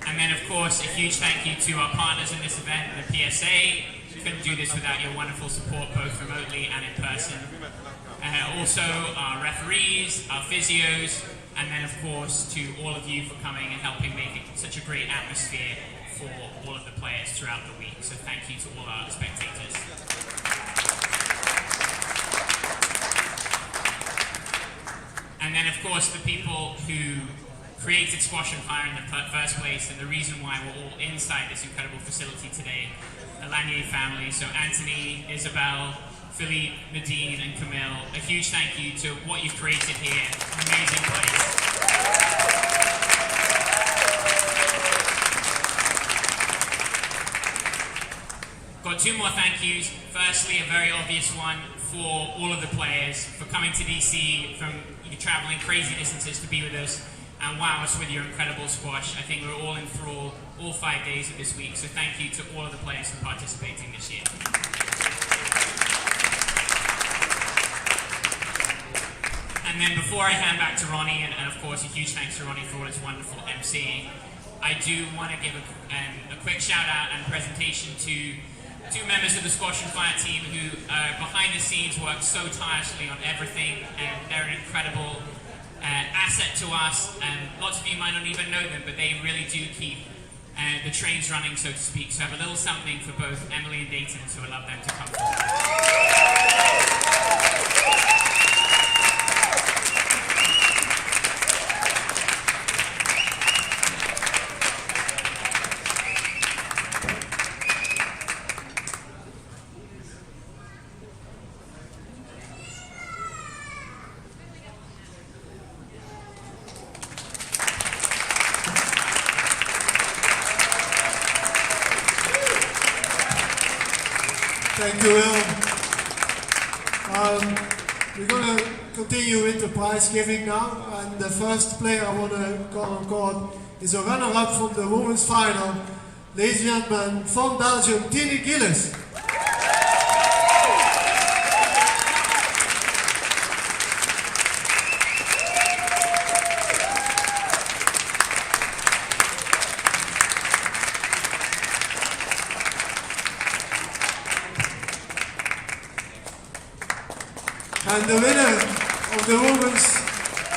And then, of course, a huge thank you to our partners in this event, the PSA. We couldn't do this without your wonderful support, both remotely and in person. Also, our referees, our physios, and then, of course, to all of you for coming and helping make it such a great atmosphere for all of the players throughout the week. So thank you to all our spectators. And then, of course, the people who created Squash and Fire in the first place, and the reason why we're all inside this incredible facility today, the Lanier family. So Anthony, Isabel, Philippe, Nadine, and Camille, a huge thank you to what you've created here. Amazing place. Got 2 more thank yous. Firstly, a very obvious one for all of the players for coming to DC from traveling crazy distances to be with us and wow us with your incredible squash. I think we're all enthralled all 5 days of this week, so thank you to all of the players for participating this year. And then before I hand back to Ronnie, and of course a huge thanks to Ronnie for all his wonderful emceeing, I do want to give a quick shout out and presentation to two members of the Squash and Fire team who behind the scenes work so tirelessly on everything, and they're an incredible asset to us. Lots of you might not even know them, but they really do keep the trains running, so to speak. So I have a little something for both Emily and Dayton, so I'd love them to come forward. Thank you, Will. We're going to continue with the prize giving now, and the first player I want to call on court is a runner-up from the women's final, ladies and gentlemen, from Belgium, Tinne Gilis. And the winner of the Women's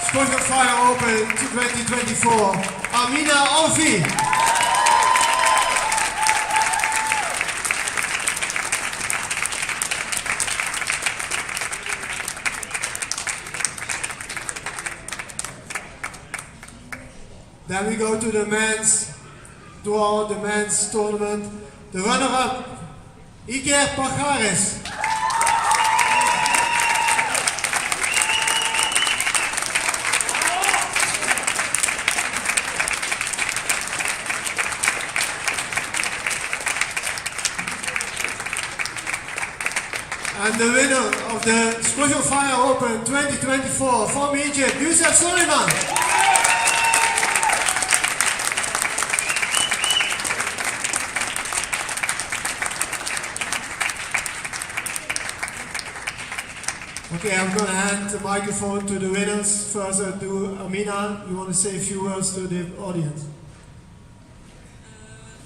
Squash and Fire Open 2024, Amina Orfi. Then we go to the men's draw, the men's tournament. The runner-up, Iker Pajares. And the winner of the Squash and Fire Open 2024 from Egypt, Youssef Soliman. Okay, I'm going to hand the microphone to the winners. First to Amina. You want to say a few words to the audience?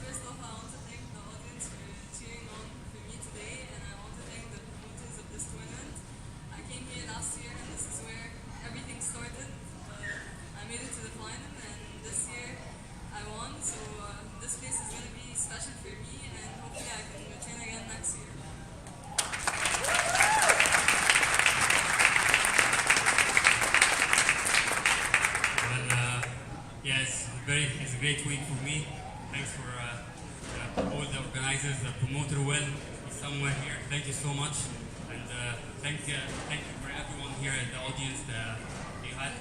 First off, I want to thank the audience for cheering on for me today, and I want to thank the promoters of this tournament. I came here last year, and this is where everything started. I made it to the final, and this year I won, so this place is going to be special for me, and hopefully I can return again next year. Yes, it's a great week for me. Thanks for all the organizers, the promoter Will is somewhere here. Thank you so much, and thank you for everyone here at the audience. I had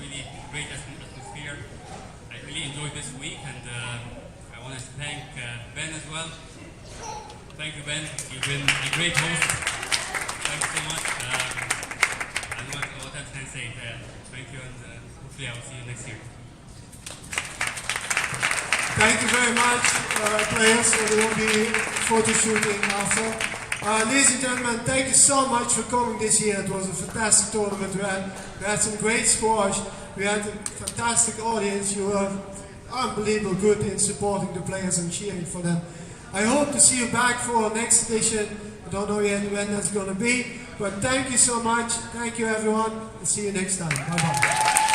really great atmosphere. I really enjoyed this week, and I want to thank Ben as well. Thank you, Ben. You've been a great host. Thanks so much. I don't know what else can I say. Thank you, and hopefully I will see you next year. Thank you very much, players. There will be photo shooting after. Ladies and gentlemen, thank you so much for coming this year. It was a fantastic tournament. We had some great squash. We had a fantastic audience. You were unbelievable good in supporting the players and cheering for them. I hope to see you back for our next edition. I don't know yet when that's going to be, but thank you so much. Thank you, everyone. And see you next time. Bye-bye.